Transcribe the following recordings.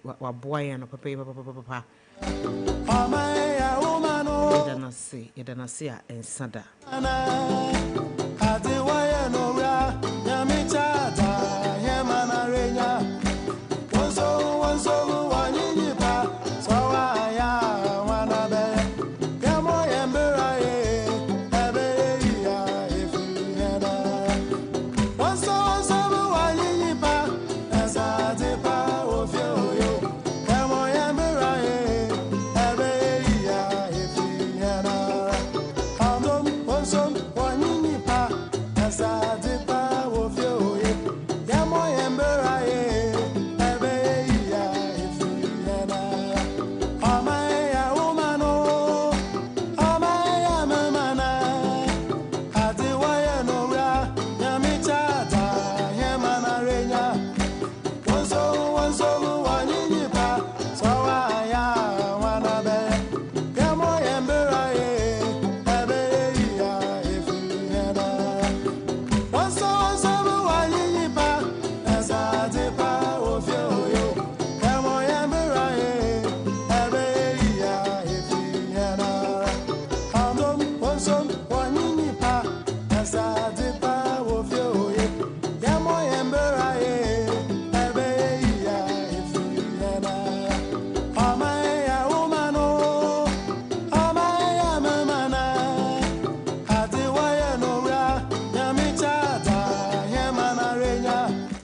wa boy no papa yedana se a ensada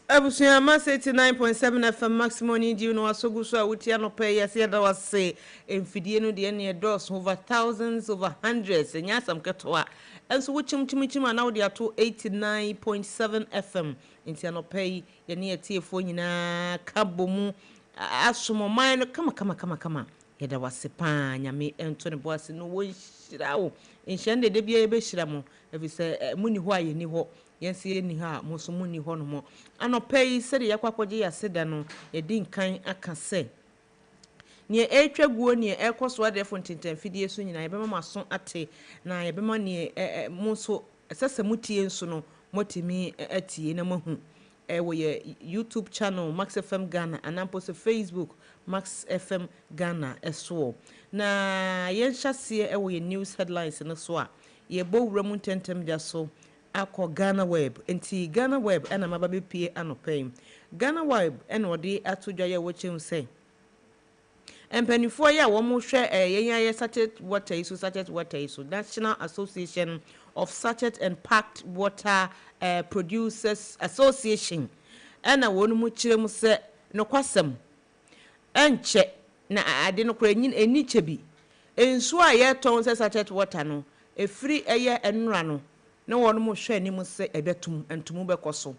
Abusuya Mas 89.7 FM maximum need you know asogu so awutia no pay yes yeda wase emfidie no de ne dos over thousands over hundreds enya sam ketoa enso wuchimchimchim na wode ato 89.7 FM ntia no pay ye ne etiefo nyina kabomu asomo man no kama yeda wase pa nyame ento ne boase no wo hira wo enhyande de bia ye be hira mo efise muni ho aye ni ho yensi ni ha musumu ni ho no mo anopai sede yakwakoje yaseda no yedi nkan aka se ne etwaguo ne ekoso adefo ntentamfidie so nyina yebema maso ate na yebema ne muso sese mutie nso no motimi atie na mahu wo ye YouTube channel Max FM Ghana anampo se Facebook Max FM Ghana eso na yenhyase wo ye news headlines no so a ye bowura mu ntentem ja so akọ Ghana Web enti Ghana Web ena mababe pie anopem Ghana Web ena odi atodwa ye wochim say empanifo ya wo mo hwe yenya ye sachet water iso National Association of Sachet and Packed Water Producers Association ena wonu mu kire mu se nokwasem enche na ade no kora nyin eniche bi ensu a ye ton se sachet water no efiri eye enura no na wonu mo hwe ni mu se ebetum entumu bekoso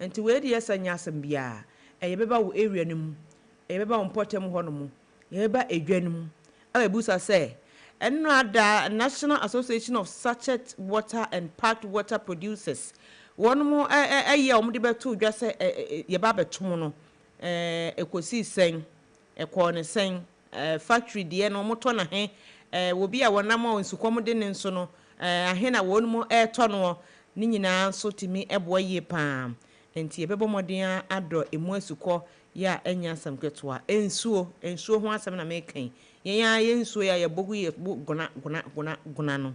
enti we de yesanya asem bia eyebeba wo area nim eyebeba wo potem ho no mu yeba edwanum abebusa se enno ada National Association of Sachet Water and Packed Water Producers wonu mo eye o mo de beto dwa se yeba betum no ekosi sen ekone sen factory de no mo to na he wo bia wonam o nsukom de ne nso no ahena wonu mo to no ni nyina so timi ebo ye pam enti ebebo modin ado emu asuko ya enya asam ketwa ensuo ho asam na mekan yensuo ya yebogu ye guna no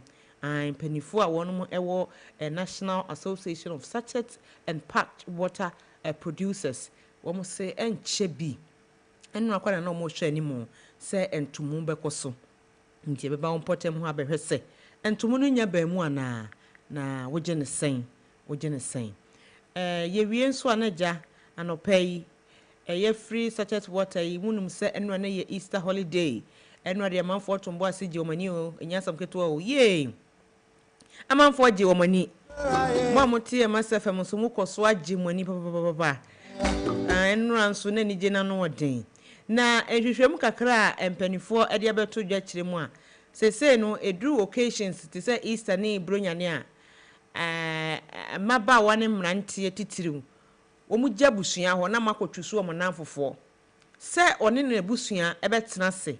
penifo a wonu mo ewo National Association of Sachet and Packed Water Producers wo mo se enche bi enno akwana na mo hwa animu se entumu bekoso nti ebeba won potem ho abehwese entumu no nya ba mu ana na woje ne sen ye wie nso anaja anopai ye free sachet water yi munum se enno na ye Easter holiday enno de amanfo tombo asije omani o enyasam keto o ye amanfo je omani mo amotie masafam so mu koso age mani papa enno anso na ni je na no odin na ehwehwem kakra empanifo ade abeto dwa kire mu a sese no edru occasions ti se Easter ni bronyane a maba wane mrantie titiriw omu jabusua ho na makotwusu o monanfofo se one na ebusua ebetena se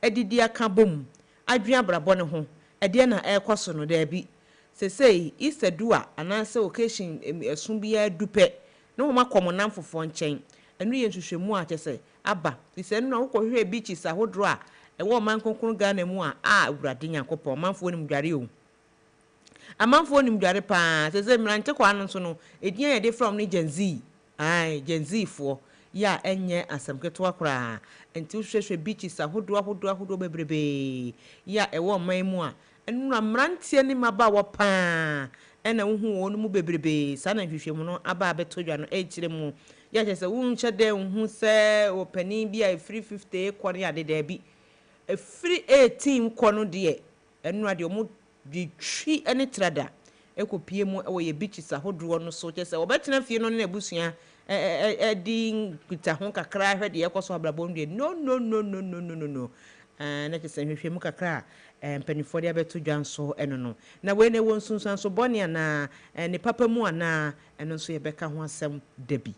edidi aka bom adwea brabo ne ho ede na ekoso no da bi sese Easter dua anase occasion esun bia dupe na wo makomonanfofo nchen enu ye nhwehwemu a kyese aba isenu na wokɔhwɛ beaches ahodro a ɛwɔ man konkon Ghana mu a awurade Nyankopɔn manfo nim dware o amanfo nim dware pa sese mrante kwa no so no edin yɛ de from ne Gen Z Gen Z fo ya enye asɛm ketewa kora enti wohwehwɛ beaches ahodro bebrebe ya ɛwɔ man mu a ɛnu mrante ni maba wɔ pa ɛna wohu wɔn mu bebrebe saa na hwehwɛ mu no aba abeto dwa no ɛkyerɛ mu ya kyerɛ sɛ wonhyɛ dɛ wohu sɛ opani bi a free 50 kɔ ne ade da bi free 18 kɔ no de ɛnu ade ɔmo di twi ene trada ekopie mu ɛwɔ ye beaches ahodro no so kyerɛ sɛ wɔbɛtena fie no na abusua di kita ho kakra hwɛ de ɛkɔ so abrabɔ ndue no na kyerɛ sɛ hwehwɛ mu kakra mpanifo de abeto dwan so ɛno no na we na won sunsan so bɔne ana ne papa mu ana ɛno nso yɛbɛka ho asɛm dabi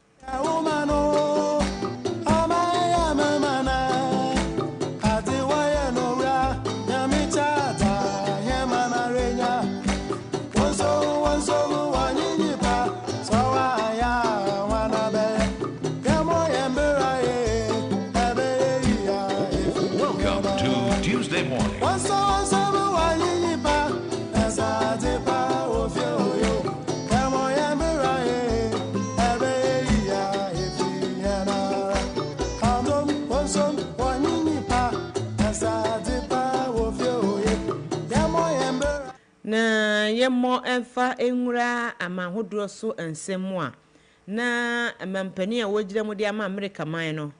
na yemo enfa enwura amahodro so ensemu a na amampani a wogira mu de ama America man no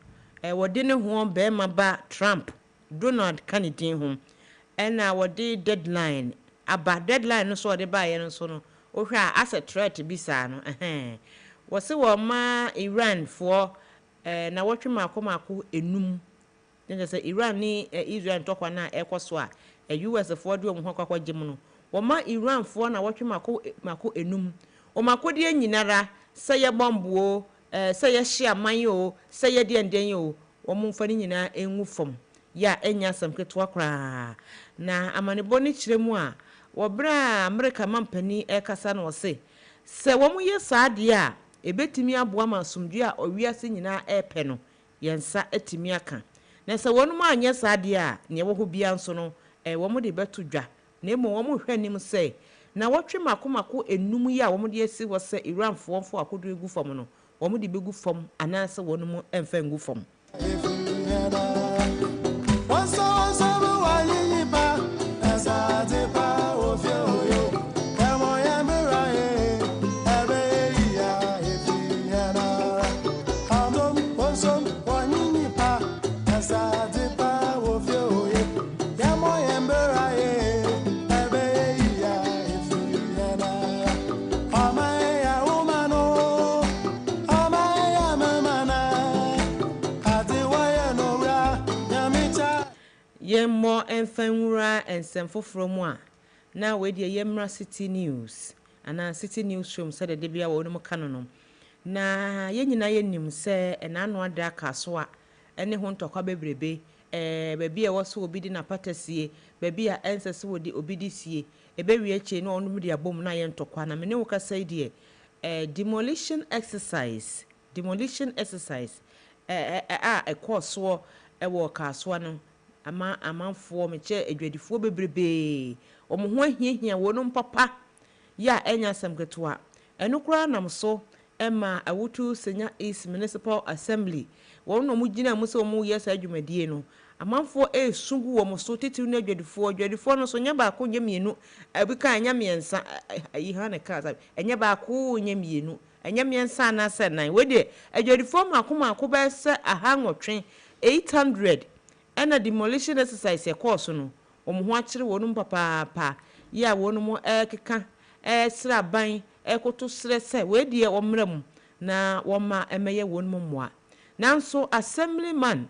wode ne ho be ba Trump Donald Kennedy ho ena wode deadline aba deadline no so wode ba ye no so no ohwe a asset threat bi saa no wo se wo ma Iran fo na wotwe mako enum nje se Iran ni Israel tokwa na ekoso a US fo de omho kwakwa gem no woma Iran fo na wotwe mako enum o makodi anyinara sɛ ye bombuo sɛ ye hia man o sɛ ye de nden o wo mfa ni nyina enwu fom ya enya asam ketwa kra na amanebo ni kyerɛ mu a wo bra America mampani ekasa na wo se sɛ wo mu ye saade a ebetimi aboa masumdue a owiase nyina epɛ no yensa etimi aka na sɛ wonu ma anya saade a ne wo ho bia nso no wo mu de beto dwa na emo wo mu hwɛ nim sɛ na wotwe mako enum yi a wo mu de esi wo sɛ Iran fo akodo egu fam no wo mu de begu fam anase wonu mu emfa ngu fam yemmo enfanwura ensem foforo mu a na we de yemra City News ana City News show said de bia wo no kano no na yenyina yenim se enano ada kaso a ene ho ntokwa bebrebe baabi a woso obi di na patasie baabi a ensese wo di obi di sie ebewi eche no onu de abom na ye ntokwa na mene wo ka sai de demolition exercise course wo ewo kaso no amanfo meche adwadifo bebrebe omo ho ahiahia wonum papa ya enya samketoa eno kura nam so ema awutu senya East Municipal Assembly wono mu gina mu so mu yesa adwumadie no amanfo esungu wo mo so titiru na adwadifo no so nya ba ko nya mienu abika anya miensa ayi ha ne ka sabe enya ba ko nya mienu enya miensa na se nan we de adwadifo mako ba se aha nwotwe 800 ena demolition exercise course no omho akire wonum papa ya wonum ekeka sra ban ekoto sre se we die omram na woma emeye wonum moa nanso assemblyman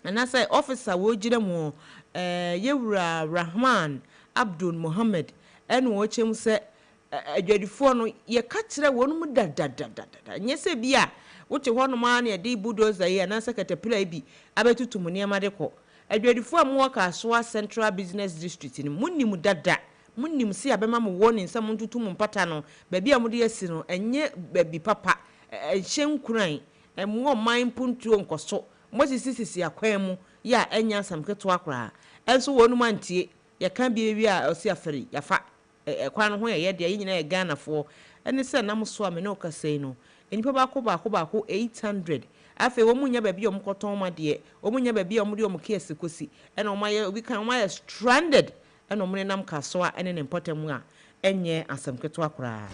ana say officer wo gire mu yewura Rahman Abdul Muhammad eno wo chem se adwadifo no ye ka kire wonum dadadada nyese bia wote ho no ma na de bulldozer yi na secretary bi abetutum ne ma de ko adwadifo amwo ka so Central Business District ni munnim dada munnim si abema mo warning sam ntutum mpata no baabi a mo de asi no enye baabi papa ehyen kuran emwo man puntuo nkoso mo sisi akwan mu ya enya asam keto akra enso wonu mantie ya kan bi a osi aferi ya fa kwan ho ye de nyina ye Ghana fo ene se nam so a me no kasei no enipa ba ko 800 afi wo munya ba bi o mkoton ma de o munya ba bi o de o mkese kosi ene o maye obi kan maye stranded ene o mun nam kaso a ene ne potem a enye asam keto akra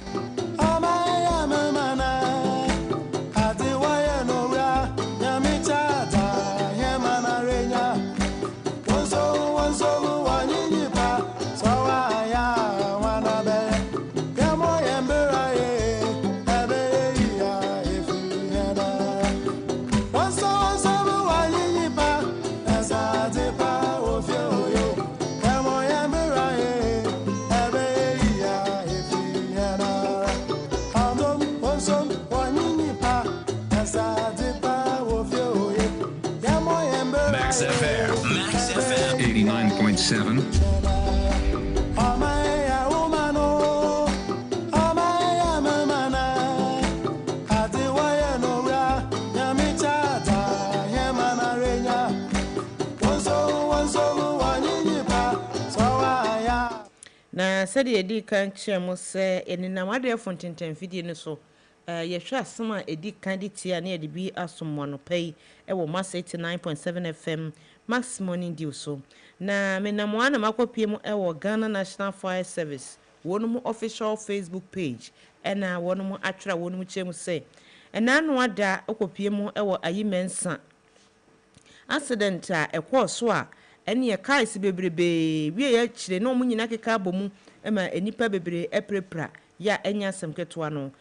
Max FM 89.7. na said edi kan kyeremo se enina wade fontenten fidie ne so ye hwa asema edi kan di tia na edi bi asomo no pay e wo Mass 89.7 FM Max Morning Dew so na menamo ana makopie e wo Ghana National Fire Service wonu official Facebook page ena wonu atwera wonu kyeremu se ena no ada okopie e wo ayimensa accident a ekwoso a ene ye kaisi bebrebe wie ye kire no mu nyina keka abomu ema enipa bebre eprepra ya enya semketo no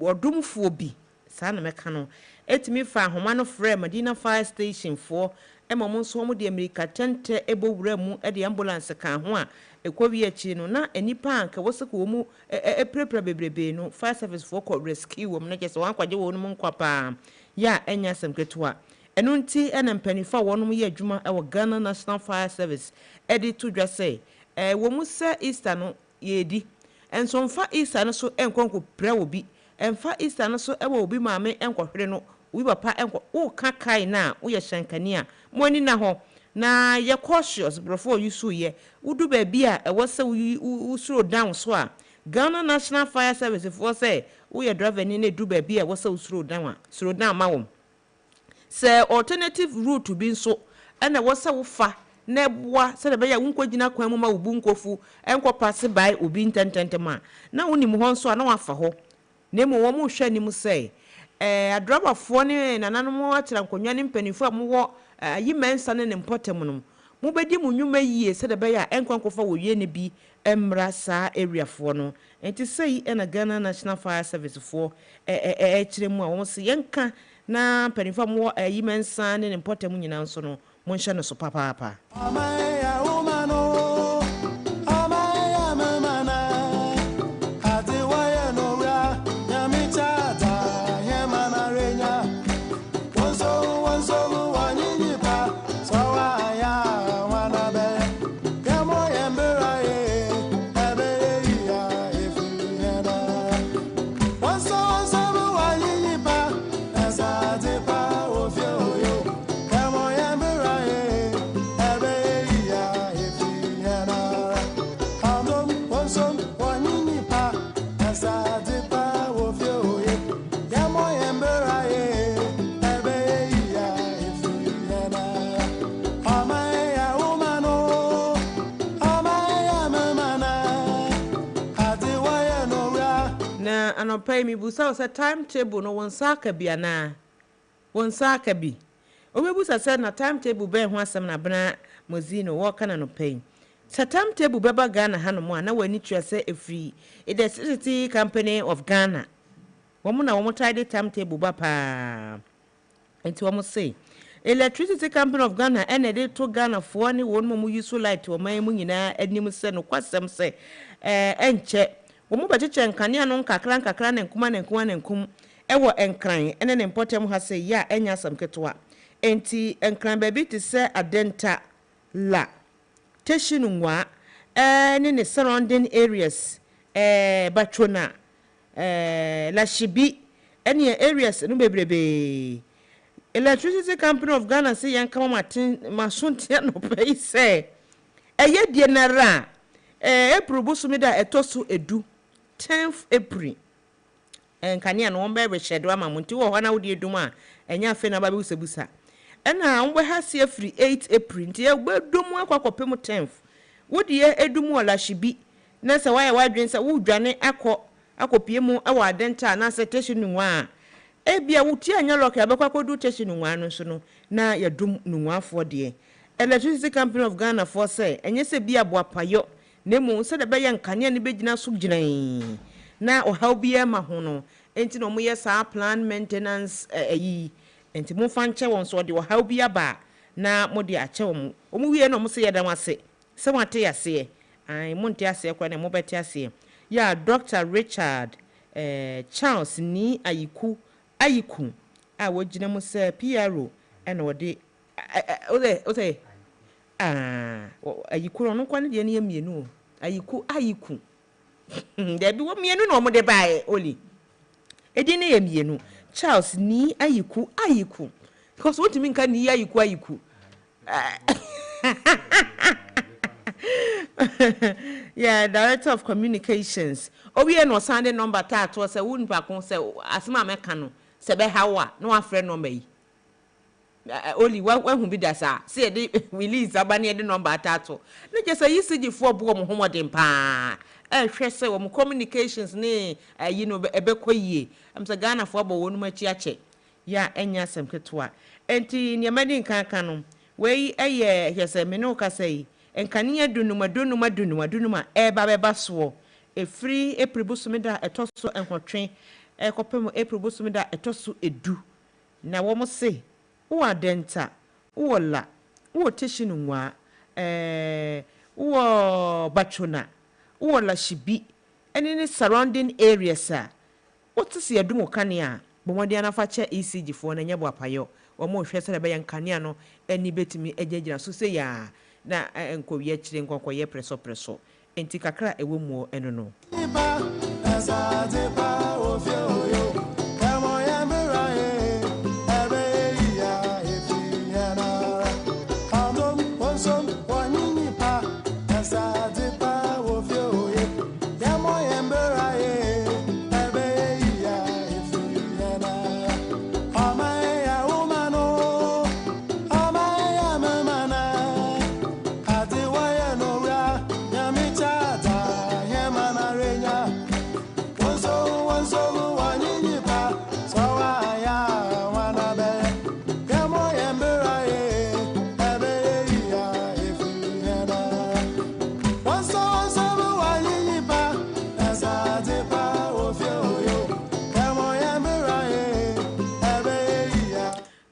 odumfo bi saa na meka no etimi fa ahoma no frɛ Medina Fire Station for ema mo nso mo de America tente ebowura mu de ambulance kan ho a ekwobi achi no na enipa anka woseko mu eprepra bebrebe no fire service for ko rescue wo mo na kese wan kwaje wo no mu nkwapa ya enya semketo a enu nti ena mpanifa wonum ye adwuma e wo Ghana National Fire Service edi to dwa say wo mu se Easter no ye di enso mfa Easter no so enkonko pre obi emfa Easter no so e wo obi maame enkohwere no obi papa enko wo kakai na wo ye shankani a mo ani na ho na ye cautious before you so ye wudu ba bi a e wo se wo slow down so a Ghana National Fire Service for say wo ye driver ni na du ba bi a wo se wo slow down ma wo se alternative route bi nso ena wose wo fa na eboa se de be ya wonkogina kwan mu ma obu nkofu enko pass by obi ntentente ma na wonim ho nso na wafa ho na emu wo mu hwa nim se adrabafo ne nananom akira nkonwa ne mpanifo a mo wo ayimensa ne mpotem no mo bedi mu nnwuma yie se de be ya enko nkofa wo wie ne bi emra saa area fo no enti sei ena Ghana National Fire Service for kire mu a wo se yenka na penifo mo ayimensa ne mpotem nyina nso no mo nhye no so papa anopay mi busa o timetable no wonsaka bi ana wonsaka bi o me busa se na timetable be ho asem na Abena Mozeeno wo kana no pay sa timetable be ba Ghana ha no mo na wani twa se efri the City Company of Ghana wo mo na wo mo tidy timetable ba pa enti wo mo say Electricity Company of Ghana ene de to Ghana fo ne wo mo use light wo man mu nyina anim se no kwasem se enche wo mo becheche nkane anu nkakra na nkuma ewo enkran ene ne importem ha se ya enya samketo a enti enkran ba bi te se adenta la teshinunwa ne surrounding areas Bachona la shibi ene areas no bebrebe Electricity Company of Ghana say yanka ma sontia no pay say eye die na ra April busumi da etoso edu 10th April enkania no won be shedo ama munti wo ho na wo de edum a enya afi na ba be usabusa ena won be ha se free 8 April nti e gbe dum akwakopem 10th wo de edum wala shibi na se waya wadwen se wo dwane akopie mu e wa denta na se station nwa ebia wuti anya lock abekwa kodu station nwa no so no na yadum nwaafo de Electricity Company of Ghana for say enye se bia boapayo nemu se de be ye nkane ne begina so ginan na ohaw bia ma ho no enti no mo ye sa plan maintenance ayi enti mo fa nche won so de ohaw bia ba na mo de ache wo mo wie no mo se ye dan ase se wate yase ai mo nte ase kwa na mo beti ase ya Dr. Richard Charles ni ayiku a wogina mo se PRO ena wode ode ayiku no kwa ne de ne mienu ayiku there be one mienu no mo de bae oli edi ne ye mienu Charles ni ayiku because what mean kan ni ayiku yeah, Director of Communications obi no sande number that was a won pa kon say asema meka no se be hawa no afre number yi only one who be that say they release abane the number tato no just say yisigi for bo mo homodin pa hwe say wo communications ne you know ebe koyie am say Ghana for bo wonu machi ache ya enya asem ketwa enti ne madi nkanka no we eye hwe say me no ka say enkania dunuma eba beba so free April busumida etoso enhotwe ekopem April busumida etoso edu na wo mo say wo denta wo la wo teshinu nwa wo bachona wo la shibi any surrounding areas what is your dumo kania bomodi anafa che ECG fo na nyebo apayo wo mo hwe sere be yankania no ani betimi ejegira so say ya na enkowie kire nkonkoye preso enti kakra ewo mu eno no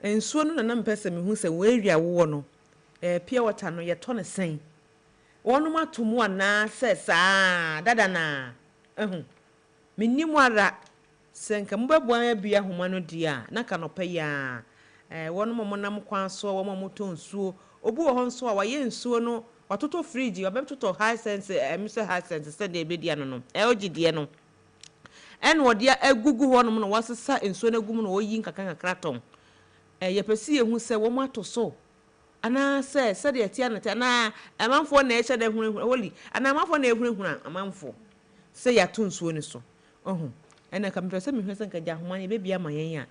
ensuo no na mpese me hu se we area wo no pure water no ye to ne sen wonu matomu ana se saa dada na menimu ara senka mbabua ya bia homa no dia na ka no pa ya wonu mo nam kwan so wo mo to nsuo obu wo ho nso a waye nsuo no watoto fridge wabetoto high sense mise high sense se de be dia no ogidie no en wodia agugu ho no wasesa nsuo na gum no oyi nkaka kraton yepesi ehu se wo mato so ana se de tia na tia na amanfo na eche de hunu holi ana amanfo na ehunu amanfo se ya to nsuo ni so ena ka mfese me hwese nka ja homa ne be bia ma yen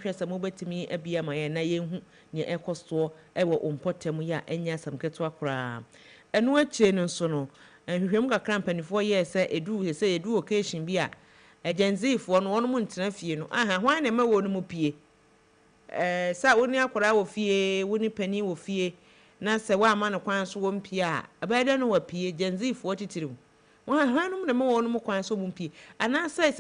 hwese mo betimi abia ma yen na yen hu ne ekosto ewo ompotem ya enya asam keto akora eno ache no so no hwehwem ka krampanifo ye se edu occasion bia agenzifo no wono mu ntena fie no hwan na ma wo no mu pie sa woni akora wo fie woni pani wo fie na se wa ama no kwan so wo mpie a abeda no wa pie genzifo titiriw hanum na me wonu mo kwan so wo mpie ana se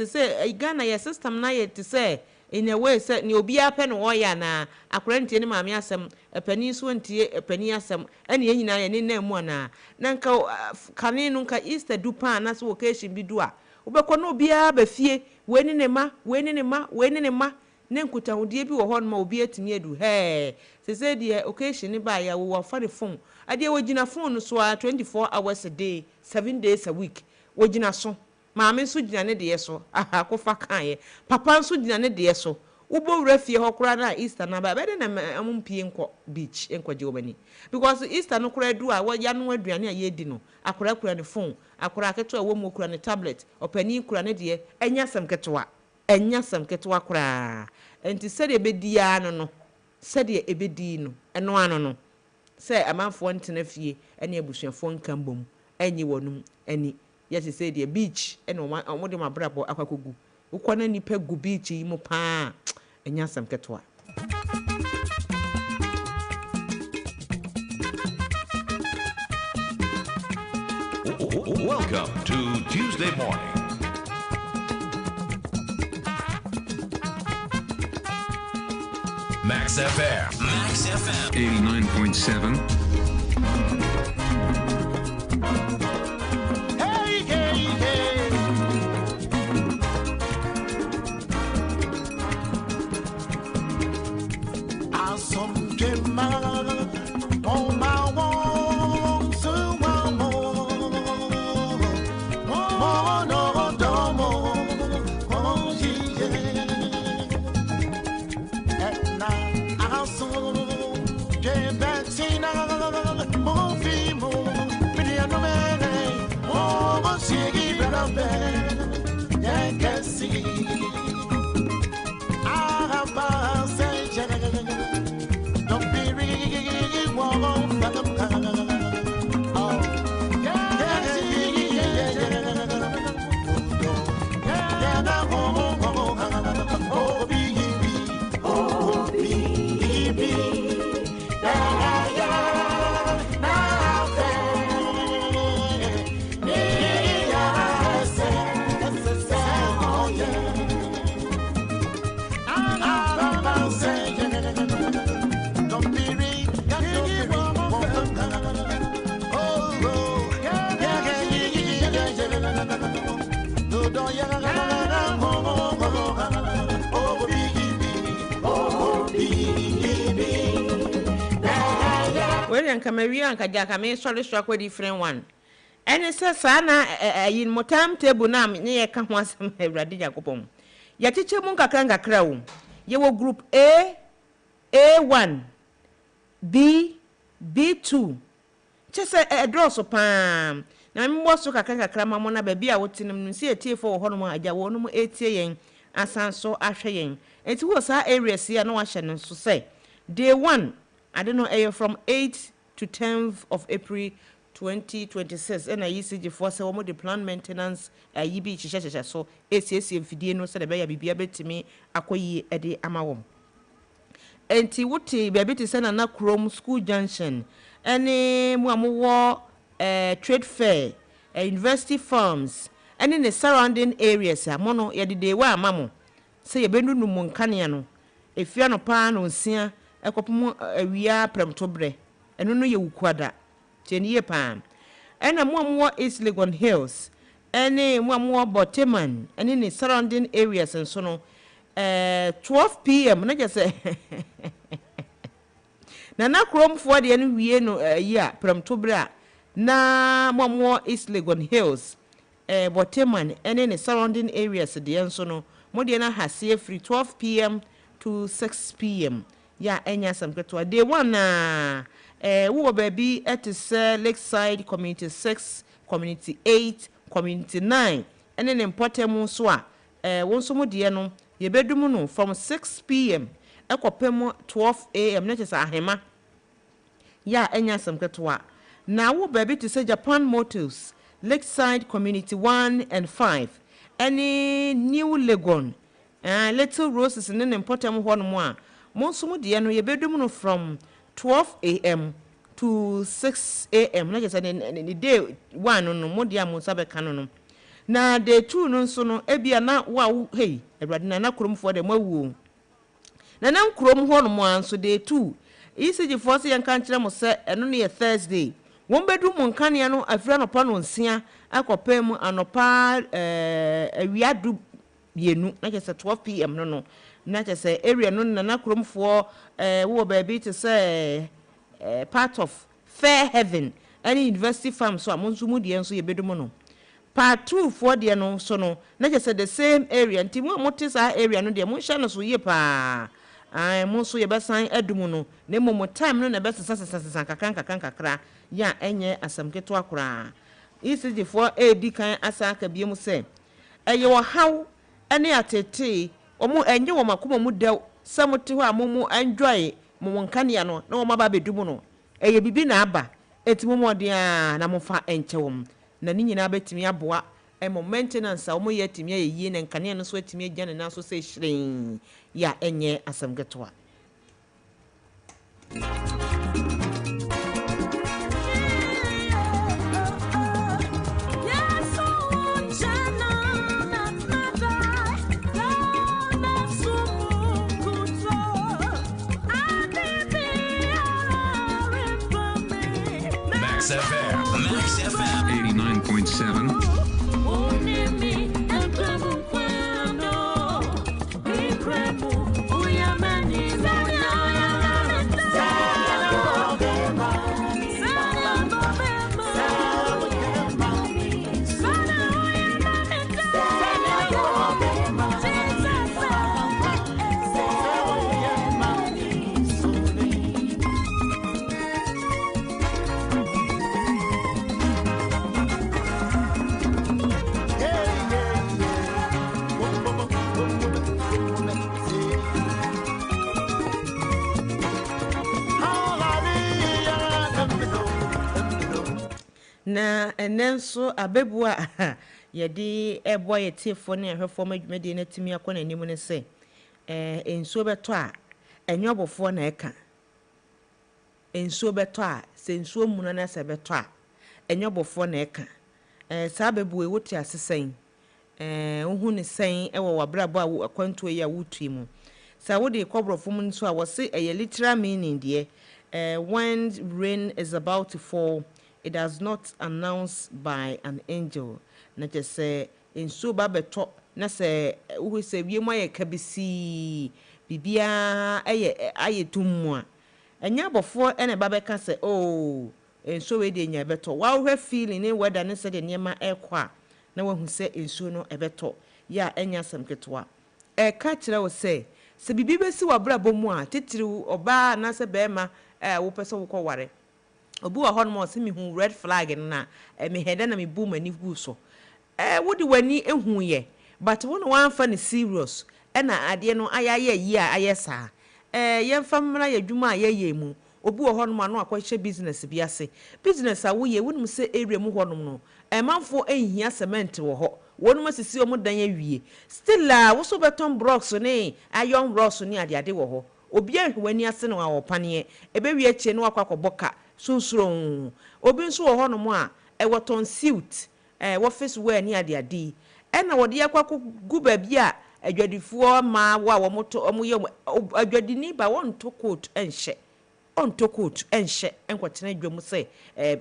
Ghana ye system na ye te se in a way se ni obi ape no wo ya na akora ntie ni maame asem pani so ntie pani asem ene nyina ye ne na mu na nka kane no nka Easter du pa na so occasion bi du a obekọ no obi a ba fie weni ne ma ne nkuta hodie bi wo ho no ma obi atimi adu se de occasion ba ya wo fa the phone ade wo gina phone so 24 hours a day 7 days a week wo gina so maame so gina ne de so ko fa kan ye papa so gina ne de so ubo refie hokura na Easter na ba be na amumpie nko beach enko je obani because Easter no kura du a wo ya no aduane a ye di no akura kura ne phone akura keto a wo mu kura ne tablet opani kura ne de enya sam keto kura enti se de bedi ya no se de ebedi no eno ano no se amanfo ntena fie ene abusuafo nkambom enyi wonum ani yesi se de beach ene omode mabrabo akwakogu ukwana nipa gu beach yi mu pa enya sam keto. Welcome to Tuesday morning. Max FM. 89.7. Hey, hey, hey. I'll someday on my wall, so Kamari and Kajakame solid shock with different one. And it says, Sana, in Motam table nam near Kamas Radija Copom. Ya teacher Munka Kanga Crow. You will group A1, B2. Just a draw so palm. Now I'm more so Kanga Cramamona baby. I would see a tea for Honoma, I won't 8 yen, and San so ashaying. It was our area, see, no one shall say. Day 1, I don't know, from 8 to 10th of April 2026 and I ECG for some the plan maintenance yibi chichesha so ACC mfidie no se de be ya bibia betimi akoyi ede amawom enti wuti be biti se na Chrome School Junction ene mu amowo trade fair university farms ene the surrounding areas amono ye de wa amamo se ye bendu numu nkane no efia no pa no nsia ekopom awia premtobre eno no ye wukwada teniye pam ena muamwo East Legon Hills ene muamwo Boteman ene ne surrounding areas nso no 12 p.m. na just na kromfo de ene wie no ya premtobra na muamwo East Legon Hills Boteman ene ne surrounding areas de nso no mo de na hase free 12 p.m. to 6 p.m. ya enya samketo day 1 na wo baby at Lakeside Community 6 Community 8 Community 9 ene ne important so a wonso mo de no ye bedum no from 6 p.m. ekopem 12 a.m. na chesa ahema ya enya samketo a na wo baby to say Japan Motors Lakeside Community 1 and 5 ene New Legon Little Roses ne important ho no mo a monso mo de no ye bedum no from 12 a.m. to 6 a.m. na just the day 1 no mo dia mo sabe kan no na day 2 no so no ebia na wa hey Edward na kromfo de mawu na krom ho no mo anso day 2 ECG force yan kan kire mo se eno no ye Thursday won bedu mo nkane no afira no pa no nsia akopem anopa awiadu bienu na just 12 p.m. no na just area no na kromfo wo baby to say part of Fair Heaven any university farm so amonso mu de enso ye bedum no part 2 for the no so no na just the same area nti mo mote sa area no de mo hye no so ye pa ai mo so ye besan adum no na mo time no na besesa kakra ya enye asamketo akora ECG for edi kan asaka biem se eye wo haw ene atete omo enye wo makoma mu dew samote ho amomu enjoy mo nkania no na wo maba bedum no eye bibi na aba etimo modin a na mo fa enchewom na ni nyina betimi aboa emo maintenance a wo ye timi ye ne nkania no so etimi agya ne na so se hyiren ya enye asamketo a Max FM. Max FM 89.7. na enenso abebua yedi ebo yetifo ne ehwefo madwumede na timi akona anim ne se ensuo beto a enyobofo na eka ensuo beto a se ensuo muno na se beto a enyobofo na eka sa abebua ewoti asesen ohu ne sen ewo wabrabo akwanto ya wutuimu sa wode kobrofo mu nso a wose literal meaning de when rain is about to fall, it does not announced by an angel. Na just say in so babeto na say who say we moye kabisi bibia aye tumwa enya bofo ene babeka say oh en so we de nya beto wa hwe feeling in weather ne say de nyema ekwa na wahu say en so no ebeto ya enya samketwa ka kire wo say se bibi besi wa brabo mu a titiri oba na se bema wo pese wo ko ware obu wa hon mo se mi hu red flag na me hede na me bu mani gu so wodi wani ehu ye but won wan fa ne serious na ade no ayaye yi a ayesa yemfa mmra yadwuma ayeye mu obu wa hon mo no akwahye business bi ase business a wo ye wonum se area mu honom no manfo ehia cement wo ho wonum asisi omo dan awie still wo so beton blocks ne iron rods ne ade wo ho obi ahwani ase no awopane ebewie chie no akwakoboka sunsuron obi nso wo honom a ewoton suit wo face wear ni ade na wode yakwaku gu ba bi a adwadifuo ma wo moto omoye adwadini ba won to coat enhye on to coat enhye enkwotena dwom se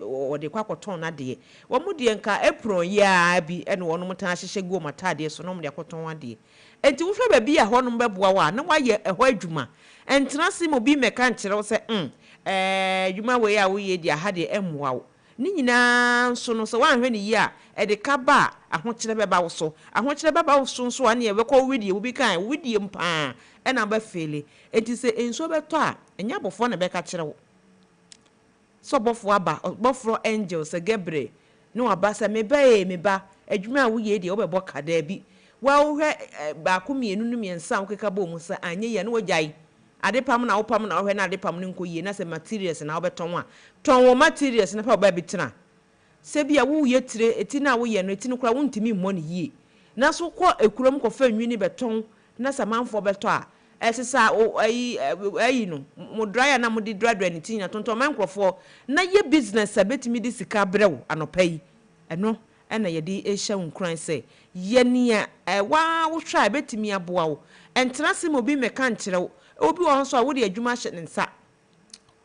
wode kwakoton na de wo mudie nka apron ya bi ene wonom tan hyehye gu matade so no mde akoton ade enti wo hwe ba bi a honom beboa wa na waye eho adwuma entena se mo bi meka nkere wo se adwuma we ya wo ye dia ha de emwa wo ni nyina nso no so wanhwe ne yi a de ka ba ahokyere beba wo so ahokyere beba wo so nso ane e wekọ widie wo bi kan widie mpa na ba fele enti se enso beto a enya bofo na beka kire wo so bofo aba bofo angels Gabriel no aba se meba adwuma wo ye de wo bebo kada bi wa wo hwe ba ko mienu nu miensa wo keka bo mu se anye ye no wajai adepam na wopam na wo hwe na adepam ne nkoyie na se materials na wo beton a ton wo materials na pa wo ba bitena se bia wo ye tire eti na wo ye no eti no kura wo ntimi mmɔ ne yie na so kɔ ekurom kɔ fa nwini beton na samanfo beto a esisa ayi no mo dryer na mo di dryer ne tinya tonton man nkrofo na ye business abetimi di sika brew anopai eno na ye di ehya nkran se ye nia wa wo hwa abetimi aboa wo entena se mo bi meka nkire wo obi wo so a wo di adwuma hye ne nsa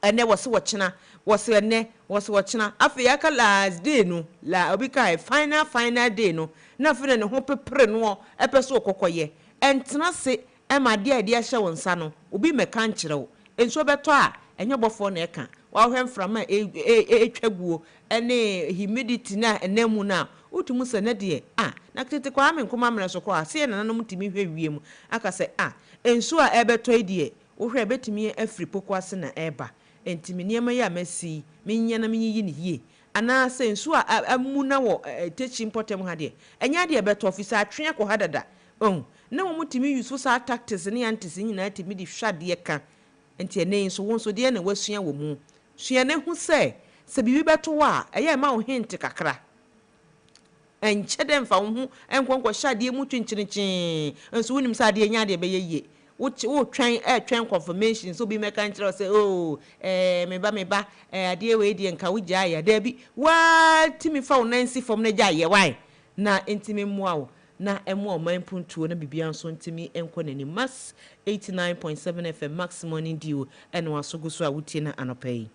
ene wo se wo kyena wo se ene wo se wo kyena afi ya ka last day no la obi kai final day no na fi ne ho pepere no epeso okokoye entena se ema dia hye wo nsa no obi meka nkire wo enso beto a enye bofo na eka wa hwe mframa etwaguo ene humidity na enemu na utumu se ne de na tete kwa me nkoma mre so kwa se na nanom timi hwe wiem aka se ensu a ebeto de wo hwe betimi afri pokwase na eba entimi niema ya masi menye na menyi ni hie ana se ensu a amuna wo techi importem ha de enya de ebeto office atwe ko hadada na wo mutimi use so tactics ne antis nyina timi di hwade ka enti ene nso wo nso de na wasua wo mu sua ne hu se bibi beto wa eye ma wo hint kakra enche dem fa wo hu enkonkwo hwade mu twinkyirinkyin nso wonim sa de nya de be yeye wo twen confirmation so bi meka nkyere say meba ade we de nka wo gya ya da bi wa timi fa wo nansi fom na gya ye wan na entimi mua wo na emu oman puntuo na bibia nso ntimi enko nani mas 89.7 FM maximum ndio ene wasogo so a wutie na anopai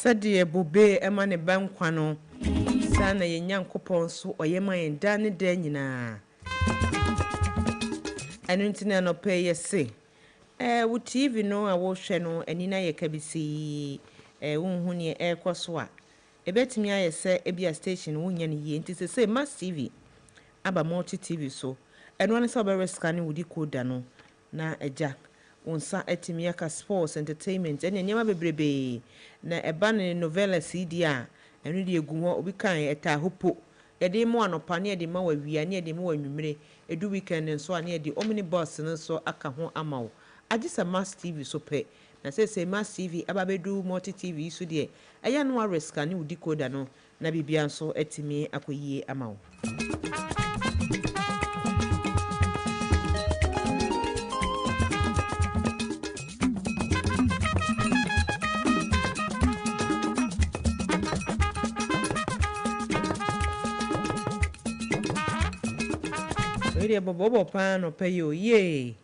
Sadie bobe ema ne bankwa no sana ye nyankopon so oyema yen da ne da nyina anu ntina no pe yese wo TV no a wo hwe no anina ye kabisi wonhu ne ekoso a ebetimi ayese ebia station wonya ne ye nti se Mass TV aba multi TV so enu ne so be scan wudi code no na eja unsa etimi aka sports entertainment ene nyema bebrebe na eba ne novela CD a enu de egu ho obi kan eta hopo ye de mo anopa ne de ma wawia ne de mo wanwumire edu weekend nso a ne de omnibus nso aka ho amawo agisa Mass TV so pe na se Mass TV aba bedu multi TV so de eya no risk ani wudi code no na bibia nso etimi akoyie amawo Ere bobo pa no peyo ye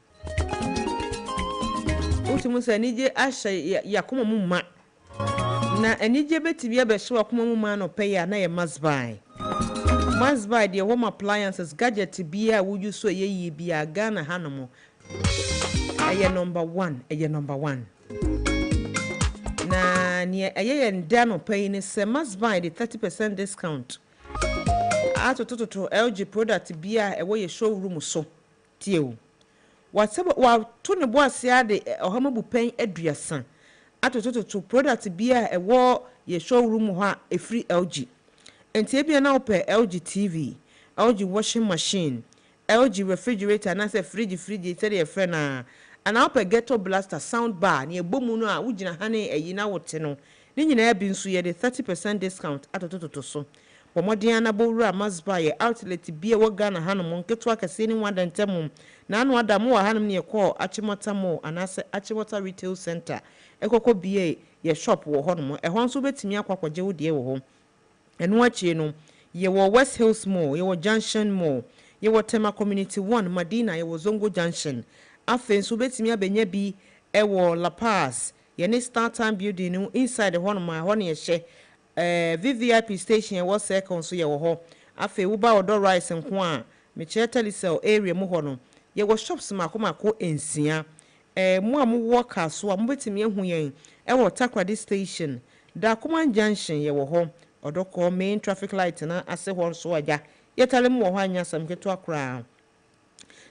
Utimu se nije asha yakoma mu ma na enije betibi abehwe akoma mu ma no peya na ye masbai de home appliances gadget bia wuju so ye bia Ghana hanomo aye number 1 na ne aye nda no pay ni se masbai de 30% discount atototo LG product bia ewo ye showroom so tie wa to ne bo ase ade ohamabu pen aduasa atototo product bia ewo ye showroom ho a efri LG enti bia na ope LG TV LG washing machine LG refrigerator na se fridge tell your friend na ope ghetto blaster sound bar ne ebomu no a wugina hane eyi na wote no ni nyina bi nso ye de 30% discount atototo so Pomodiana na bowura masba ye outlet bia wo Ghana hanom nketo akase ni wada ntemu na anu adamu wa hanom ne call Achimota mo anase Achimota retail center ekoko bia ye shop wo honom ehon so betimi akwakwaje wo de wo ho enu achi no ye wo West Hills Mall ye wo Junction Mall ye wo Tema Community 1 Madina ye wo Zongo Junction afen so betimi abenya bi e wo La Paz ye ne Start Time building no inside honom a ho ne ye hye VVIP station was second so ye wo ho afi wo ba odo rice nko a me che telecel area mu ho no ye wo shops makomako ensia mo am worker so am betimi ehu yen e wo Takrady station da Kuman Junction ye wo ho odoko main traffic light na ase ho nso agya yetale mu wo ho anya sam keto akra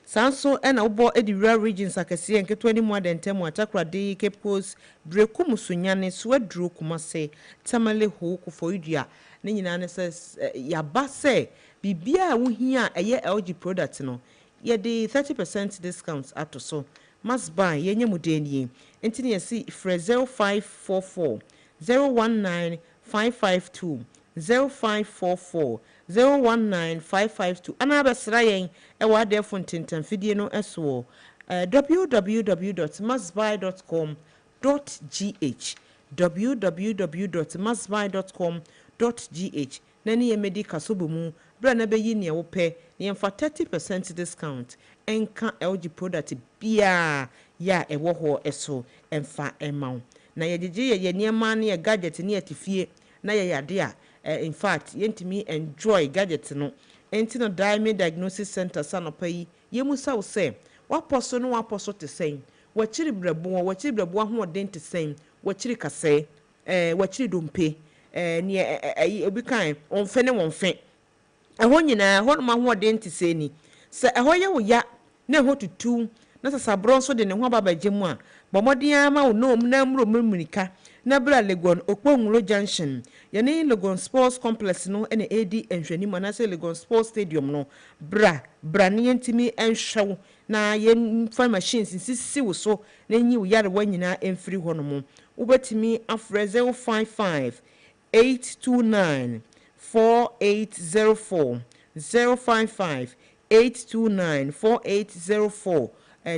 sanso ena ubo edi rural regions akese enketo ani mu adentemu atakra de Cape Coast breku musunyane suadru kumase tamale ho kufoidua ne nyina ne se yaba se bibia wo hia eye LG product no ye de 30% discount ato so must buy yenye mudeni entini yesi fre 0544 019 552 0544 019552 ana basra yen e wa de fontentan fidie no eso www.mustbuy.com.gh www.mustbuy.com.gh nani ye medi kasobo mu bra na beyi ne wo pe ne yemfa 30% discount enka LG product bia ya e wo ho eso emfa emaw na ye gege ye niema na ye gadget ne atifie na ye yade a in fact yentimi enjoy gadget no enti no Diamond Diagnosis Center sanopa yi yemusa wo se waposo no waposo te sen wachiri brabo ho den te sen wachiri kase wachiri dompe ne obi kan onfe ne wonfe eho nyina ho no ma ho den te sen ni se eho ye wo ya na eho tutu na sasabro nso de ne ho babagye mu a bomodin ama wo no na mro murika na bra Legon Okpongulo Junction yene Legon Sports Complex no ene AD enhwani manase Legon Sports Stadium no bra ne yentimi enhwew na yen fan machines sisi wo so na nyi wo yare wanyina emfiri ho no mo ubetimi afre 055 829 4804 055 829 4804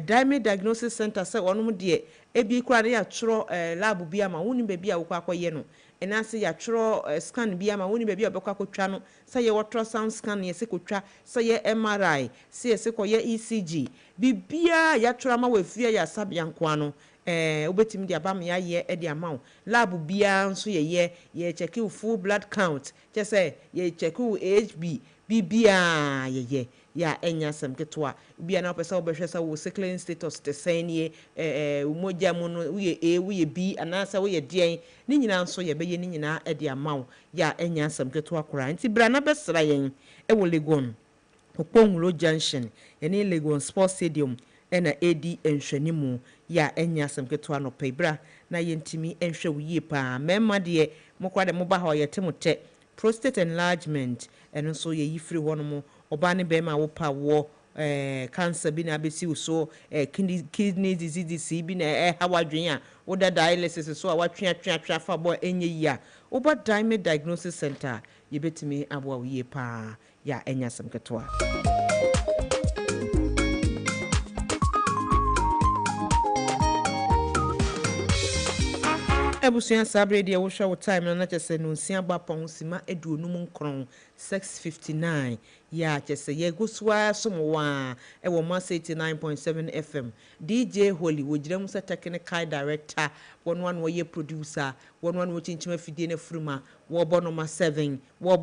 Diamond Diagnosis Center say wonom de ebi kura na ya tro lab bi ama woni be bi a wokwa akoye no ena se ya tro scan bi ama woni be bi a obekwa akotwa no say ye ultrasound scan ye se kotwa say ye MRI say ye se koye ECG bibia ya tro ama wafia ya sabia nko no obetim de abam ya ye e de ama lab bia nso ye check you full blood count je say ye check you HB bibia ye ya enya sam ketwa bia na pesa obehwesa wo cycling status te sanye umoja mu no we B anasa we den ni nyina nso ye beye ni nyina e de amaw ya enya sam ketwa kora nti bra na besra yen e wo Legon Okpongulo Junction ene Legon Sports Stadium ena AD enhwanimu ya enya sam ketwa no pebra na yentimi enhwe wo yie pa memma de mokwa de moba ha yetemote prostate enlargement eno so ye yifiri hono mo oba ne be ma wo pa wo cancer bi na besi so kidney disease bi na hawadwen a wo da dialysis so a watwe fa bo enye yi a oba Diamond Diagnosis Center ye betimi abo wo ye pa ya enya sam ketwa ebusuan sabre de wo hwa wo time na chese no nsia ba pa ho sima eduonum nkron 659 ya chese ye guswa somwa e wo ma 89.7 FM DJ Holy wo jira mu sa technical director one wo ye producer one wo chinchima fidie na fruma wo bo number 7 wo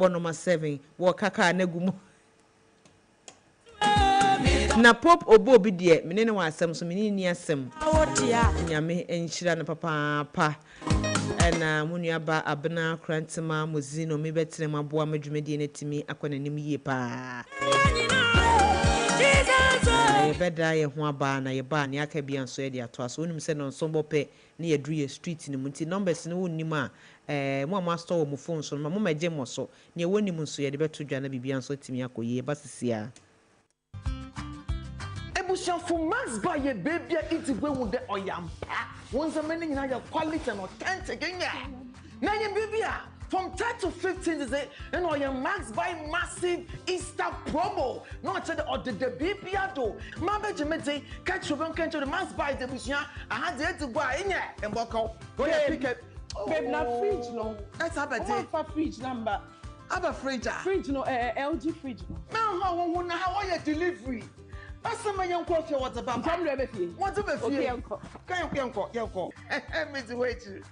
kaka na gumu na pop obo bi de menene wa asem so menene ni asem nyame enhyira na papa na munua ba Abena Mozeeno me betre maboa madwumadi na timi akɔnanim yie pa ye beda ye ho aba na ye ba ne aka bia nso ye de ato aso onim se no nso bope ne ye dru ye street ni munti numbers ne wonnim a mo amasto wo mo phone so mo magye mo so ne wonim nso ye de beto dwa na bibia nso timi akoye ba sisia for Max by a baby, it's a way with the oyampa. Once a minute, you quality and authentic. Now, your baby, from 10 to 15 is it, and I am Max by massive Easter promo. No, I said, or the baby, do. Mamma Jimmy, catch your bank into the Max by the Bushia. I had to buy in here and walk out. Go ahead, pick it. Babe, na fridge no. That's how I have fridge number. Have a fridge. Fridge no, LG fridge no. Now, how are you delivery? That's my young coffee. What's about? What's about? Okay, uncle.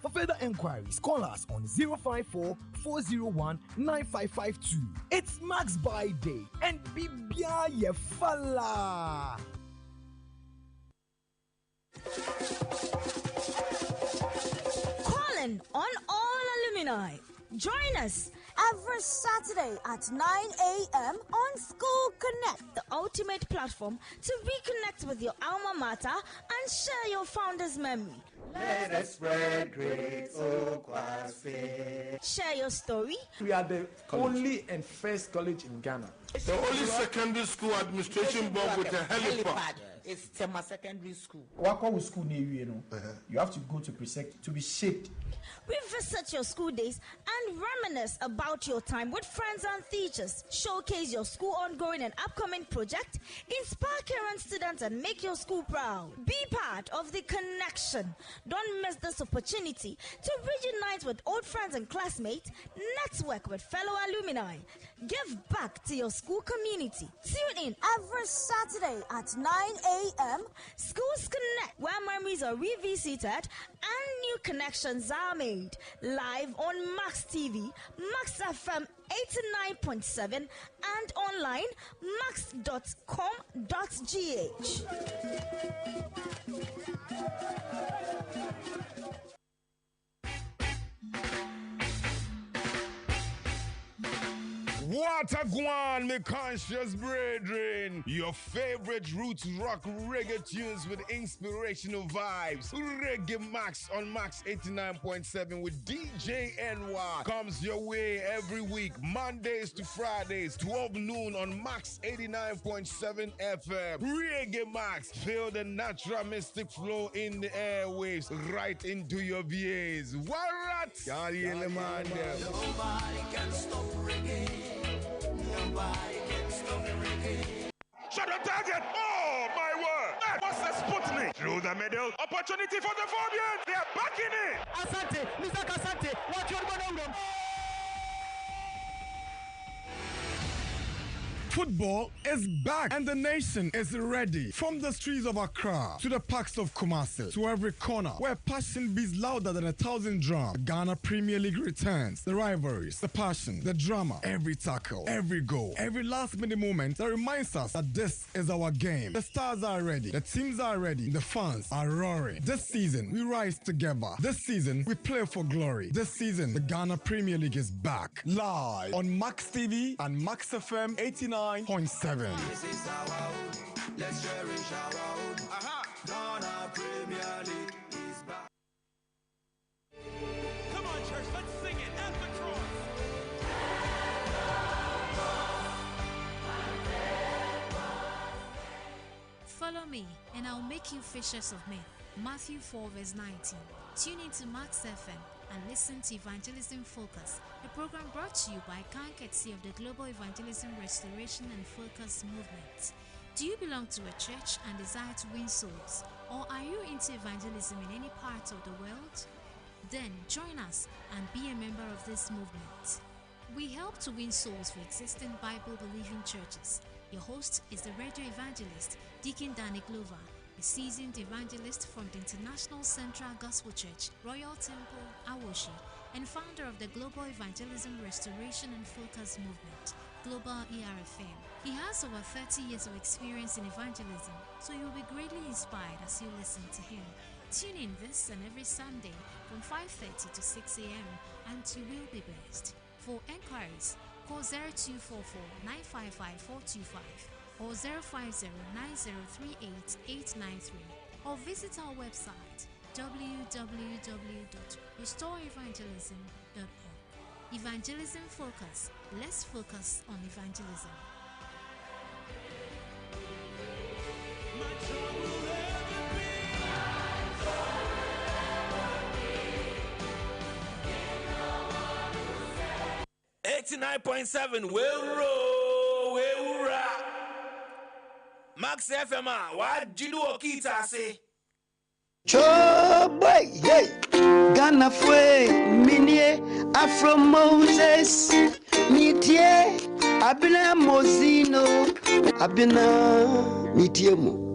For further enquiries, call us on 054 401 9552. It's Max Buy Day and Bibia Yefala. Calling on all alumni. Join us every Saturday at 9 a.m. on School Connect, the ultimate platform to reconnect with your alma mater and share your founder's memory. Let us spread grace, Kwasi. Share your story. We are the only and first college in Ghana. The only secondary school administration board with a helipad. It's Tema Secondary School. Wako school near you know. You have to go to Presec to be shaped. Revisit your school days and reminisce about your time with friends and teachers. Showcase your school ongoing and upcoming project. Inspire current students and make your school proud. Be part of the connection. Don't miss this opportunity to reunite with old friends and classmates. Network with fellow alumni. Give back to your school community. Tune in every Saturday at 9 a.m. Schools Connect, where memories are revisited and new connections are made. Live on Max TV, Max FM 89.7 and online max.com.gh. What a guan, me conscious brethren. Your favorite roots rock reggae tunes with inspirational vibes. Reggae Max on Max 89.7 with DJ NY comes your way every week, Mondays to Fridays, 12 noon on Max 89.7 FM. Reggae Max, feel the natural mystic flow in the airwaves right into your VAs. What? Nobody can stop reggae. Nobody can stop reggae. Shut the target! Oh, my word! That was the Sputnik! Through the middle, opportunity for the Fabians! They are back in it! Asante, Mr. Kasante, what you want to do? Football is back and the nation is ready. From the streets of Accra to the parks of Kumasi to every corner where passion beats louder than 1,000 drums. The Ghana Premier League returns. The rivalries, the passion, the drama, every tackle, every goal, every last-minute moment that reminds us that this is our game. The stars are ready. The teams are ready. The fans are roaring. This season, we rise together. This season, we play for glory. This season, the Ghana Premier League is back. Live on Max TV and Max FM 89.7. This is our own. Let's cherish our own. Ghana Premier League is back. Come on, church, let's sing it at the cross. Follow me, and I'll make you fishers of men. Matthew 4 verse 19. Tune into Max FM and listen to Evangelism Focus, a program brought to you by courtesy of the Global Evangelism Restoration and Focus Movement. Do you belong to a church and desire to win souls? Or are you into evangelism in any part of the world? Then join us and be a member of this movement. We help to win souls for existing Bible-believing churches. Your host is the radio evangelist, Deacon Danny Glover, a seasoned evangelist from the International Central Gospel Church, Royal Temple, Awoshi, and founder of the Global Evangelism Restoration and Focus Movement, Global ERFM. He has over 30 years of experience in evangelism, so you'll be greatly inspired as you listen to him. Tune in this and every Sunday from 5:30 to 6 a.m. and you will be blessed. For enquiries, call 0244 955 425 or 050-9038-893 or visit our website www.restoreevangelism.org. Evangelism Focus. Let's focus on evangelism. My joy will ever be. 89.7 we'll rock. Max FM what do you kita say? Choboy, hey, Ghana fue minie Afro Moses, mitie Abena Mozeeno, Abena mitiemu.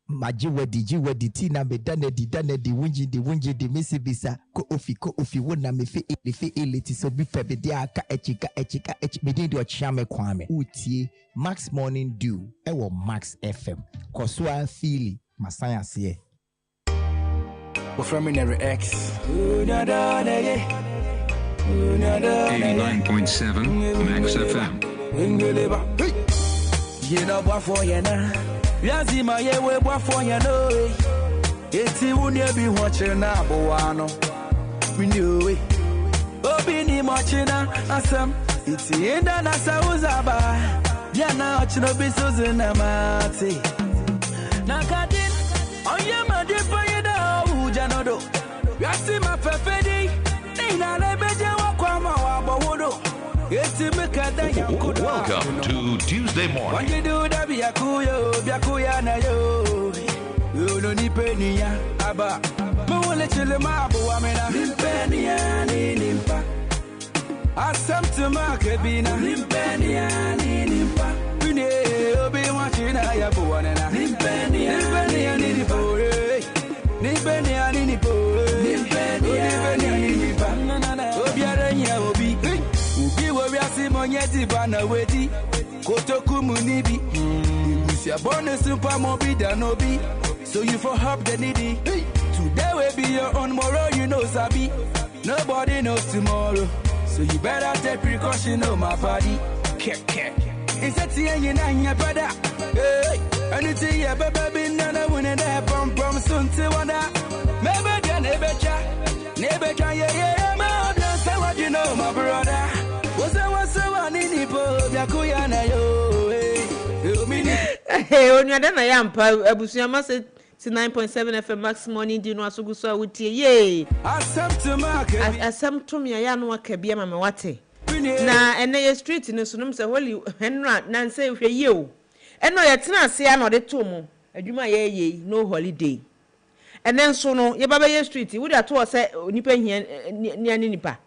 Majiwedi tina me dane di wunji di misibisa ko ofi wona me fe eliti so bi pebe de aka echika me di ochame kwame utie Max Morning Dew ewo Max FM kosua fili masaya se Preliminary X. 89.7 Max FM. You know what for you now? Yazima ye we what for you know. It's you be watching now, Boano. We knew it. Obini mochina asam. It's the end of Nasauzaba. Yana ochino bisuzina mati. Nakadin. Oyama dipayeda ujanodo. Yasima fefedi. Nina lebeje wakwama wabawodo. Welcome to Tuesday morning. When you do that, biakuya na yo. You no ni penia aba. Mawole chile mabu amena. Limpenia ni limpa. Asam to makebina. Limpenia ni limpa. Pine obi wachina ya buwanena. Limpenia ni limpa. Limpenia ni limpa. Limpenia ni limpa. Obiarenya obi. Ubi we asi monyeti bana wedi. Kotoku munibi. Ibusia bonus super mobi danobi. So you for help the needy. Today will be your own tomorrow, you know sabi. Nobody knows tomorrow. So you better take precaution on my body. It's a tea and your brother. Hey, anything you baby nana when it happen from soon to wonder. Maybe then never try, yeah, my brother, say what you know, my brother. Was I need Nipo, Yakuyana, yo, hey, when you're done, I am Abusiama said 9.7 FM Max Morning, do you know Asugusa with you? Yay, as some to me, I am what Kabia Mamawate. Na and they street in the Sunum say, holy Henry, Nancy, if you. And no, it's not say I know the tomo, a Juma ye, no holiday. And then so no, your Baba Street, would have told us Nipa here near Nipa.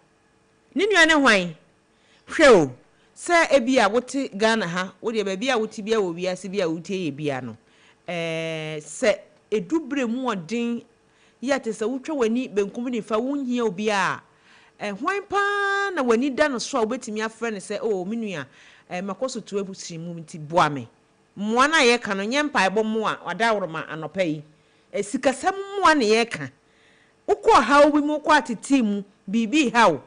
Ninu wine. Show, Sir Ebia, what Ghana ha, would your baby out to be a wee as be a woody piano. Say a dubre more ding, yet is a ultra when he been coming if I won't hear beer. And wine pan, when he done a straw waiting me a friend and say, oh, Minia, and Macoso to able to move to Boame. Mwana ye can on yampa more or down and no pay. A sika some 1 year can. Uko how we more quite team, BB how.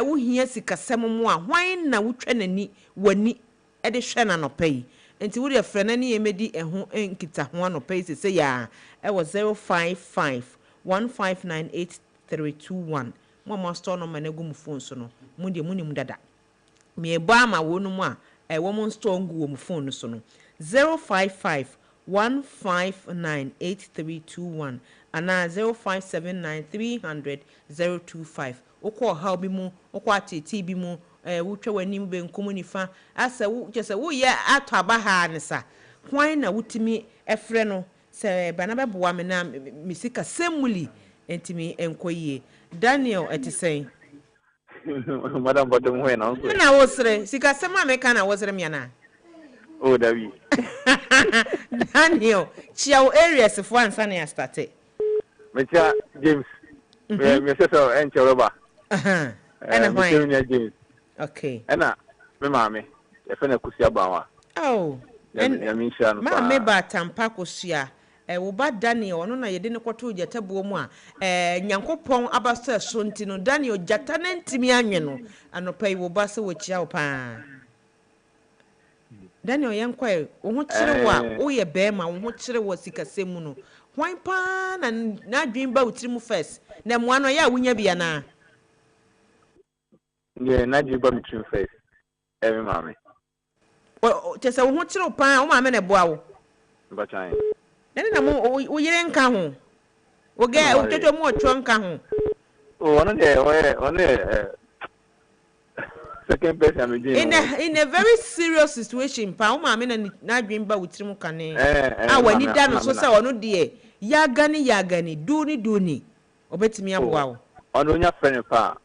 Wo hia sika semmo a hwan na wo twɛ nani wani e de hwɛ na no pay enti wo de frɛ na ne emedi ɛho enkita ho no pay se ya e was 055 1598321 mo store no ma na gu mu phone so no mo de mo nim dada me ebo ama wo no mu a wo mo store ngu wo mu phone so no 055 1598321 ana 0579300025 okọ how bi mu okọ atete bi mu wotwa wanim be nkomu nifa asa wo kyese wo ye ato abaha ne sa hwan na wutimi efre no se bana beboa me na misika semuli entimi enkoyie Daniel etisen madam bodom ho na so na wosre sika sema me kana wosre me na oh dawi Daniel chiao areas fo ansa na ya start mecha James me se so encheroba ana hwan James okay ana me maame e fe na kusia bawa oh and ya minsha no ma me ba tampa kosia wo ba Daniel ono na yede ne kwoto jatabo mu a nyankopon abasa so ntino Daniel jata na ntimi anwe no anopai wo ba se wo chia wo pa Daniel yankwa wo ho kire wa wo ye be ma wo ho kire wo sikasemu no hwan pa na adwen ba wotiri mu first na mo ano ya wunya bia na ye na adwen ba wotiri first me maame o chese wo ho kire pa wo maame na boa wo ba chan na mo wo yire nka ho wo ga wo toto mu otwo nka ho o ono de ono second person in a very serious situation pa wo maame na adwen ba wotiri mu kane wani da no so se ono de yagani duni obetimi aboa wo ono nya friend pa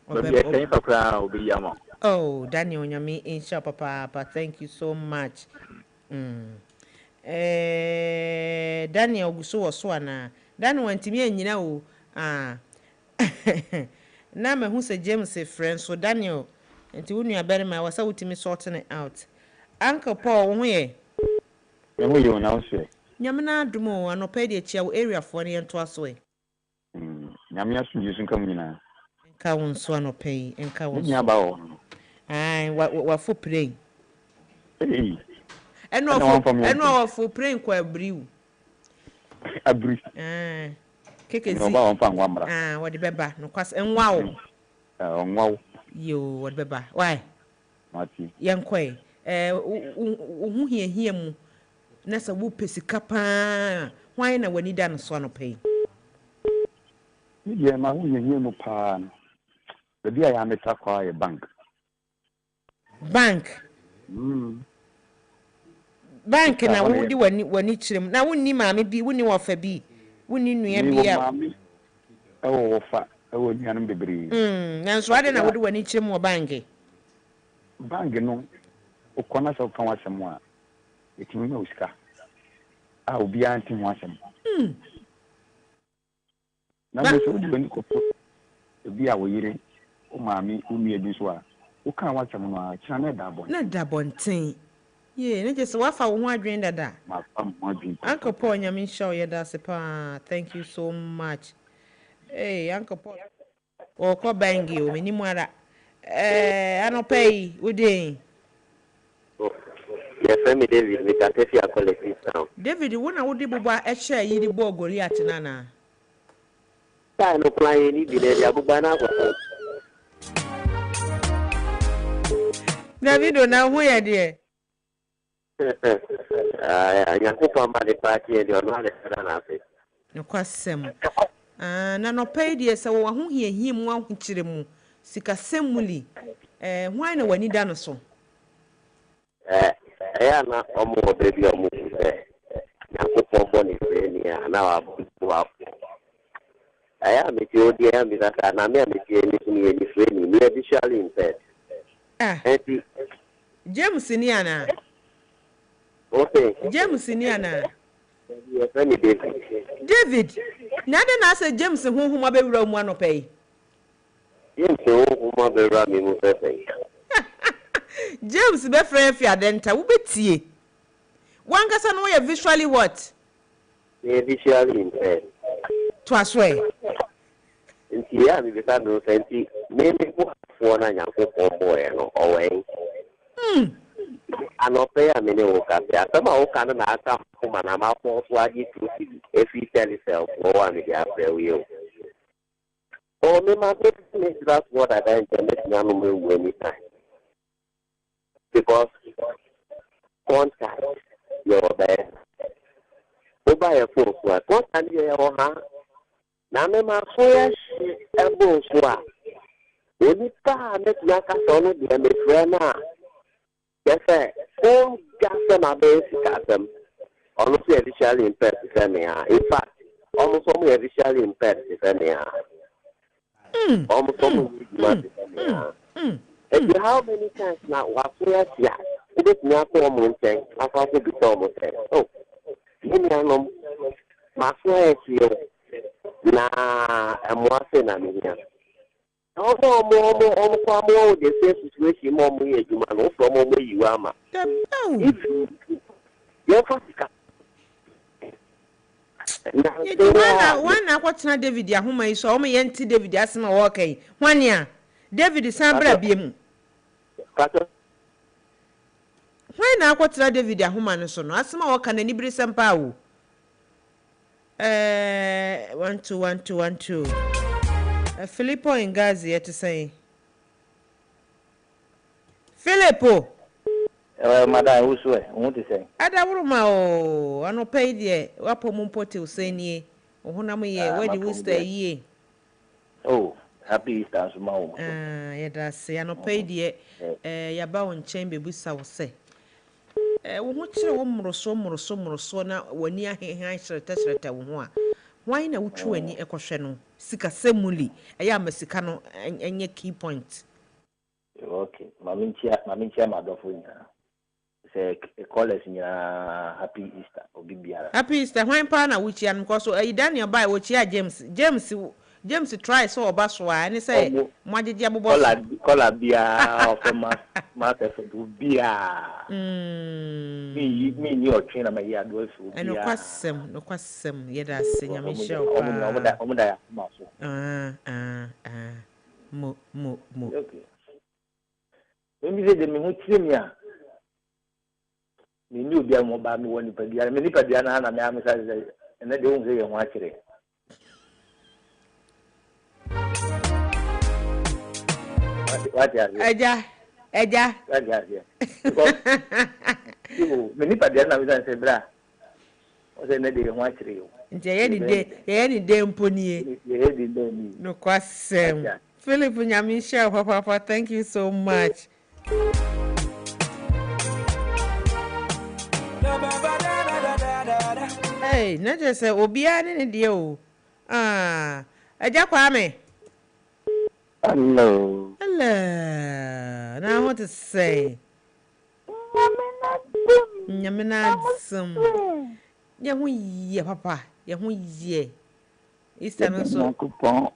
obi e kan pa kra obi yama oh Daniel nyami insha papa thank you so much Daniel guso wo so ana Daniel wantimi anyina o na me hu se James friend so Daniel enti wonu abere ma wasa wutimi sorting it out Uncle Paul wo ye me hu yo na wo Nyamina dumo anope de chia area for ne ento aso e. Nyamia so yesu kam nyina. Nka wonso anope, nka wonso. Nya ba wo. Ai wa fo praying. Hey. Eno wa fo praying kwa abriu. Abri. Keke No ba won fa ngwamra. Wodi beba no kwas enwa wo. Onwa wo. Yo wodi beba. Why? Mati. Yenkwe. Hu hia mu. Na sa wo pesika pa. Why na wani da no so anope. Ye ma hu hia mu pa. Bebi ya meta kwa ye bank. Bank. Bank na wodi wani chirem. Na wonni maame bi, wonni wofa bi. Wonni nua bi ya. Maame. Wofa. Ni anum bebre. Na so ade na wodi wani chirem wo bank. Bank no. Ukona sa ukan wasem a. Etimi na usika. Obi anti ho asem. Na me so wodi wani kopo. Obi a wo yire. O maami unu ebi so a o kan wa cham no a kira na da bonten ye ne je so wa fa wo ho adwen dada ma fa mo adwen Uncle Paul nyame show ye da se pa thank you so much hey Uncle Paul o ko bangi o meni mu ara anopei udin yes me David me ka tefi akolesi sound David wona wodi buba e hye yi di ball Goliath nana ta no plan ni bi le abuba na ko David na hu ya de nyakupa mbali pati ndio nale sana afi no kwasem na no pay de se wo ho hia mu ahu kire mu sika semuli hwan na wani da no so ya na omo bebi omo nyakupa mboni ni na wa aya me ti odi ya mi ka na me ti ni freni ni visually impaired James ni ana okay James ni ana yes me David na de na say James honhom abewura mu anopai James honhom abewura mi mu pepe James be friend fi adenta wo betie wangasa no ya visually what visually impaired to aswe nti ya mi beta no senti me ko fo na nyankopon boy no owen anope ya me ne wo ka ya sama wo ka na aka kuma na ma fo fo agi tu efi telecell wo wa mi dia pre wi o me ma be that's what I don't internet na no me anytime because contact your best over your phone so contact your ha na me ma fo ya ebo so a oni pa me ya ka so no de me friend na yes o ga na be sikasem almost visually impaired in fact almost visually impaired almost how many times now what we are here it is not for mountain I thought it be almost oh you know my friend here na amwase na mia omo kwa mo the same situation mo mo ye juma no from mo yi ama if you fasika wana akwatena David ahoma yi so omo ye nti David asema wo kai hwania David sambra biem kato wana akwatena David ahoma no so no asema wo kana ni biri sempa wo 12 Filippo Ngazi yet say Filippo madam uswe won ti say ada wuruma o ano pay de wapo mu pote usenie ohunam ye wadi wusta yie oh happy Easter so ma wo yeda se ano pay de ya ba won chen bebusa wo se wo ho kire wo moroso na wani ahehan hyereta wo ho a why na wutwu ani ekohwe no sika semuli eya masika no enye key point okay maminchia madofo nya say callers nya happy Easter obibiara happy Easter why pa na wuchi an because Daniel bai wuchi a James James try so obaso ani say mwagege abobo kola bia of master for bia me ni o train na me ya do so bia no kwasem yeda se nyame hye opa omuda ya maso mo okay me say de me hu tiri a me ni obi a mo ba me woni padia me ni padia na me am say ene de hu say ye ho akire what Eja. Many padia na we say bra. O say na de ho akire yo. Nje ye ni de mponi e. No kwasem. Philip Nyamisha papa, thank you so much. Hey, na just say obia ni de o. Eja Kwame. Hello. Now I want to say Nyamina some ye papa, ye Eastern so coupon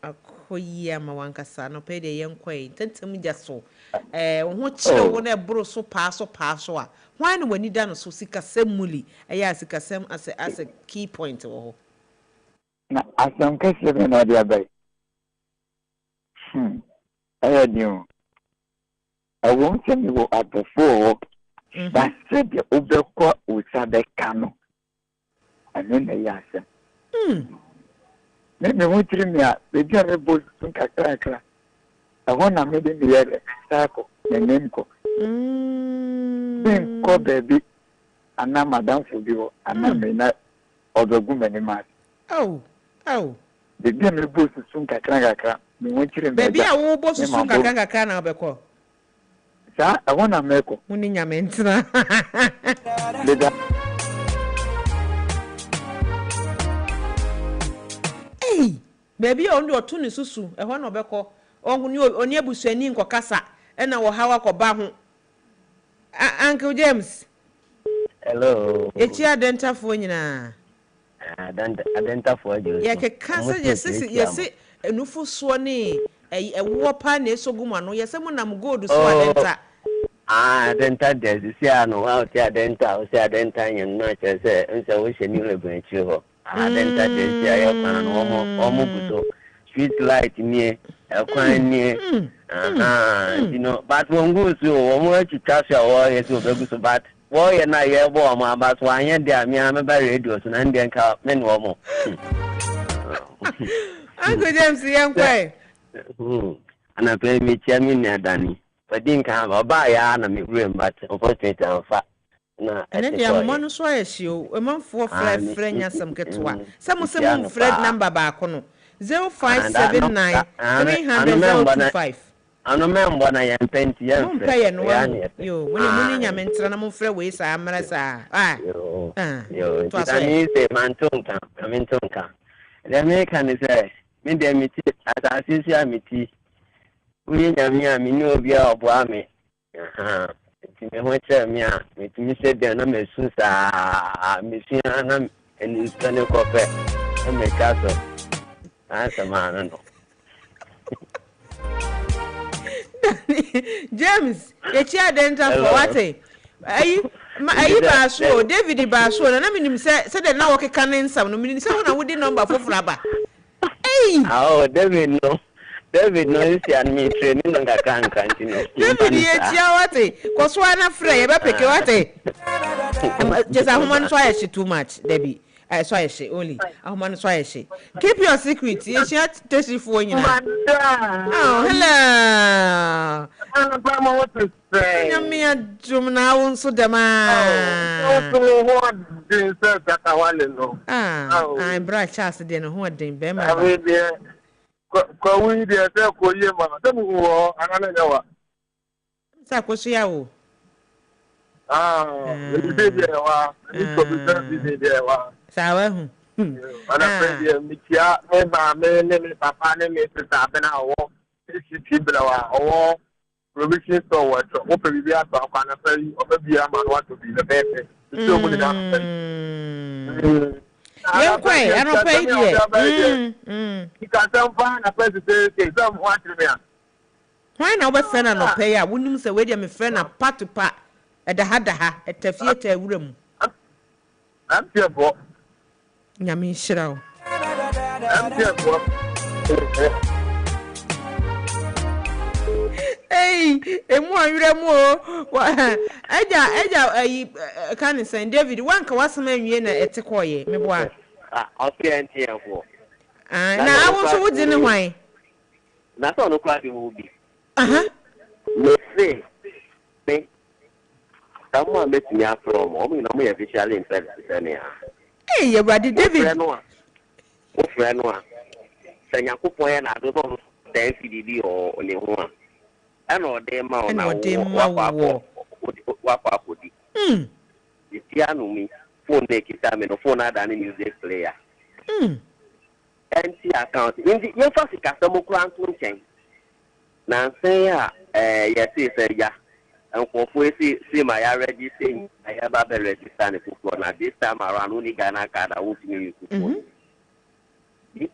akoya mawankasa no pay the young quaint tentam jaso ho chire wo na bro so pa so a why no wani da no so sika semuli eya sika sem as a key point wo na asam kase be no dia bai I knew. I won't tell you at the four, but said the overcoat with a canoe. And then they answer. Maybe we dream me up, the general boat from Cacra. I want to make the air, circle, and name co. Then call baby, and now Madame for you, and I may not, or the woman in my. Oh. The general boat is soon Cacra. Baby, I will boss soon Kaka na beko. Sa, I want to make Muni nyamentra. Hey, baby, only or tuni susu, a one obeko. Only abusuani nkokasa, ena wo hawa ko ba ho. Uncle James. Hello. Echi adenta fo nyina. Adenta fo ajo. Ya ke kansa yesi enufu so ni ewo pa na esoguma no yese mo nam gold so adenta adenta de si ano wa ti adenta o si adenta yen no che se wo she ni lebun chi ho adenta de si ayo kan no omo buso street light ni ekwan ni you know but won go so omo chi traffic o yes o be so but wo ye na ye bo omo about wan ye de ami am ba radio so na ndien ka men wo mo Uncle James yankwe. Ana pe mi chami na dani. Padin ka ba ya na mi room but opportunity anfa. Na ene dia mo no so ahio e manfo frɛ nyasam ketwa. Sam Fred number ba ko no 0579 300 Ano member na yan penti yan. Mo pay no yo muni nyamentra na mo frɛ we sa amra sa. Yo. Tani se mantonka. The American say me dey meet as associate meet we nyame me no obi a oboa me ti me ho che me a me ti me se dey na me su sa me sua na eni stane ko pe e me kaso asa man no James echi adenta for what ayi ba so David ba so na me nim se de na wo keka ne nsam no me nim se wo na wo di number fofora ba David no is an me training no ngaka nkanti no David ye tia wate ko so ana frɛ ye ba peke wate just ahoma no so aye too much Debbie I saw she only ahoma no so aye she keep your secret ye tia testifo nyina oh hello Grandma, what to say? Nyamia jumna unso dema. What they said that I want to know. I'm bright Charles de no ho den be ma. We there. Ko we there say ko ye ma. Dem wo anana nyawa. Sa ko so ya wo. We dey there wa. We ko be there wa. Sa wa hu. Ana friend ye mi tia me ba me papa ne me sister Abena wo. Isi bla wa wo. Provision store what open be at Bakana Ferry or be a man want to be the best. So quay, I don't pay you. You can tell fine a person say, some want to be. Why now, my friend, I don't pay. I wouldn't say, wait, my friend, a part to part at the Hadaha at the theatre room. I'm fearful. Yami Shrow. I'm fearful. Hey, and more, I can't send David. One can was a man at the coy, me boy. I'll see and here for. Now I want to woods in a way. That's all the crowd will be. Let's say, someone met me up from home, you know, me officially in Pennsylvania. Hey, you ready, David? What friend one? Sanyaku point, I don't know, 10 CDD or only one. I know them out now. What up with it? The piano me, phone make it time and phone out than a music player. NC account. In the your first customer grant will change. Now say, yes, yeah. And for see my already saying I have a register for now. This time around, only Ghana card I won't use it. This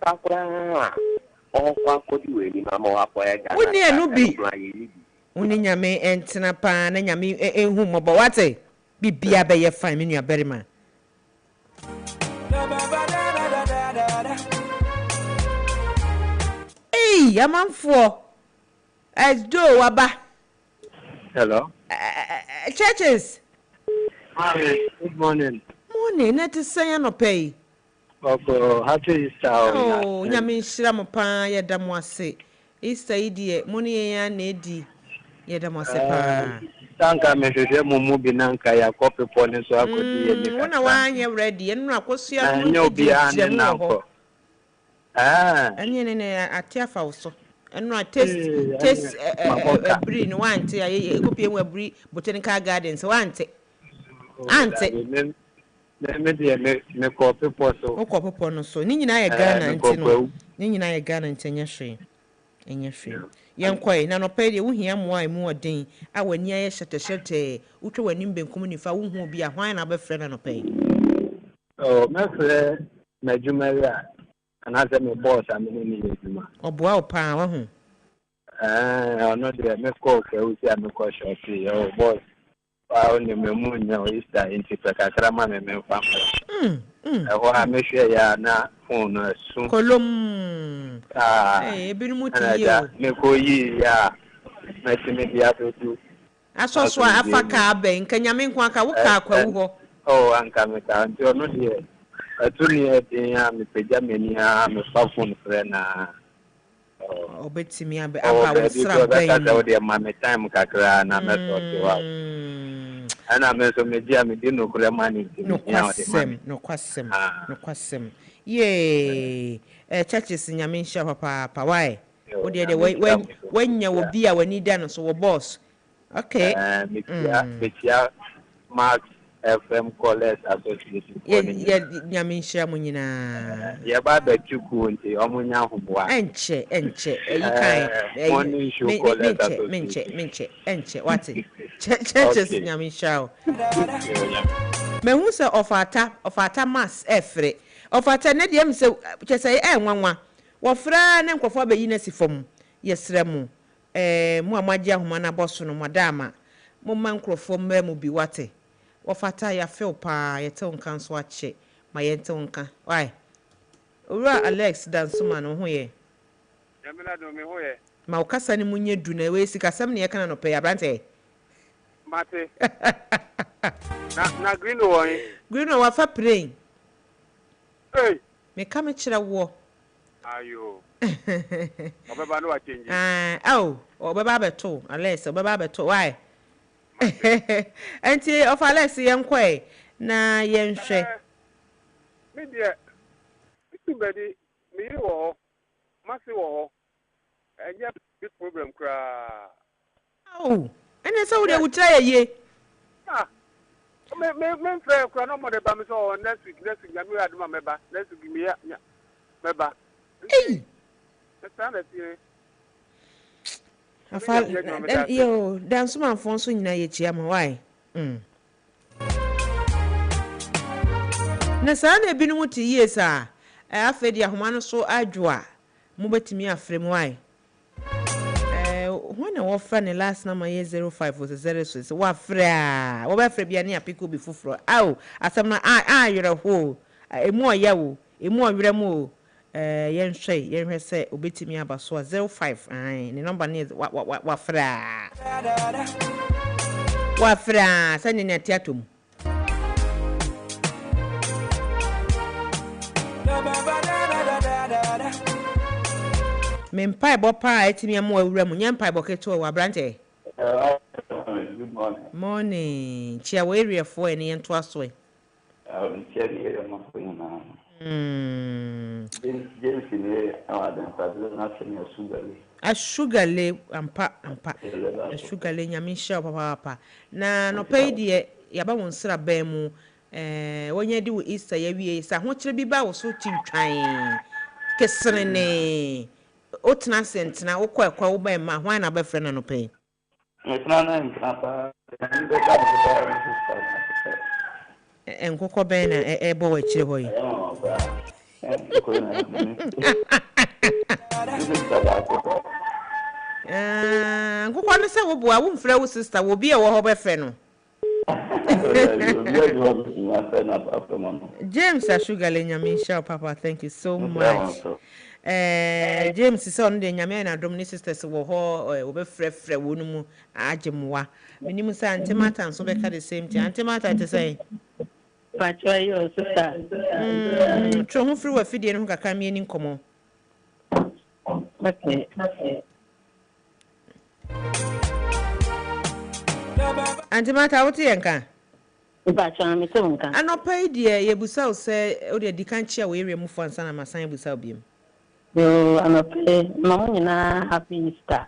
all one could do any mamma for a Ghana. Wouldn't you be? Only Yame and Tinapan and Yami and whom about what say? Be by your fine in your berry man. Hey, I'm on for as Joe Abba. Hello. Churches. Hi, good morning. Morning, that is saying no pay. Happy Easter. Oh, Yami Shramapa, Yadamwase. Easter idiot, money and Eddie. Yadamwase. Tanka meshoje mumu nanka ya kopi pone so akodi ye nika. Una wanye ready and na kosia no bi ane nanko. Anye ne atia fa so. Eno taste bri no wante ya kopie mu abri botanical gardens wante. Ante. Me de me kopi poso. O kopi pono so. Ni nyina ye Ghana ntino. Ni nyina ye Ghana ntenya hwe. Enye hwe. Yankoi na no pede wo hia mo ai mu odin a wani aye hyetehete utwe wani mbenkum nifa wo hu bi a hwan na be frɛ na no pede. Oh, me frɛ na Jumaria ana se me boss am ni Juma. Oboa opa wa hu. Ono de me ko ke u si am ko shop yo boss. Wa oni me mu nya o Easter inti kakra ma me fam. Ho ha me hwe ya na phone so. Kolom. Ebi mu ti yo. Me ko yi ya. Na ti me dia to. Asoso afaka abe nkanya me nko aka wo ka akwa wo. Oh, anka me ta nti ono de. Atuni e dia me peja me ni ha me fa phone frɛ na. Obetimi abe aba wo sra ben. Ka ta de ma me time kakra na me to ti wa. Ana me so me dia me di no kure mani. No kwasem. Ye churches nyame hia papa why? Wo de when nya wo bia wani da no so wo boss. Okay. Me tia Max FM College Association. Yeah, nyame hia mo nyina. Ya ba ba chuku nti omunya hoboa. Enche. You kind. Morning show College Menche. Enche. What? Churches nyame hia. Me hu se ofata mass efre. Ofata ne de em se chese nwanwa. Wo fra ne nkofo abayi na sifom. Yesra mu. Mu amagye ahoma na boso no madama. Mo man nkrofo mra mu bi wate. Wafata ya feel pa yete onka nso ache ma yente onka why owura Alex dansuma no ho ye Jamila do me ho ye ma ukasa ni munye du na we sika sam ne ye kana no pe ya brante mate na green one wafa praying hey me kama kira wo ayo obeba no wa change obeba beto Alex obeba beto why Anti of Alex yankwe na yenhwe me de itubedi me wo masi wo enye big problem kra ene so de wutra ye me frɛ kra no mo de ba me so next week ya me aduma meba next week me ya meba that's it Afal yo dance man fon so nyina ye chia ma why na saa na ebi no mu te yie saa afa di ahoma no so adwoa mo betimi afrem why when I offer the last number is 0506 wa fra wo be fra bia na apiko bi foforo aw asam na yere ho emu oya wo emu owere mu yenhwe se obetimi aba so 05 the number is wa fra sane ne atiatom me mpai bo pa etimi am awura mu nya mpai bo keto wa brante good morning chia we area for ene ento aso chia di area mo for na James ni awadan padlo na senya sugale ampa sugale nyame sha papa na no pay de yaba won sra ban mu wonya di wo Easter ya wie sa ho kire bi ba wo so tintwan kesrene otna sentna wo kwa wo ba ma hwan na ba frɛ na no pay na pa enkoko ben na ebo wa kire hoyi nkoko ne se wo bo a wo mfrɛ wo sister wo bi e wo ho ba frɛ no James Ashugale nyame show papa thank you so much James is on the nyame na dom ni sisters wo ho wo be frɛ wo no mu agyemoa menimu sa antemata so be ka the same thing antemata te say patwa yo sister tro ho free wa fidie no kaka mi ani nkomo okay antemata wo te yanka patwa me te nka anopai die yebusa wo se o de dikanchia wo area mu fansa na masan yebusa obiem yo anopai no nyina happy Easter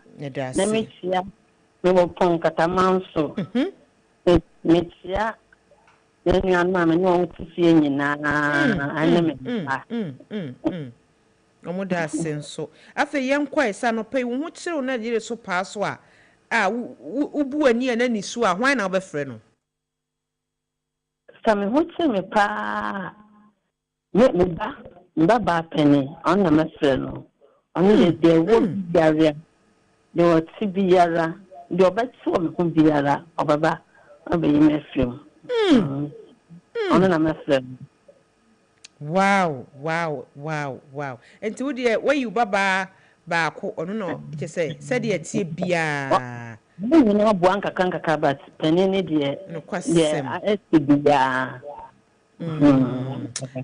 na me tia me bo pon katamanso me tia ya nwa me no tufie nyina ane me omoda senso afa yenkwai sa no pai wo hu kire na dire so paaso a ubu ani na nisu a hwan na obefre no sa me hu kire me pa me ba peni on na mesre no on de wo biara de wo tibiara de obetso me hu biara obaba obeyi mesre na mesre wow enti wo de where you baba ba ko ono no ke say said ye tie bia ni no bo anka kanka but penene de no kwasem bia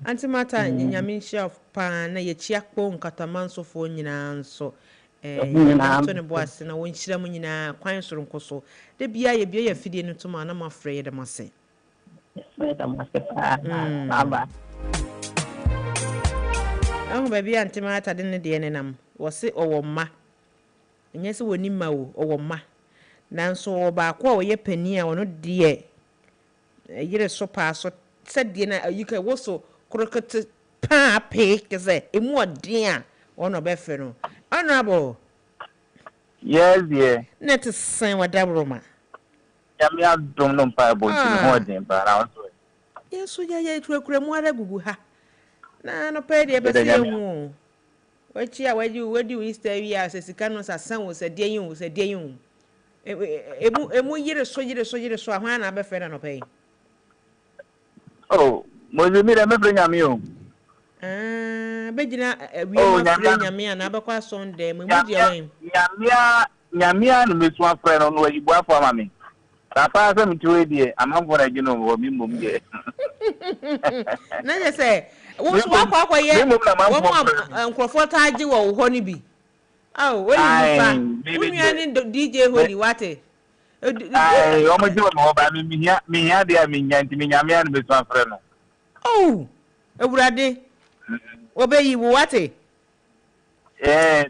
antimata nyame chef pa na ye chiakpo nkatamanso fo nyina nso to ne boase na won hira mu nyina kwan soro nkoso de bia ye bia ya fidie no to ma na mafrɛ ye de mase baba baby antimata de ne de ne nam wo se owomma enye se woni ma wo owomma nanso ba ko wo ye pani a wono de yire so pa so sɛdeɛ na ayika wo so krokete pa pe kese emu odin a wono bɛfɛ no honorable yes net sen wadabroma yami adom no pa bo ti ho odin pa na so yeso ya tuakura mu ara gugu ha na no pa de bɛsɛ hu wachi a wadi Easter wi a sesika no sasan wo sɛdeɛ yin emu yire so a hwan na bɛfɛ na no pa yi oh mozi mi re me frenya mi o begina wi ma frenya mi na abakwa Sunday mu di awen nyamia no mesu afre no no ayibu afọ ama mi papa se mi tuwe die amanfo na gino wo mi mum die na je se wo so akwa ye wo mo nkrofo ta agi wo ho ni bi aw we ni fa unua ni DJ Holy wate ai o mo jiwo mo ba mi hia dia mi nyanti mi nyamia no mesu afre no oh ewurade obeyi wo wate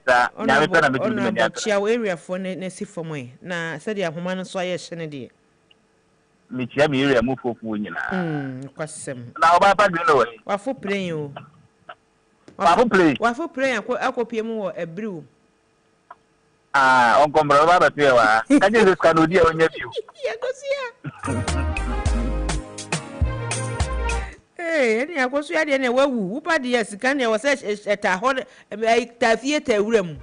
ta nyame pena me tumi na chia area for na si for me na said ya homa no so aye hye de me chia me area mu fofu nyina kwasem na oba pa green no wa fo play o wa fo play akopie mu wo ebriu on kombra ba ba tie wa ka je ska no dia onya biu ya gosia any akoso ya de na wawu upa de sika na wo se eta ho ta fie ta wuram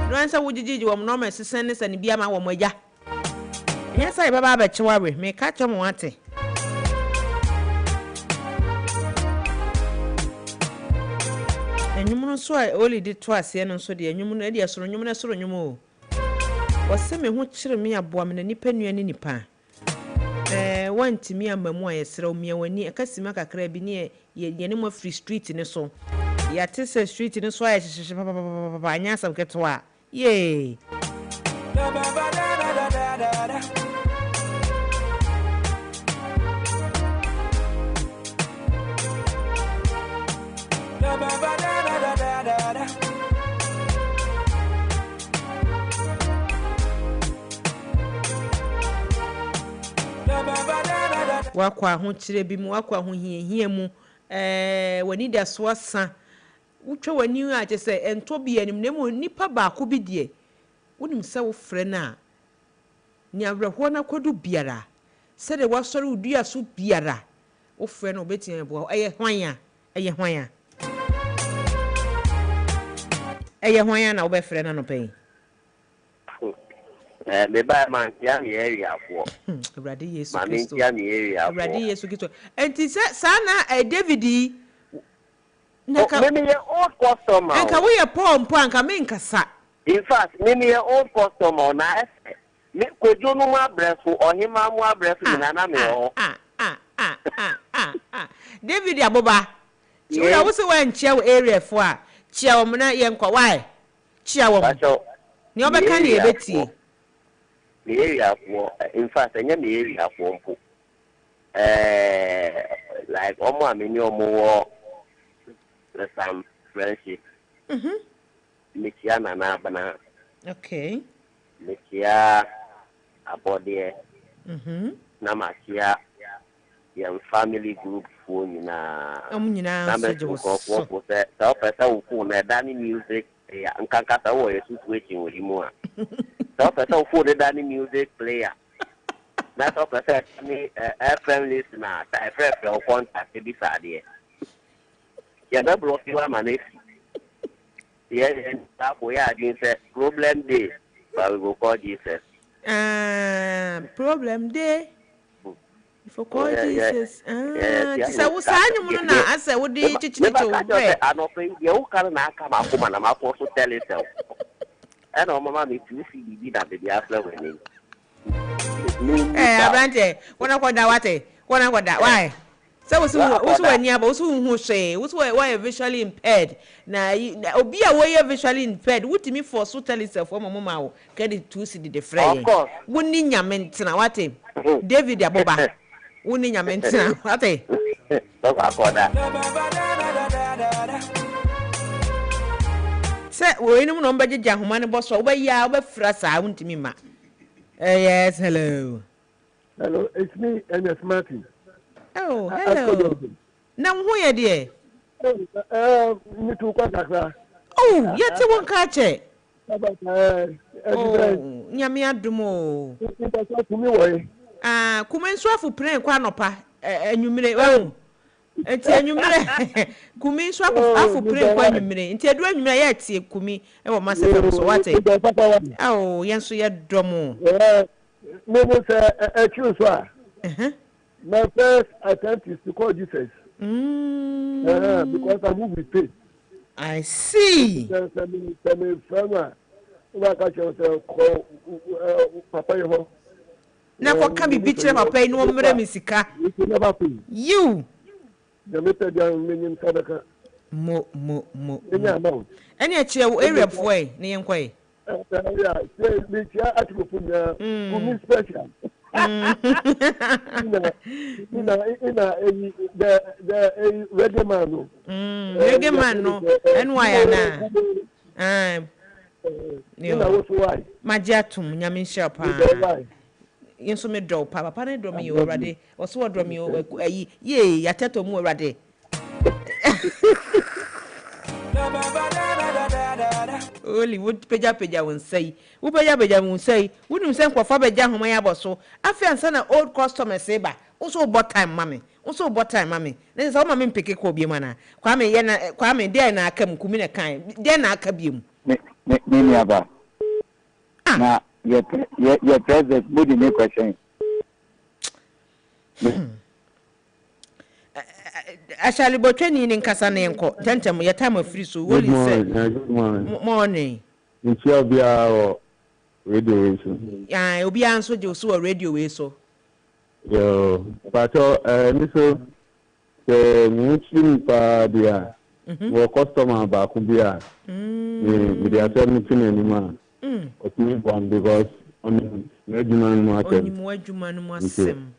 no ansa wugigigi wo no ma sesen ne sane bia ma wo moja yes I baba ba chiwawe me ka cho mo ate enyum no so a oli di to ase no so de enyum no de soro enyum no soro enyum o wose me ho kire me aboa me na nipa nua ni nipa wanti mi amamu a yesra omia wani akasima kakra bi ne ye ne mo free street ne so ya tese street ne so a hyehyehye papa anya sam keto a ye wakwa ho kire bi mu wakwa ho hiehie mu wani da so asa wotwa wani a je se ento bi anim na mu nipa ba ko bi die wonim se wo frɛ na ni awerɛho na kodu biara se de wasɔre udua so biara wo frɛ na obetia bo ɛyɛ hwan na wo be frɛ na no pɛn me ba man ya mi area for Brother Yesu Kristo Kristo ma mi area for Brother Yesu Kristo enti sana David naka me me old customer enka we ye pompo anka me nkasa in fact me old customer na me kojo no ma brefu ohima mu abrefu na me ho David aboba chiwa wo se wa nchia wo area for a chia wo na ye nkwa why chia wo ni obeka na ebetie me area for in fact enya me area for mpo like omo ameni omo some friendship me chia na bana okay me chia abode na ma chia your family group phone na nyina so ko se so pesa wo na dani music ya nkankata wo yesu switching wo limu a so pesa wo de dani music player na so pesa ni FM listener ta FM contact bi sa de ya da block you am na yeah ta ko ya din say problem day but we go call Jesus problem day for call Jesus tisa usanyum no na asa wodi chichichi wo be anope ye wo kan na aka ma ko na ma ko so tell yourself and mama me tu si bibi na baby after when abrante wona kwada wate wona kwada why so wo wani aba wo hu hwe wo why visually impaired na obi a wo ye visually impaired wutimi for so tell yourself mama wo kedi tu si de frey woni nyame ntena wate David aboba woni nyame ntena wate se wo inu no mbaje jahoma ne boso wo ba ya wo ba fra sa wuntimi ma yes hello it's me and Martin. Oh, hello. Na who ye de? Me too kwa kakra. Oh, yeti won ka che. Nyame adumo. Kuma nso afu pren kwa nopa anwumire wahu. Enti anwumire kumi nso afu pren kwa anwumire. Enti adu anwumire ya tie kumi e wo masefa so wate. Oh, yenso ye domo. Me mo say choose wa. My first attempt is to call Jesus. Because I move with faith. I see. Na kwa kambi bichire papa inu omre misika. You. Mo. Eni achire wo area boy na yenkwae. Yeah, say me chia atupuna umi special. The reggae man. Reggae man no. And why na? Majatum nyame shapa. Yenso me do papa na do me yo urade. Oso wo do me yo ayi ye yateto mu urade. Oli would peja won say. Wo peja won say. Wouldn't send kwa beja homa ya boso. Afi ansa na old customer say ba. also bought time mommy also bought time mommy then so mommy pick ko bi mana kwame dey na aka mkumi na kan dey na aka bi mu me aba na your president body me question Ashali botweni ni nkasa na enko tantem your time free so what is say good morning nti obia o radio we so obi anso je so radio we so yo but me so muchim pa dia wo customer ba ku bia me dia tell me tin anima otimi bon because on adwuma no asem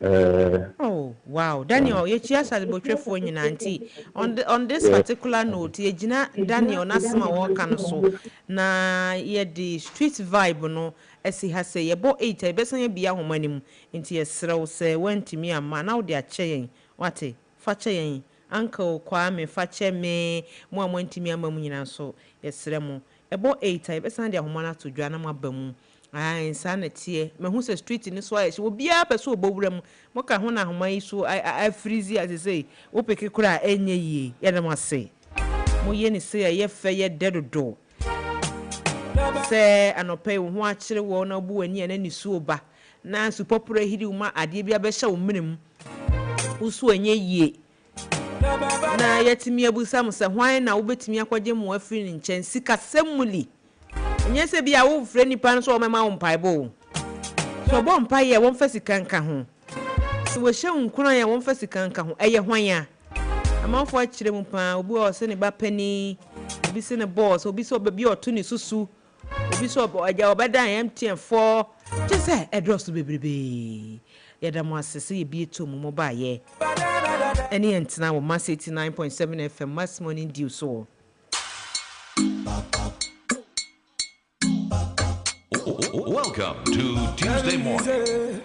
oh wow Daniel ye chia salibotwefo nyina anti on this particular note ye gina Daniel nasema worka no so na ye the street vibe no esi ha say ye bo 8 e besan ye bia homanim nti ye serew se wantimi ama na wo de ache yen wate fa che yen uncle Kwame fa che me mo amwantimi ama mu nyina so ye sere mu e bo 8 e besan de homana to dwa na mabamu ai sanity me hu se street ni so aye obi a pese obowuram mo ka ho na homa yi so I freeze as say wo peke kura enye yi ye na mo se mo ye ni se ye fe ye dedodo se anope wo ho a kire wo na bu ani na ni su oba na su popura hiri uma ade bia be hye wo menem usu enye yi na yetimi abusa mo se hwan na wo betimi akwaje mo afiri ni nchen sika semuli nyese bia wo frɛ nipa no so o mema wo mpaibo so bo mpaye wo mfa sika nka ho so wo hye nkuna ya wo mfa sika nka ho eye hwan ya amanfo a kire mu pa obi o se ne ba pani obi se ne boss obi so obi oto ni susu obi so oja obadan MTN4 just address bebrebe ya da mo asese ye bi eto mu ba ye eni entina wo Mass 89.7 FM Mass Morning Dew so Welcome to Tuesday morning.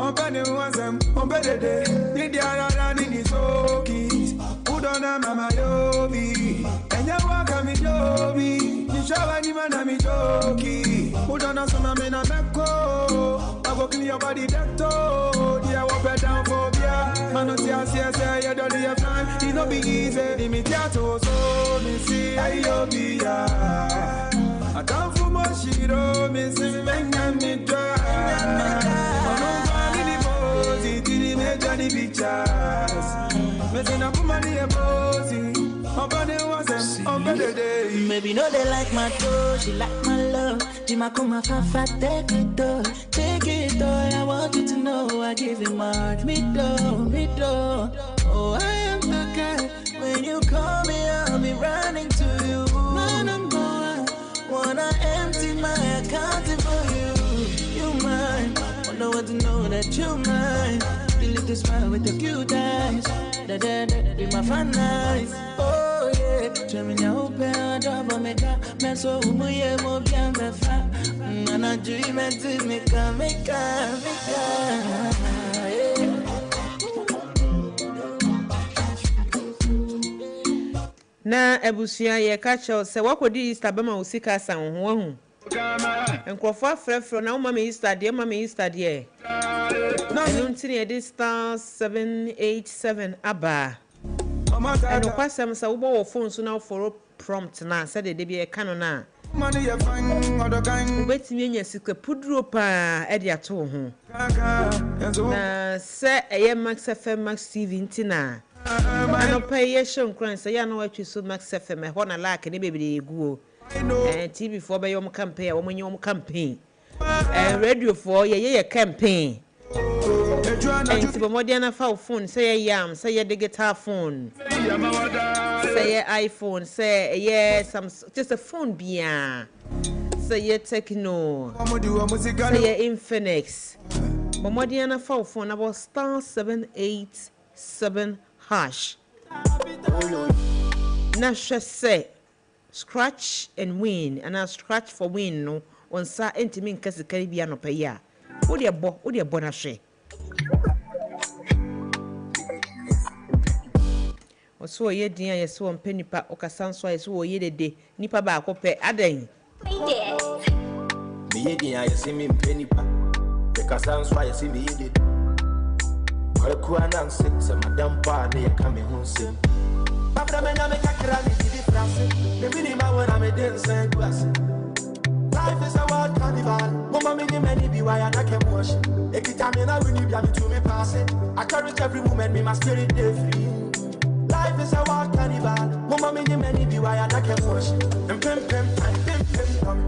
Ompane wasam, ompede, nidi arara nini soki. Udona mama yobi, enya waka mi yobi. Nishawa ni mana mi joki. Udona soma mena meko. I go clean your body decto. Dia wape down phobia. Mano tia siya you don't have time. It no be easy. Dimi tiato so mi si ayobi ya. Atamfu moshiro mi si menya mi dra. Johnny pictures. Maybe no they like my toe, she like my love. Jimakuma fafa take it all. I want you to know I give you my heart. Me do. Oh, I am the guy. When you call me, I'll be running to you. Man, I'm going. Wanna empty my account for you. You mine. Wonder what to know that you mine. Little smile with your cute eyes. Da be my fun eyes. Oh yeah. Tell me now open door make up. Me so umuye mo bien me fa. Mana dream and make up. Na ebusia ye ka cho se wakodi Easter bema usika san ho hu. Enkrofo afrefro na umma me Easter de no ntini distance 787 aba eno kwasem sa wo bo phone so na for prompt na say de bia kanu na betimi nya sika pudro pa e de ato ho na se eye Max FM Max TV ntina ano pa ye shonkran say ya no watwi so Max FM ho na like ne bebere egu TV for be yom campaign wo menye campaign radio for ye campaign and to modern phone say yam say digital phone say iPhone say some just a phone bia say Techno say Infinix modern phone about star 787 hash na hwe say scratch and win and a scratch for win no on sa entimi nka sikari bia no pay a wo de bo na hwe oso ye din aye so mpa nipa okasa nso aye so ye dede nipa ba akopɛ adan me ye din aye se me mpa nipa the kasa nso aye se me ye dede kwaku ananse se madam pa na ye ka me ho nsem babra me na me kakra me di France me minima when I'm a dancer glass life is a wild carnival mama me many be why I can wash ekitamina when you be to me pass it I carry every woman me my spirit dey free. Life is a wild carnival. Mama many many be why I can't wash. And pim come.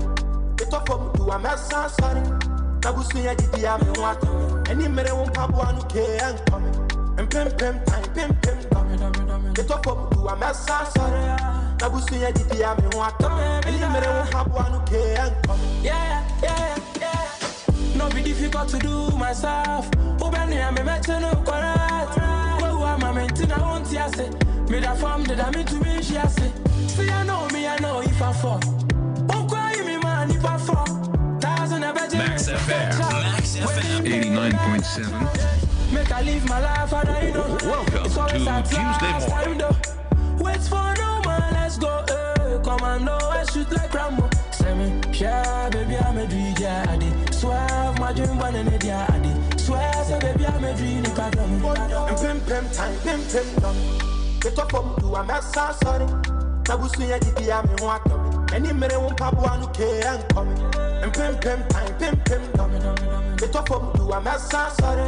It's up for to a mess sorry. Nabusu ya didi ya me want. Any mere won papu anu ke and come. And pim come. It's up for to a mess sorry. Nabusu ya didi ya me want. Any mere won papu anu ke and come. Yeah. No be difficult to do myself. Ubeni ya me meche no correct. I'm a want to say, me that form that I'm into me, she say. See, I know if I fall. Oh, cry me, man, if I fall. Thousand a better. Max FM 89.7. Make I live my life, and I know. Welcome to Tuesday morning. Wait for no man, let's go. Come on, no, I shoot like Rambo. Say me, yeah, baby, I'm a DJ, I swear, my dream one and a day, swear, say, baby, I'm a dream, if I don't. And pim done. Get up from to a mess, sorry. Nabusu ya didi ya me want. Any mere won papu anu ke and coming. And pim done. Get up from to a mess, sorry.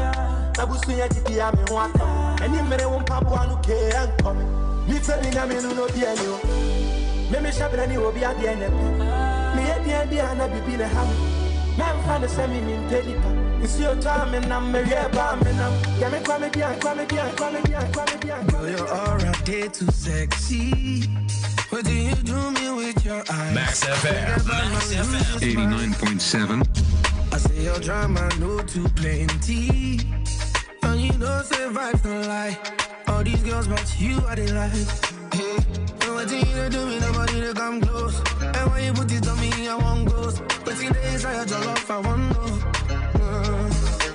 Nabusu ya didi ya me want. Any mere won papu anu ke and coming. Me tell me na me no be any. Me shabra ni obi ade ene. Me ade na bibi na ham. Man find the semi in pelipa. It's your time and I'm a reba man. Yeah, me come again. Girl, you're already too sexy. What do you do me with your eyes? Max FM 89.7. I say your drama no too plenty. And you know say vibes don't lie. All these girls but you are the life. Hey, what do you do me? Nobody to come close. And when you put it on me, I won't ghost. But in the inside your love, I won't know.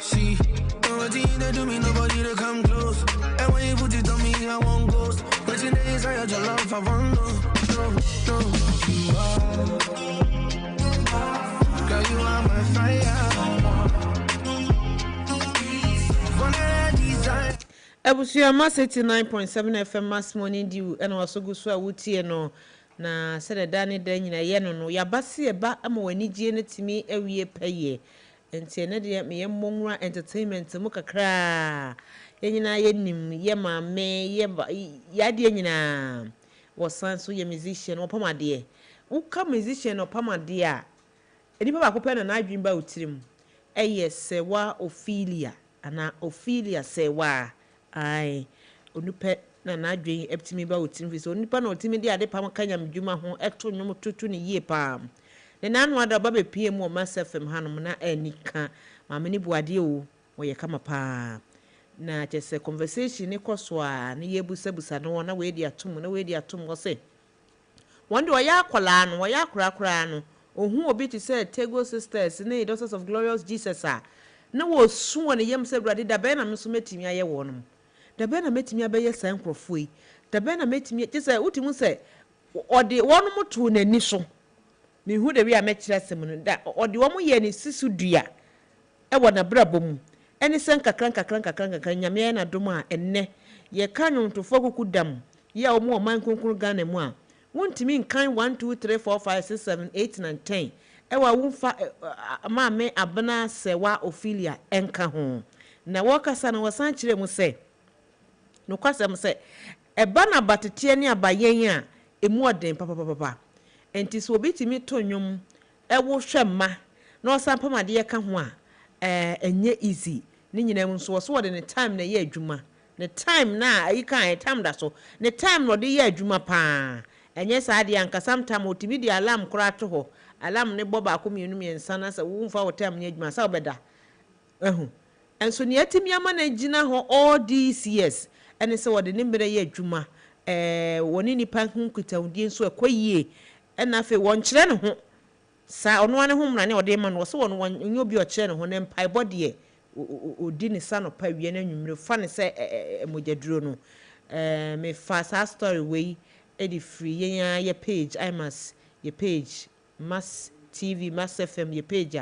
See, what do you do me? Nobody to come close. And when you put it on me, I won't ghost. But in the inside your love, I won't know. No, you are. Girl, you are my fire. Abusuya Maseti 9.7 FM Mass Morning Dew and also go so wutie no na said dani dan nyina ye no yabase eba ama wani gie ne timi awie paye enti ene de me monwura entertainment mu kakra ye nyina ye nim ye maame ye de nyina wosan so ye musician opamade uka musician opamade a eni baba ko pe na adwin ba utirim eye sewa Ophelia ana Ophelia sewa ai onupe na adwen eptimi ba otim fi so onipa na otimi de ade pam kanya mdwuma ho eto nwom tutu ne yie pam ne nanu ada ba be pie mu o masfm hanom na anika maame ni buade o ye kama pa na chese conversation ne koso a ne yebusabusa no na we di atom wo se wonde wo ya akwala no wo ya akura no ohun obi ti say Tego Sisters ne Daughters of Glorious Jesus a na wo suo ne yem se brade da be na mso metimi aye wo no da be na metimi abaye san krofoi da be na metimi chese utimu se ode wonu mutu na ni so me hu de wi a mekira sem no da ode wo mu ye ne sisu dua e wo na brabo mu eni sen kakran nyame na dom a enne ye kanyo ntofo kukudam ye o mu o man konkuru Ghana mu a wontimi nkan 1 2 3 4 5 6 7 8 9 10 ewa wumfa maame Abena sewa Ophelia enka ho na wokasa na wasan kire mu se no kwasem se eba na batete ne abayen a emu oden papa enti so obitimi to nwom ewo hwemma na osan pamade ye ka ho a enye easy ni nyina mu so wo de ne time na ye adwuma ne time na ayi kan time da so ne time no de ye adwuma pa enye saade anka sometime otimi di alarm kora to ho alarm ne boba ko mienu miensa na sa wo mfa wo time ne adwuma sa obeda enso ne atimi ama na gina ho all these years ene se wo de ne mbere ye adwuma woni nipa hu kitaudie nso akoyie na afi won kire ne ho sa ono ane ho mra ne ode ma no so won nyo bi o kire ne ho ne mpai bode odi ne sa no pa wie na nwumre fa ne se mogyaduro no me fa sa story we edi free ye page I must ye page Mass TV Mass FM ye page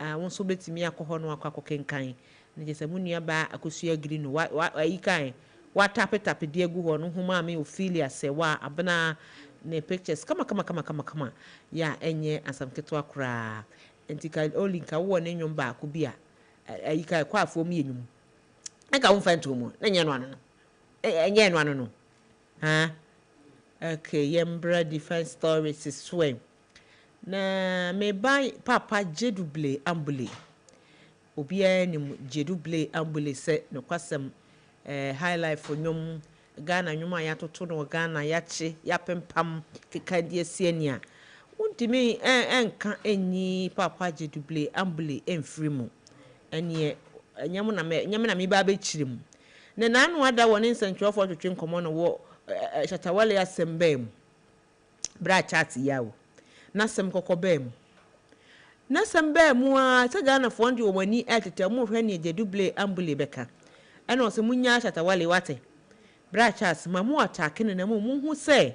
won so betimi akoho no akwakokenkan ne je se munua ba akosua giri no ayi kan wa tap de egu ho no homa me Ophelia se wa abena ne pictures kama ya enye asamketo akura entika olinka wo ne nwom ba ko bia ayi kan kwa afo mi enwum eka wo fanto mu na nye no ano no enye no ano no ha okay yembra defense stories is swim na me buy papa jeduble ambule obia ni jeduble ambule se no kwasem high life for nyom Ghana nyuma ya toto no Ghana ya che ya pempam kekadie siania untimi enka enyi papa jeduble ambule enfri mu enie nyam na me ba be chirim ne nanu ada woni nsentwofo twetwe nkomo no wo shatawale ya sembem bra chat yawo na sem kokobem na sembem a ta Ghana fo ndi wo mani etete mu hwe ne jeduble ambule beka ena o se munya shatawale wate bra chat mamu atake ne na mu hu se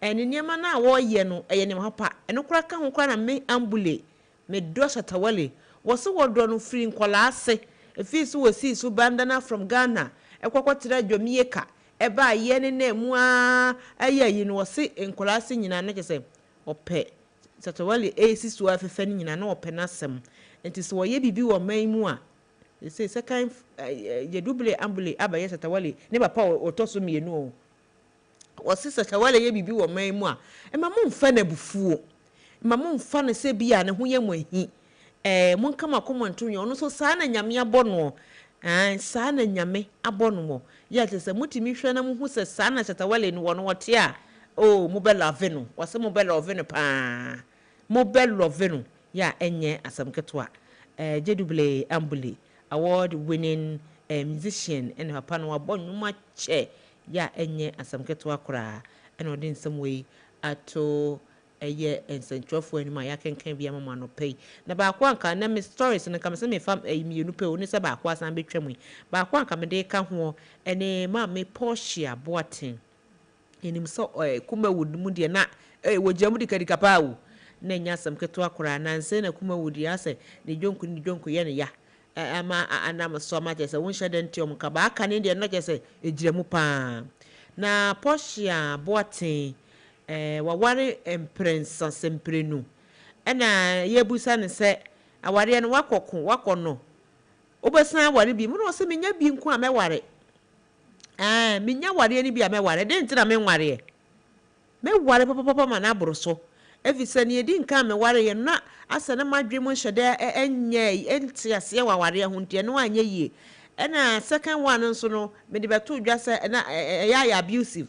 ene niema na wo ye no eye ne hapa eno kura ka ho kura na me ambule me do shatawale wo se wo do no free nkola ase efisi wo si su bandana from Ghana ekwokwotira dwomieka eba ye ne na mu ayi no wo se nkola ase nyina na kese ope shatawale esi su afefe ni nyina na ope na sem enti so wo ye bibi wo man mu a say second ye double ambule abaye shatawale ne papa otoso mienu o wo se shatawale ye bibi wo man mu a e ma mo mfa na bufuo ma mo mfa na se bia ne ho ye mo ahi mon kama komanto nyo no so saa na nyame abono saa na nyame abono ya te se mutimi hwe na mo hu se saa na shatawale ni wo no wote a o mo be love no wo se mo be love no pa mo be love no ya enye asamketo a jeduble ambule award winning musician and papa no abonuma che ya enye asamketo akora and odin some way ato eye ensentwofo anima ya kenkan bia mama no pay na ba kwa nka na me stories na kam se me fam mienu pe oni se ba kwa asan betwam ba kwa nka me de ka ho ene ma me Porsche aboaten enim so kuma wudmu de na wojamu de kadika paawu na nya asamketo akora na nse na kuma wudi ase ne jonku ye ne ya ama anam so ma je se won hye den tiom ka ba aka ne de no je se ejiremu pa na Porsche aboaten waware emprensa semprenu ena yebusa ne se aware no wakono obesan aware bi mu no se menya bi nku a meware menya ware ni bi a meware de ntina menware meware papa ma na aboroso efise ne edi nka meware ye na asa na madwemu hyede enye entiase waware ho ntie no anye yie ena second one nso no me de beto dwa se na ya abusive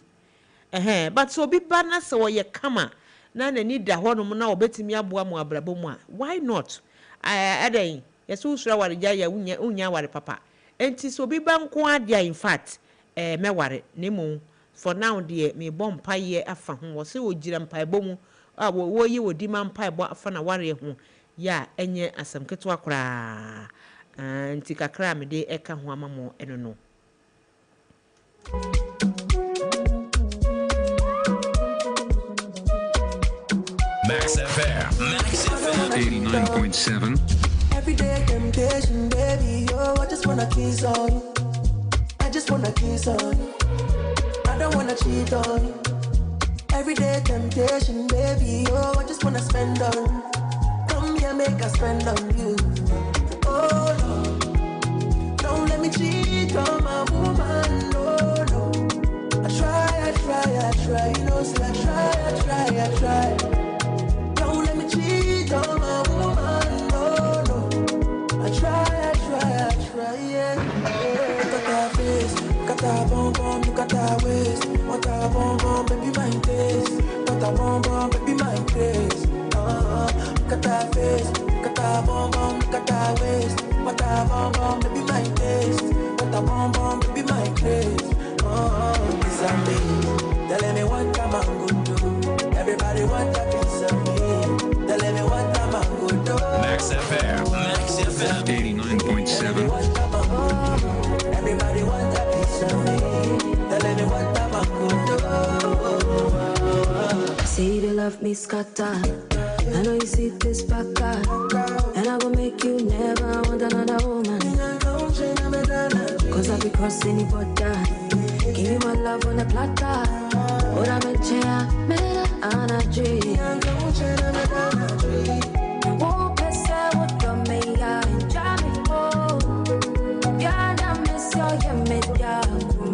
but so bi ba na se wo ye kama na nani da honom na obetimi aboa mu abrabo mu a why not adan yeso usura ware ja ya unya ware papa enti so bi ba nko adia in fact meware nemu for now de me bom paye afa ho wo se ogira mpai bomu wo yi wodi man mpai bo afa na ware ho ya enye asamketo akora enti kakra me de eka ho amamo eno no Max FM 89.7. Everyday temptation, baby, yo, I just wanna kiss on you. I just wanna kiss on you. I don't wanna cheat on you. Everyday temptation, baby, yo, I just wanna spend on you. Come here, make us spend on you. Oh no, don't let me cheat on my woman, no, no. I try, you know, say I try. Don't let me cheat on my woman, no, no. I try, yeah. Look at that face, look at that bum, look at that waist. What a bum, baby, my taste. What a bum, baby, my taste. Look at that face, look at that bum, look at that waist. What a bum, baby, my taste. What a bum, baby, my taste. It's amazing. telling me what I'm going to do. Everybody want a piece of me, telling me what I'm going to do. Max FM 89.7. Everybody want a piece of me, telling me what I'm going to do. Say they love me scatter. I know you see this back, and I will make you never want another woman. Cause I'll be crossing the border. Give you my love on the platter. What I'm a chair, man, and a tree. Won't pass out what the mayor and Johnny. Oh, yeah, I miss your media.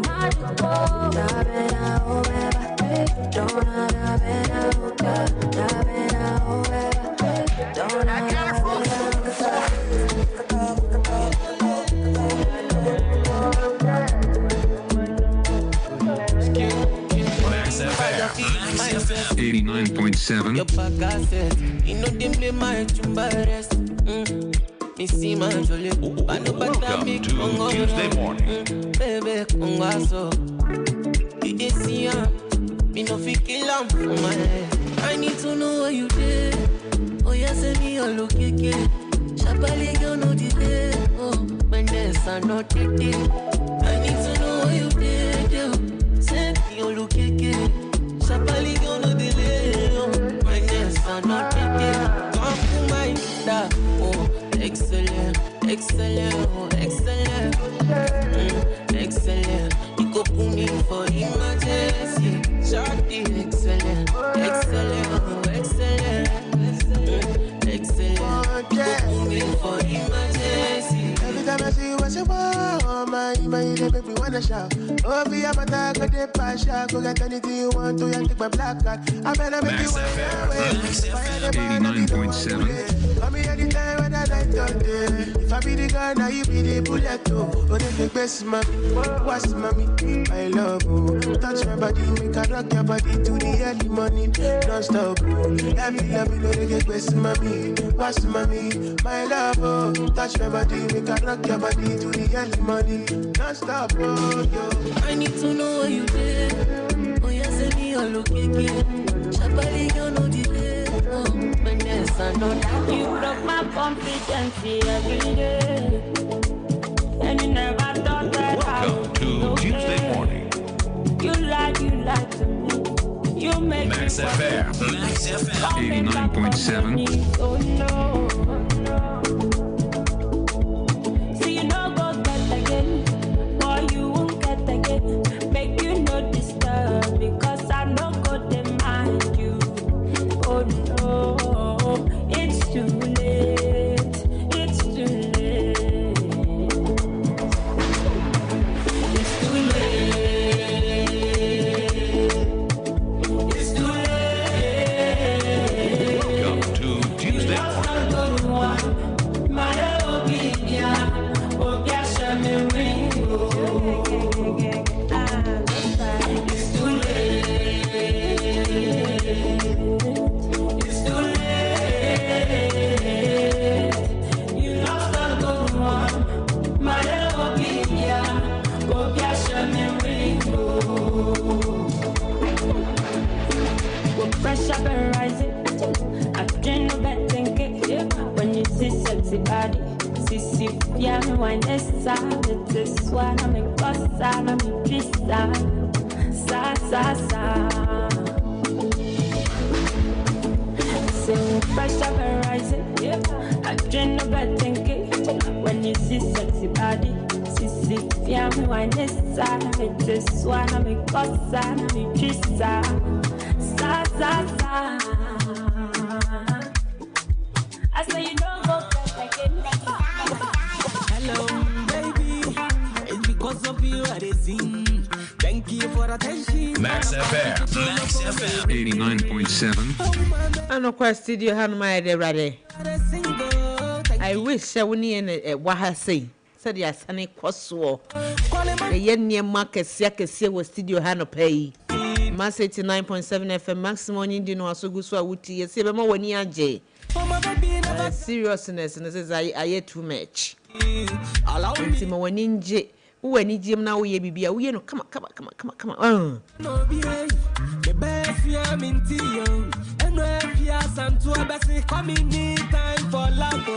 Magical. Abena Mozeeno. Don't Abena Mozeeno. Abena Mozeeno. Don't Abena Mozeeno. Max FM 89.7. Your back asset, you know them play my chumba rest. Me see my jolly, Welcome to Tuesday morning. Baby, Congaso. You see, me no fi kill for my head. I need to know what you did. Oh, yeah, send me a look again. Shabali, you know the day. Oh, when there's a not the day. I need to know what you did. Send me a look again. Shabali, you know the day. Oh, when there's a not the day. Come to my dad. Oh, excellent, excellent, oh, excellent. Excellent. You go put me for emergency. Shorty, excellent, excellent, oh, excellent, excellent. You go put me for emergency. Every time I see you, I say, wow, my, they make me wanna shout. Oh, be a matter, go get passion, go get anything you want to, and take my black card. I better make you Max FM 89.7. Call me anytime when I night all day. If I be the gun, now you be the bullet, oh. Oh, they make best, mommy, what's mommy, my love, oh. Touch my body, make I rock your body to the early morning, non-stop, oh. Every love, you know they get best, mommy, what's mommy, my love, oh. Touch my body, make I rock your body to the early morning, non-stop, oh, yo. I need to know what you did. Oh, yeah, send me a look again. Shabali, you know the day. Oh, when there's a not. You broke my confidence every day, and you never thought that Welcome to Tuesday morning. You lie to me. You make Max me FM 89.7. oh no. See you no go get again, boy you won't get again. Make you no disturb because I no go demand you. Oh no, it's too late. It's too late. It's too late. It's too late. Welcome to Tuesday morning. My opinion, it's too late. It's too late. You lost the good one. My opinion, with pressure been rising, I dream no betting cake. When you see sexy body, see piano wine essa, this one I'm a boss, I'm a pizza, sa. So pressure been rising, I dream no betting cake. When you see sexy body, see piano wine essa, this one I'm a boss, I'm a pizza, sa. I say you don't go back again. Hello, baby. It's because of you I sing. Thank you for attention. Max FM 89.7. I know quite studio hand my ready. I wish I would need what I say. Said yes, and it was so. The yen near market Siaka was studio hand pay. Mass 89.7 FM maximum Indian was so good so I would see a 7 more 1 year J. Seriousness, and it says I ate too much. Timo when ninja, when he jim now, we be a we no come on. The best fear minty yo. And where fear some to a best coming need time for love.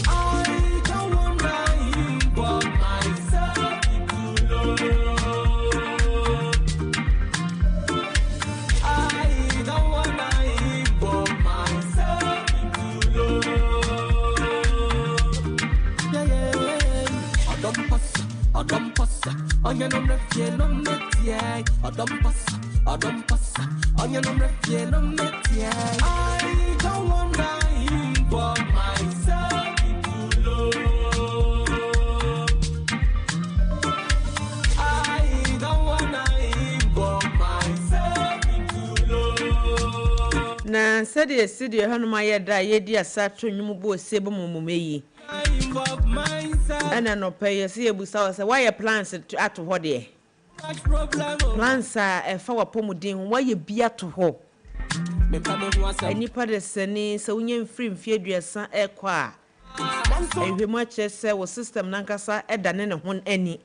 I don't wanna involve myself into love. I don't wanna involve myself into love. Yeah, yeah. I don't pass. On your number, no net, yeah. I don't pass. On your number, no net, yeah. I don't wanna involve myself into love. I don't wanna involve myself into love. Na said the city, Hanuma Yada, Yedia Sato, Numubo, Sebo Mumumeyi. And I no pay, see a busa, why your plans at what day? Plans are a flower pomodin, why you be at to ho. Any part of Senny, so we ain't free Fiedria San Equa. And we much as say was system Nankasa, Edan and any.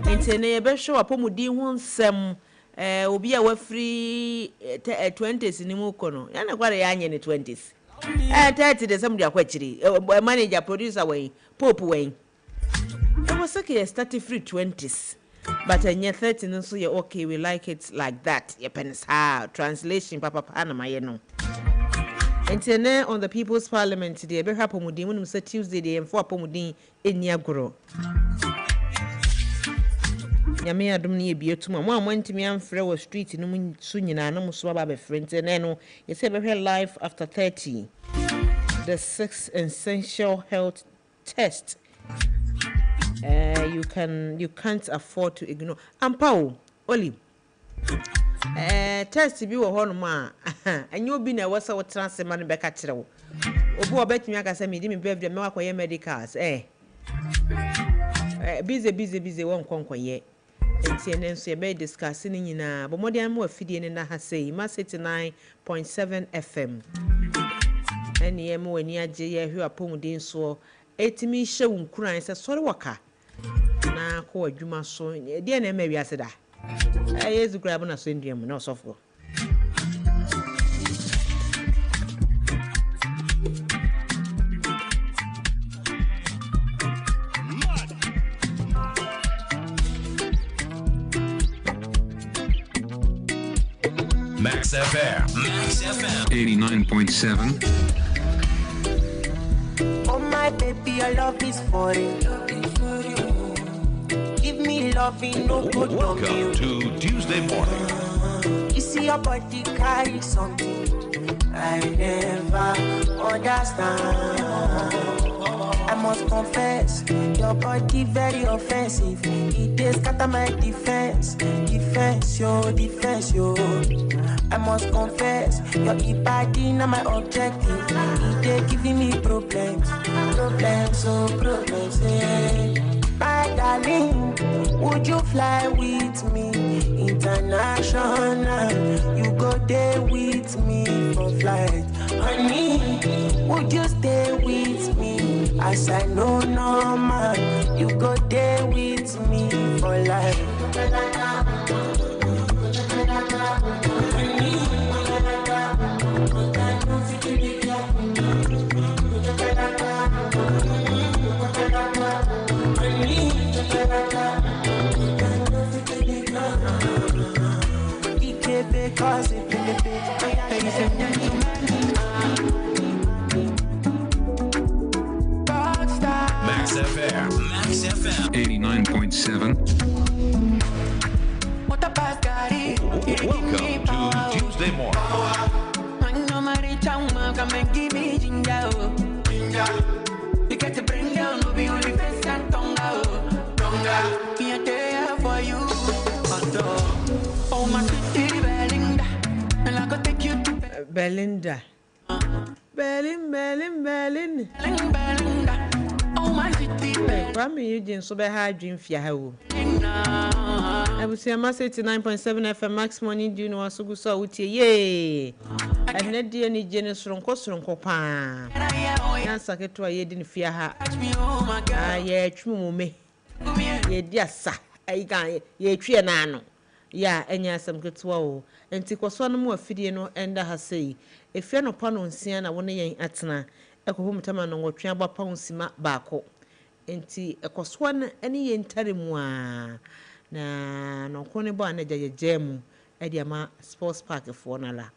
It's a neighbor show up pomodin one sem. Will be our free 20s in Mukono. And I got a young in the 20s. 30 days, somebody are quite manager, producer way, Pope way. I was okay, started free 20s, but in year 13, so you're okay, we like it like that. Your pens, translation, Papa Panama, you know. And today on the People's Parliament today, be happy with when we say Tuesday, and 4 pomudin in Yagro. Yame adumni ebie tuma mo amantimi amfre wo street no mu sunyina na mo so aba be friend no you say be life after 30 the 6 essential health test you can't afford to ignore ampa oli test bi wo ho no ma anyo obi na wo se wo transfer man be ka kire wo obi obetimi aka se me di me birthday me wakoye medicals busy won konkoye entienen so be discussing nyina but modern mo afidie ne na ha sei ma 79.7 FM ene mo wani age ye hwe apomudin so etimi hye wunkuran se sori waka na ko adwuma so de na ma wiase da yezu grab na so ndiam na osofo Max FM 89.7. Oh my baby, your love is for you. Give me loving, no good. Welcome to Tuesday morning. You see your body carry something I never understand. I must confess, your body very offensive. It is scatter my defense, yo. I must confess, your body not my objective. It is giving me problems, yeah. My darling, would you fly with me international? You go there with me for flight. Honey, would you stay with me? As I know no man, you go there with me for life. Max FM 89.7. Welcome to Tuesday morning. You get to bring down, no be only face and tonga. Me a day for you. Oh my city Belinda, and I go take you to Belinda. Berlin. Oh my city Belinda. Kwame Eugene so be ha dream fia ha wo. I will say ma 89.7 FM Max Money do no aso guso wutie ye. Ene de ni je ne soronko pa. Na saketo aye di ne fia ha. Ye twumu me. Ye di asa. Ai kan ye twie na ano. ya enya asem ketwa o enti koso no mu afidie no enda ha sei efia no pa no nsia na wone yen atena ekohom tama no nwotwe aba pa nsima baako enti ekoso no ene yen tare mu a na no ko ne ba na jayeje mu edi ama sports park fo na la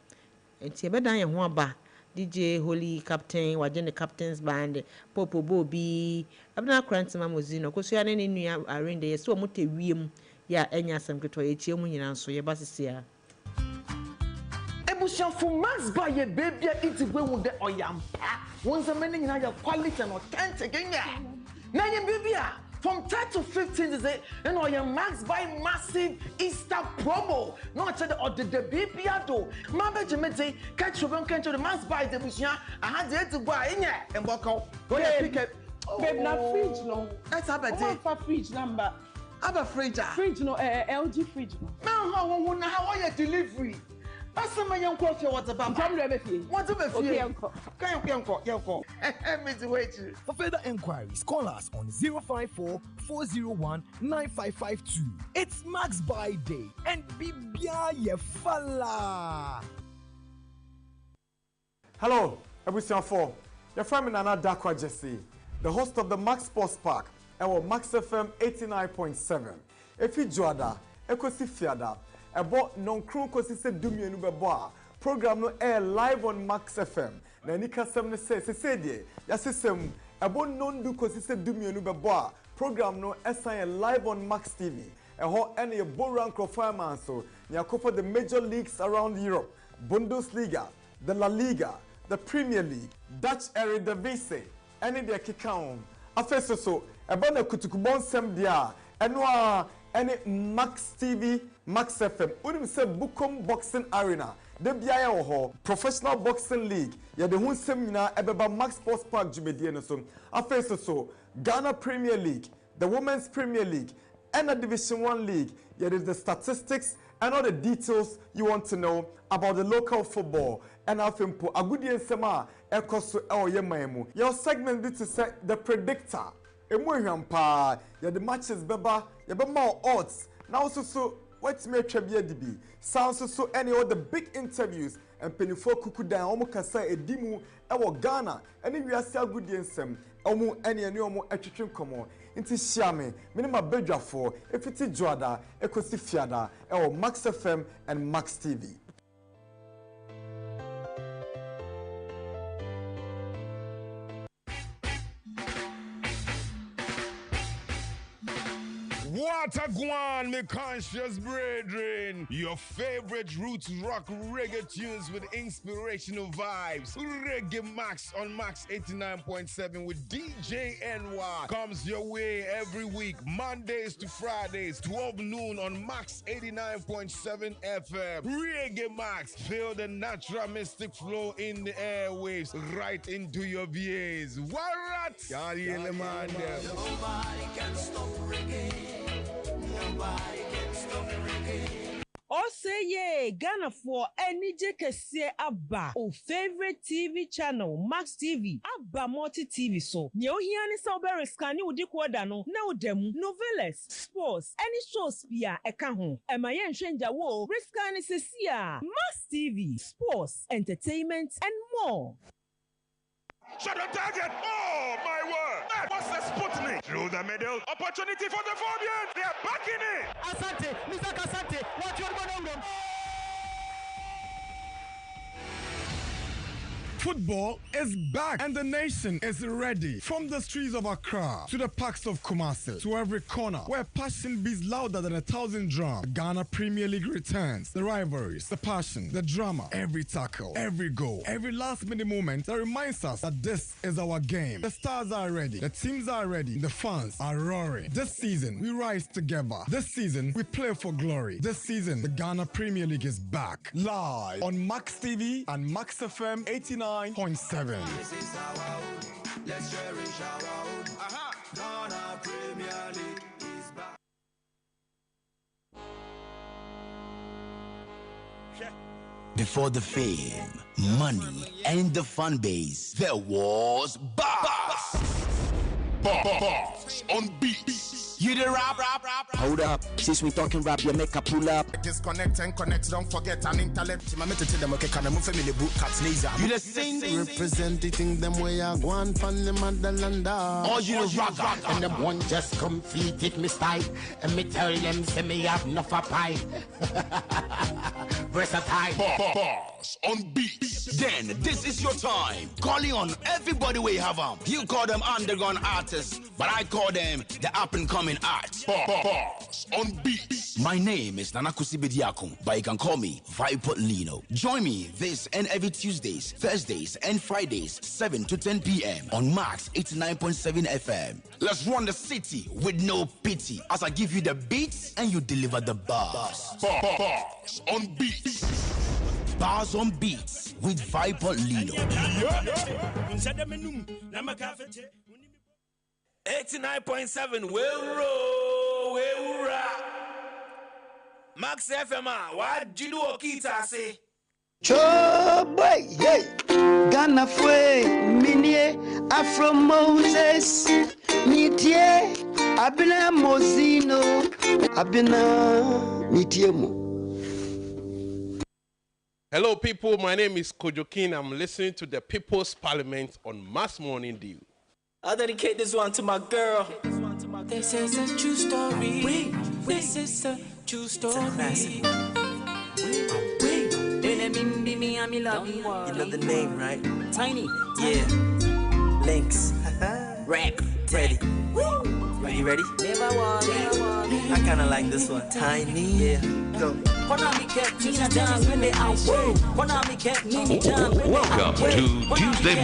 enti ebedan ye ho aba DJ Holy Captain wagene captains band Popo Bobi Abena Mozeeno koso ya ne nua arende ye so mote wiem ya enya asem keto ye chie mu nyina nso ye basisia ebusian for max buy ye baby it we with the oyampa won some many nyina ya quality and authentic nya na ye baby from 10 to 15 is it and oyam max buy massive Easter promo no tell the baby ado ma be jemete catch you can to the max buy the ebusian I had to buy nya emboko go ya pick it babe na fridge no that's about fridge number Aba fridge no LG fridge no now how are you delivery asama yanko fe what about what about okay yanko for further inquiries call us on 054-401-9552. It's Max Buy Day and bibia ye falla. Hello ebusian 4 your friend Nana Dakwa Jesse the host of the Max Sports Park Ewo Max FM 89.7. Efi Joada, Ekosi Fiada, Ebo non-crew kosi se dumienu beboa. Program no air live on Max FM. Na nika sem ne se die. Ya sisem, Ebo non-du kosi se dumienu beboa. Program no esan live on Max TV. Eho ene ye boran crofire so. Nya for the major leagues around Europe. Bundesliga, the La Liga, the Premier League, Dutch Eredivisie, ene de kikaon. Afeso so Abena kutukubon sem dia enwa ene Max TV Max FM unim se Bukom Boxing Arena de bia ya wo ho professional boxing league ya de hun sem nyina ebeba Max Sports Park jumedie no so afeso so Ghana Premier League the Women's Premier League and a Division 1 league ya the statistics and all the details you want to know about the local football and afempo agudi ensema ekoso e oyemaimu your segment this is the predictor emuhwampa ya the matches beba ya be more odds now so what me twabia dibi sounds so any of the big interviews and penifo kukudan omo kasa edimu e wo Ghana ene wiase agudi ensem omo ene omo atwetwe komo inti shiame minima bedwafo efiti joada ekosi fiada e wo Max FM and Max TV. What a guan, me conscious brethren. Your favorite roots rock reggae tunes with inspirational vibes. Reggae Max on Max 89.7 with DJ NY comes your way every week, Mondays to Fridays, 12 noon on Max 89.7 FM. Reggae Max, feel the natural mystic flow in the airwaves right into your VAs. What? Nobody can stop reggae. Nobody can stop reggae. Oseye Ghana for any jekese abba o favorite TV channel Max TV abba multi TV so nye ohia ni sa obere scan ni udi kwada no na odam novelas sports any shows bia eka ho ema ye nhwenja wo riskan ni sesia Max TV sports entertainment and more. Shut the target! Oh, my word! What's the Sputnik? Through the middle. Opportunity for the Fabians! They are back in it! Asante! Mr. Asante! What you want to do? Football is back and the nation is ready. From the streets of Accra to the parks of Kumasi to every corner where passion beats louder than 1,000 drums. The Ghana Premier League returns. The rivalries, the passion, the drama, every tackle, every goal, every last minute moment that reminds us that this is our game. The stars are ready. The teams are ready. The fans are roaring. This season, we rise together. This season, we play for glory. This season, the Ghana Premier League is back. Live on Max TV and Max FM 89.7. This is our hood. Let's cherish our hood. Ghana Premier League is back. Before the fame, money, and the fan base, there was Boss. Boss on beats. You the rap. Hold up, since we talking rap, you make a pull up. Disconnect and connect, don't forget an intellect. My method to them, okay, can I move family boot cuts laser? You the sing. Representing them way I go on from the motherland. Oh, you the rock. And them one just complete it, me style. And me tell them, say me have enough of pie. Versatile. Boss on beats. Then this is your time. Calling on everybody we have them. You call them underground artists, but I call them the up and coming arts. Boss on beats. My name is Nanakusi Bediakun, but you can call me Viper Lino. Join me this and every Tuesdays, Thursdays, and Fridays, 7 to 10 p.m. on Max 89.7 FM. Let's run the city with no pity as I give you the beats and you deliver the bars. Bars on beats. Bars on beats with Viper Lino. 89.7 we'll rock. Max FM, what do you do, Okita say? Boy, yeah. Ghana Fwe, Minie, Afro Moses, Nitie, Abena Mozeeno, Abena Nitiemo. Hello, people. My name is Kojokin. I'm listening to the People's Parliament on Mass Morning Dew. I dedicate this one to my girl. This is a true story. This is a true story. You know the name, right? Tiny. Yeah. Links. Rap. Ready. Are you ready? I kinda like this one. Tiny. Yeah. Go. Welcome to Tuesday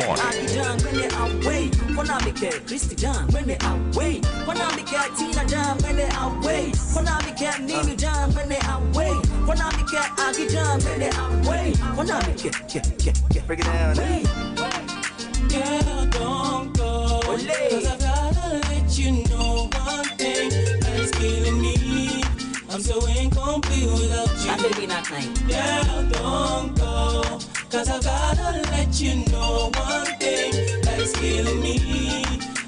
Break it down. Girl, don't go. 'Cause I gotta let you know one thing that's killing me. I'm so incomplete without you. Girl, don't go. 'Cause I gotta let you know one thing that's killing me.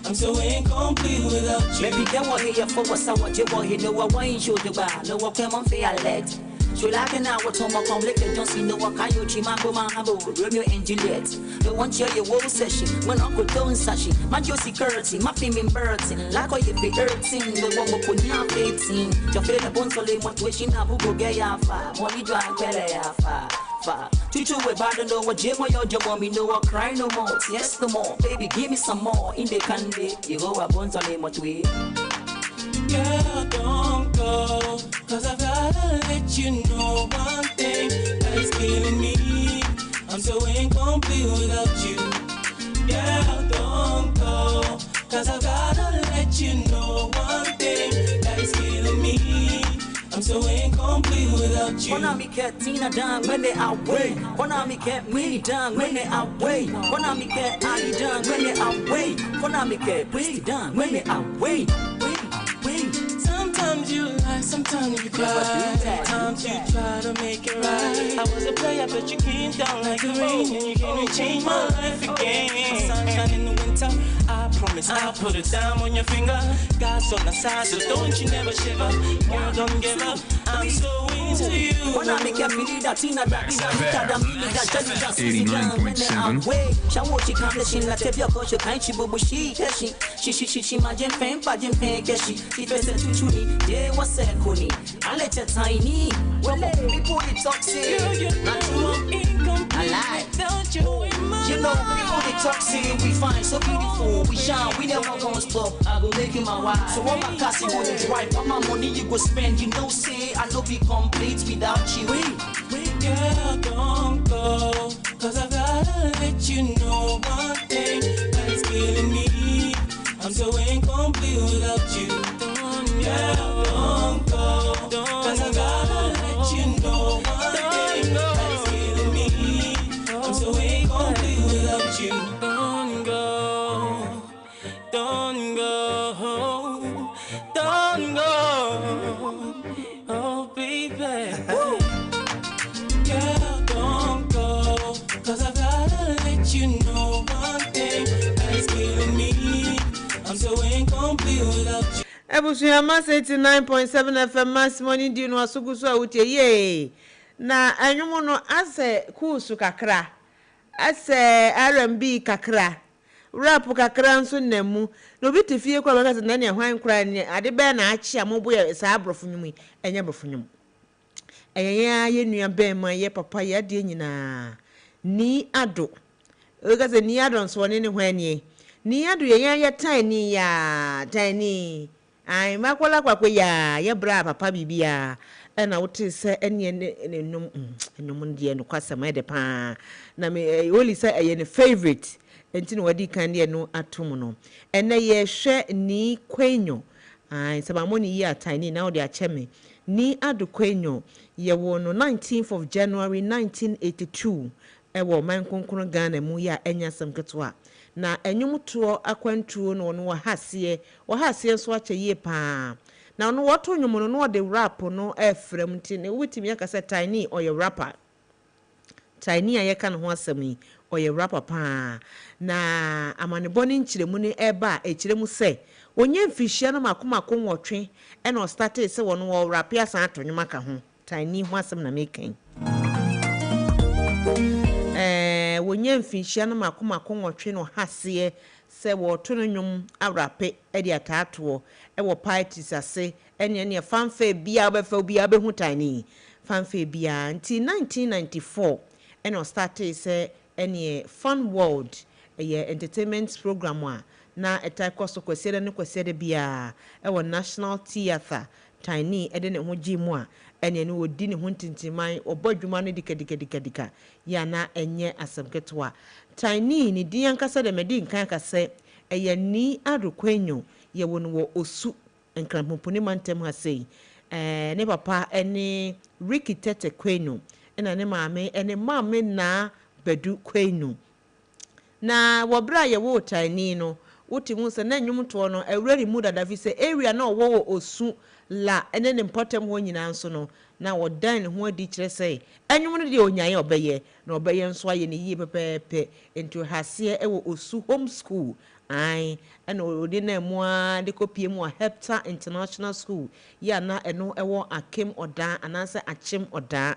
I'm so incomplete without you. Maybe they want here for what's what you want here. No, I want you to buy. No, I can't fair let. So like an hour to my conflict, don't see no one can you chimango manabo, Romeo and Juliet. The one share your whole session, when Uncle Don Sashi, my Josie Curtsy, my female Burton, like all you be hurting, the one who put you 18. Your favorite bones for lame, what wishing I will go get ya far, money drag, belly far. Teach you about know what Jim or your job on me, no one cry no more, yes, no more, baby, give me some more in the candy, you go a bones for lame, what we. Girl, don't go, 'cause I gotta let you know one thing that's killing me. I'm so incomplete without you. Girl, don't go, 'cause I gotta let you know one thing that's killing me. I'm so incomplete without you. When me cat Tina down when they away. When me cat Minnie down when they away. When me cat Ali down when they away. When me cat Christy down when they away. Sometimes you lie, sometimes you cry. Sometimes you try to make it right. I was a player, but you came down like a rain, and you came and changed my life again. Sunshine in the winter, I promise I'll put a dime on your finger. God's on the side, so don't you never shiver. Girl, don't give up. I'm so into you. When I make a million that Tina that is that 89.7. Shawochi combination la tebia ko shokan chi bobo shi keshi. She my jam fame, pa jam fame keshi. She first to chuni, yeah, what's a kuni? I let you tiny. Well, people they toxic. Not true. I lie. You know, people they toxic. We find so beautiful. We shine. We never gonna stop. I go make you my wife. So what my cassie gonna drive? All my money you go spend. You know, say I know be complete without you. Girl, don't go, 'cause I gotta let you know one thing that's killing me. I'm so incomplete without you. Girl, don't go, 'cause I gotta let you know one thing that's killing me. I'm so incomplete without you. Don't go, don't go, don't go. Oh, baby. Girl, don't go, 'cause I gotta let you know one thing that's killing me. I'm so incomplete without you. Ebusuya Mass 89.7 FM Mass Morning Dew no asugusu a wutie ye. Na anwumo no ase kuusu kakra. Ase R&B kakra. Rap kakra nso namu. No bi tifie kwa baka na ne hwan kra ne ade be na achi amobo ya sa abrofo nwum. Enye brofo nwum. Ye nua be ma ye papa ye de nyina. Ni ado. Oga se ni ado nso ne hwan nie. Ni ado ye tiny ya tiny. Ai makola kwakwe ya bra papa bibia na wote se ene enum ndie no kwasema de pa na me oli se eye ne favorite enti no wadi kan de no atom no ene ye hwe ni kwenyo ai se mamoni ya tiny na odi acheme ni adokwenyo ye wo no 19th of January 1982 ewo man konkoro Ghana mu ya enyasem ketwa na enyumtuo akwantuo no wahase so akyeye pa na no woto nyumo no de rap no efrem nti ne witimi akase tiny oye rapper tiny ayeka no ho asem yi oye rapper pa na amane boni nkyiremu ne eba ekyiremu se onye mfihia no makomako nwotwe e no start se wono wo rap ya san atonyuma ka ho tiny ho asem na making wonye mfinhia no makomako nwotwe no hase se wo to no nwum awrape e de ataato e wo parties ase ene fanfare bia obefa bia behu tiny fanfare bia nti 1994 eno start se ene Fun World ye entertainment program a na etaikoso kwesiere ne kwesiere bia e wo National Theatre tiny e de ne ho gimu a ene ne wodi ne ho ntintiman obodwuma no dikadika ya na enye asemketwa tiny ni di yankasa de medi nkan kase eye ni adokwenyo ye wono wo osu enkrampoponi mantem ha sei ne papa ene Ricky Tete Kwenyo ena ne maame ene maame na Bedu Kwenyo na wobra ye wo tiny no wotimu se na nwumto no ewreri mu dada fi se area na wo osu la ene ne important ho nyina nso no na wodan ne ho adi kire sei enwum no de onyaye obeye na obeye nso aye ne yie pepepe into hase ewo osu homeschool ai ena odi na mu a de kopie mu a Hepta International School ya na eno ewo akem oda anase achem oda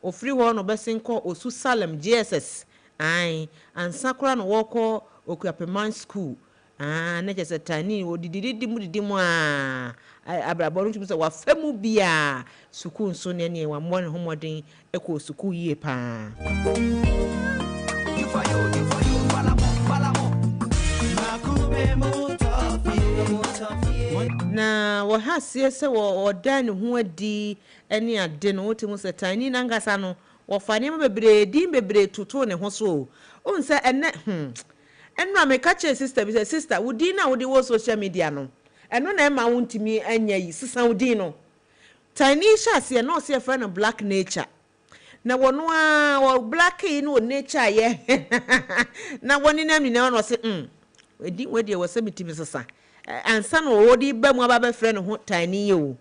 ofri ho no besenko osu Salem GSS ai ansakura no woko Okuapeman School na je se tiny odididi mu a abraboro ntumi se wa famu bia suku nso ne wa mo ne homoden ekọ suku yie pa na wo hasie se wo dan ho adi ene ade no wotimu se tiny na ngasa no wo fane bebre din bebre tutu ne ho so onse ene enra me kache sister bi say sister wudi na wudi wo social media no eno na ema wontimi anya yi sisa wudi no tiny shase na ose fa no black nature na wono a wo black yi no nature ye na woni na mi na no se wedi wo se mitimi sisa ansa no wodi ba mu aba ba frɛ no ho tiny ye o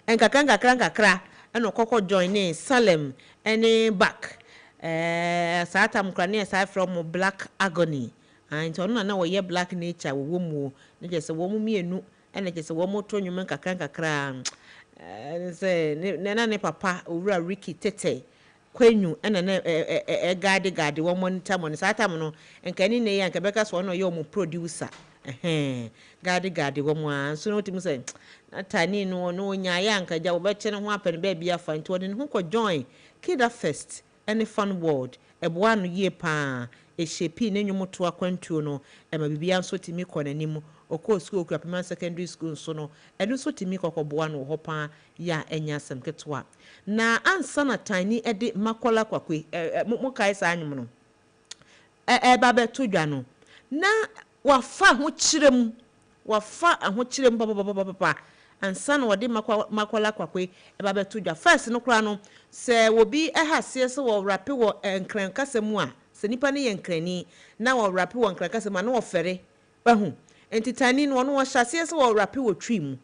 enkakra eno kokko join in Salem any back Satam krane aside from Black Agony and on na we black nature wo mu ne je se wo mu mienu ene je se wo mu to nwum kakra say ne papa owura Ricky Tete Kwenyo ene ne gade wo monitor mon Satam no enkani ne ya nkebeka so no ye o mu producer gade wo mu an so no timu say tiny no nya ya nkaja wo be chene ho apen ba bia fa nti woni ho ko join Kida Fest any Fun World eboa no ye pa shepi ne nwumoto akwantuo no ema bibia nso timi kɔ nanim okɔ school Okuapeman secondary school nso no eno nso timi kɔkɔboa no ho pa ya enya asem ketwa na ansa na tiny ede makola kwakwe mo kai sa anyum no ba beto dwa no na wafa ho kyerem papa ansa na wode makola kwakwe ba beto dwa first no kra no se wobi ehase se wo rape wo enkran kasemu a se nipa ne yenkrani na wo rape wo enkran kasemu na wo fere bahu entitani no wo hyase se wo rape wo twim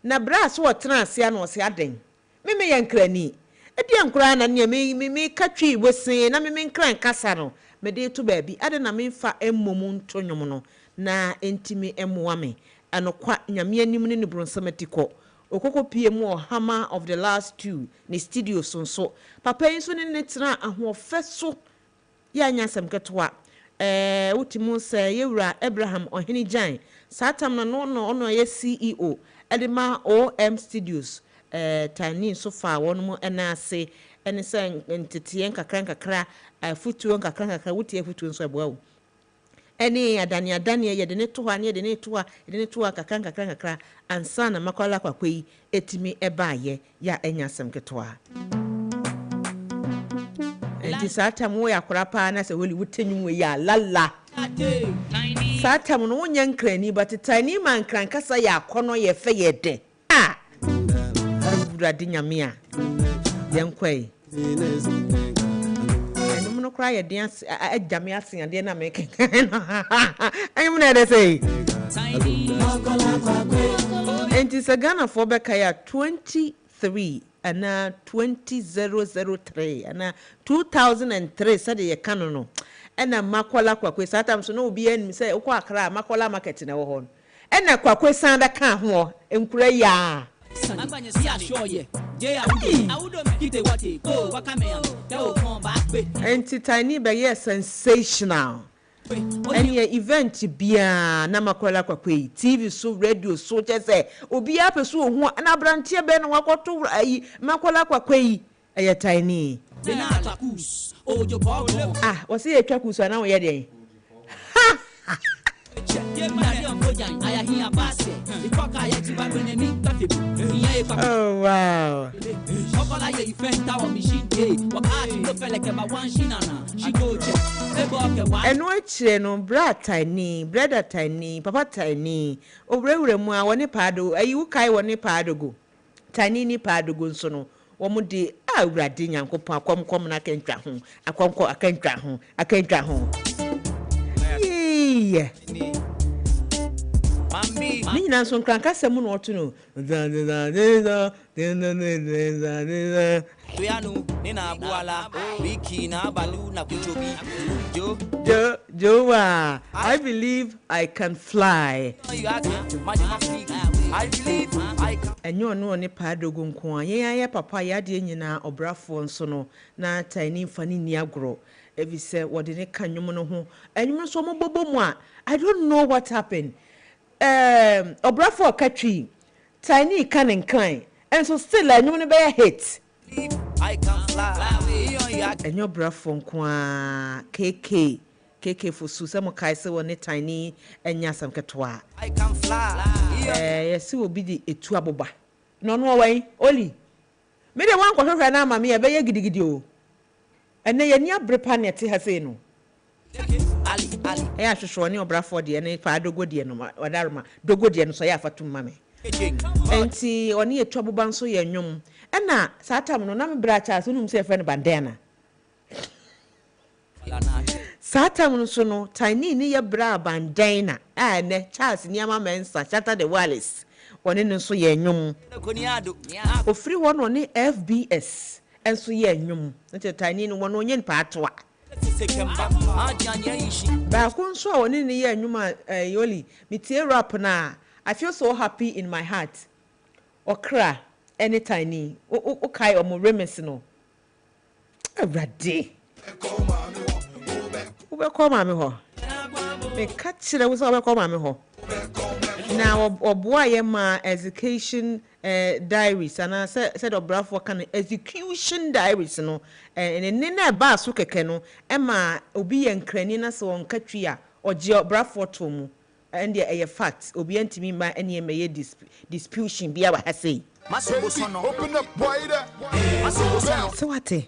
na brass wo transe na wo se aden me yenkrani edi enkran na ne me katwi wosen na me enkran kasa no me de to baabi ade na me fa emmomu ntonwom no na entimi emmoa me anokwa nyame anim ne bronsamatiko okoko PM or hammer of the last two ni studio so papa yin so ne netra ahofe so ya nyasem ketwa utimu se yewura Abraham Ohini Jan satam na no ono ye CEO edema OM Studios tani so fa wonmo enase ene se ntete kakra futuo kakra wutie futuo so eboa ene adani ye de ne to ha ne de ne to kakra ansa na makwala kwakwei etimi ebaaye ya enyasem ketwa enti satam wo yakora pa na se holi wutenyu ya lala satam no wonya nkrani but tani man krankasa ya akono ye fe ye de burade nyame a yenkwai no cry a dance a jamias and then I make it. I'm not a say. And it's a Ghana for Bekaya 23 and now 20003 and 2003 said a canon. And a Makwala Quaque, sometimes no be any say, Oquakra, Makwala market in our home. And a Quaque sound a can't more and pray. And tiny by yes sensational. Any event bia na makwala kwakwe TV so radio so just say obi apeso ho na brantie be na wakoto ayi makwala kwakwe aye tiny was he a twakus na wo ye den oh wow and what no brother tiny papa tiny obrewure mu a woni pado ayi kai woni pado go tiny ni pado go nso no womu de awurade nyankopon akomkom na kentwa ho akomko akentwa ho yeah ni na so nkranka semu no otu no tuyanu ni na abuala wiki na abalu na kuchobi Joa I believe I can fly I believe I can enyo no ne padogo nko aye papa ya de nyina obrafo nso no na tiny fani ni agro evi se wode ne kanwom no ho enwom so mo bobo mu a I don't know what happened obrafo katwi tiny can climb and so still enwom no be hit I can fly enyo obrafo nko a KK for su some kai se woni tiny enya sam ketwa I can fly yes obi di etu aboba no wan oli me de wan kwahwehwe na ama me e be ye gidigidi o ene ye ni abrepa ne te ha sei no ali ya hwehwe ni obrafo de ne pa dogo de no wadaruma dogo de no so ya fatum mame enti oni etu aboba nso ye nwom ena satam no na me bracha so num se fe ne bandana satam no so no tiny ni ye bra bandana ne Charles niama mensa shatter the wallis woni no so ye nwom ofri ho no ni FBS enso ye nwom nti tiny no wono onye npa atoa ba kun so woni ni ye nwom yoli metie rap na I feel so happy in my heart okra any tiny o kai o mo remes no awrade ube koma me ho me kachire wo so ube koma me ho na oboa ye ma education diaries and said obrafo kan execution diaries no and na ba so keke no e ma obi ye nkrani na so nkatwi a oje obrafo to mu and the fact obi antimi ma ene me ye disputation bia wa ha sei Open up wider. so what let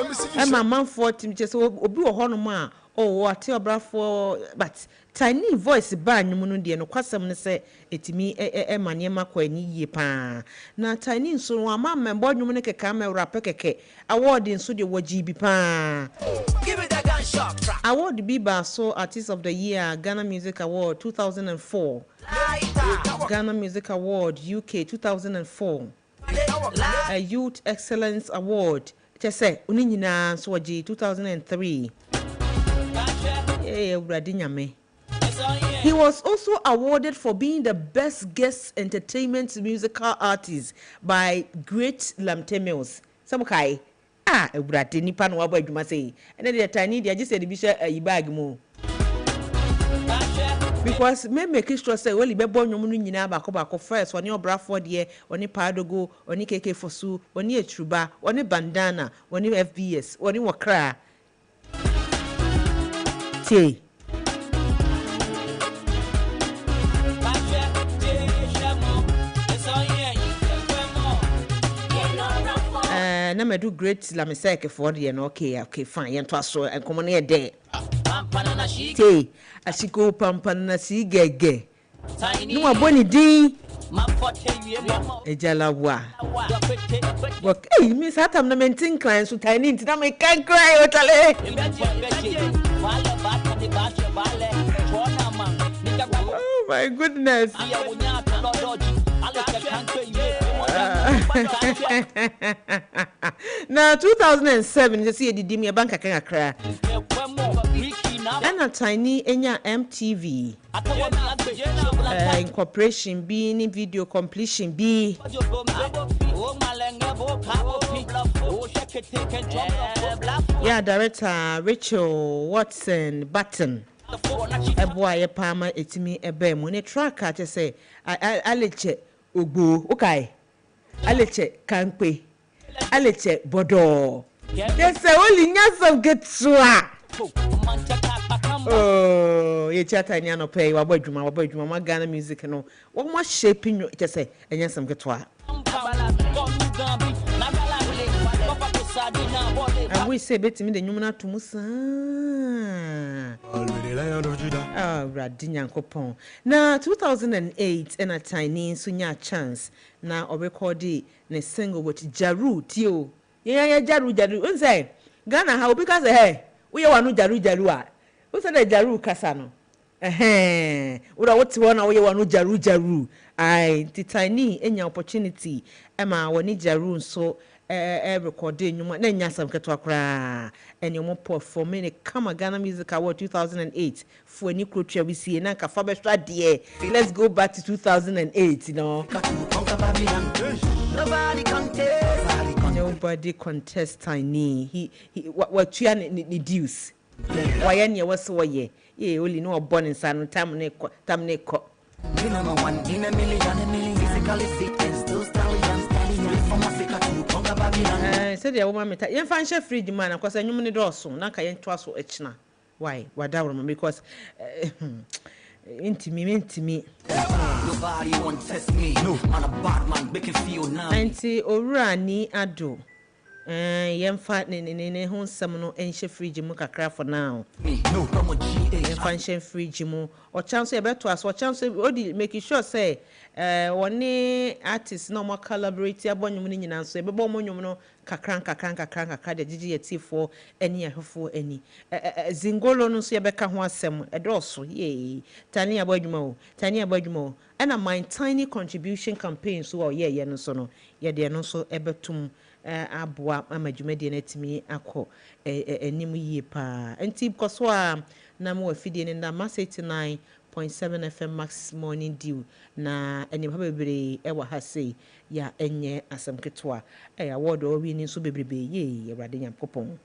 me see you. My man for him just obi wo ho no ma what obrafo but tiny voice ba nyum no de no kwasem ne se etimi mane makwa ni yie pa na tiny nso no ama membo nyum ne keka ma rap keke award nso de woji bi pa give it a gunshot track award Biba so artist of the year Ghana Music Award 2004 Ghana Music Award UK 2004 a Youth Excellence Award just say uni nyina so waji 2003 urade nyame He was also awarded for being the best guest entertainment musical artist by Great Lamtemils. Some kai ebrate nipa no waba adwuma sei. And then the tiny they just said the bishop bag mo. Because me make sure say well be born no nyina ba first oni obrafo de oni padogo oni keke fosu oni etruba oni bandana oni FBS oni wakra tie na me do great lamiseke for the no okay fine yen to aso enkomo na dey tie asiko pampan na si gege no aboni din ejalawa wak me satam na mentin client so tiny nti na me can cry otale oh my goodness. Now 2007 you see the me bank akra and tiny enya MTV incorporation B in video completion B yeah director Rachel Watson Button a boy a palmer it's me a bear when a track I just say I let you Ogbo okay aleche kampe aleche bodo they say only nyasam get swa oh ye chata nya no pay wabadwuma ma Ghana music no wo mo shaping you just say nyasam get swa and we say betimi the nyumna to musa oh radinya nkopon na 2008 and a tiny sunya chance na o recordi ne single with Jaru tio yeah Jaru unse Ghana how because we wanu Jaru a who said Jaru kasa no ura what one we wanu Jaru ai titani enya opportunity ema woni Jaru so recording nyuma na nyasam ketwa kra ene mo perform in Kama Ghana Music Award 2008 for any crotria we see na ka fa be stra de let's go back to 2008 you know nobody contest tiny he what you ni deuce why any was so ye only no born in san time ne ko number one in a million physically fit and still stallion standing from Africa to Congo Babylon said the woman meta yen fan chef fridge man because anyum ne do so na ka yen to aso echina why wadawo because intimi nobody wants test me no man a bad man make you feel now anti owura ni ado yemfa ne ho nsem no enhye fridge mu kakra for now no promo GA function fridge mu o chance e beto aso o chance odi make sure say woni artist no mo collaborate abonyum ni nyina so e bebo mo nyum no kakra de gigi yetifo eni ahofo eni zingolo no so e beka ho asem e do so ye tani abadwuma o and my tiny contribution campaign so ye no so no ye de no so e betum aboa amadwumade na timi akọ enim yie pa enti koso a na mo afidie ne na Mass 89.7 FM Max Morning Dew na enim ha bebre e wa ha sei ya enye asem ketwa award o wi ni so bebrebe ye Awurade Nyankopon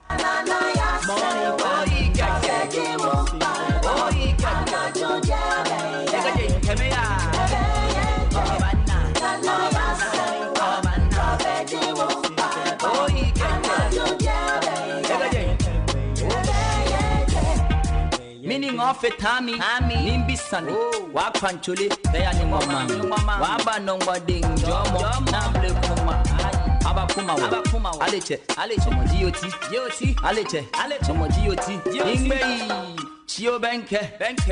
meaning of a Tammy nimbi sani wa panchole ya ni mama wa ba nongwa ding jomo na ble kuma abakuma aleche mo GOT aleche mo GOT ingbe Chio benke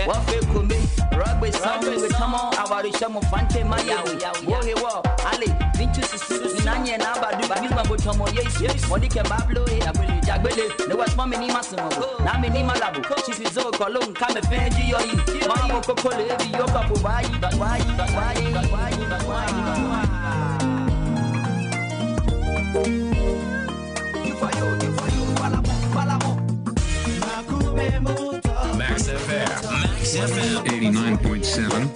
wa fe kumbe rugby sound we come on abarisha mo fante maya wo he wo ale vinchu susu nanye na abadu bima botomo yes modike bablo e abele jagbele ne was mama ni masimo na me ni malabu chief zo kolon kame feji yo yi mama kokole bi yo papo bayi Max FM. FM 89.7.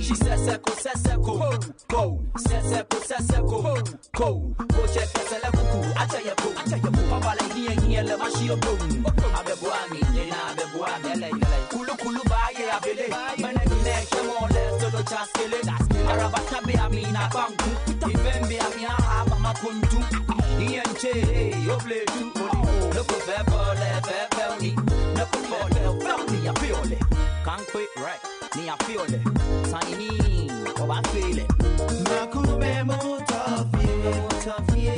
She says, "Seko, seko, go, seko, seko, go, go check the seleku. Acha ya go, Papa like here, let me see your go. Abebuami, abebuami, kulu kulu baye abele. Mane connection more less to the chaskele. Arabata be amina banku. Even be amia mama kuntu. Ienche, obledu. Look for felony. Look for felony, I feel it. Can't quit right. Me I feel it, tiny, oh I feel it. Makube mutafie,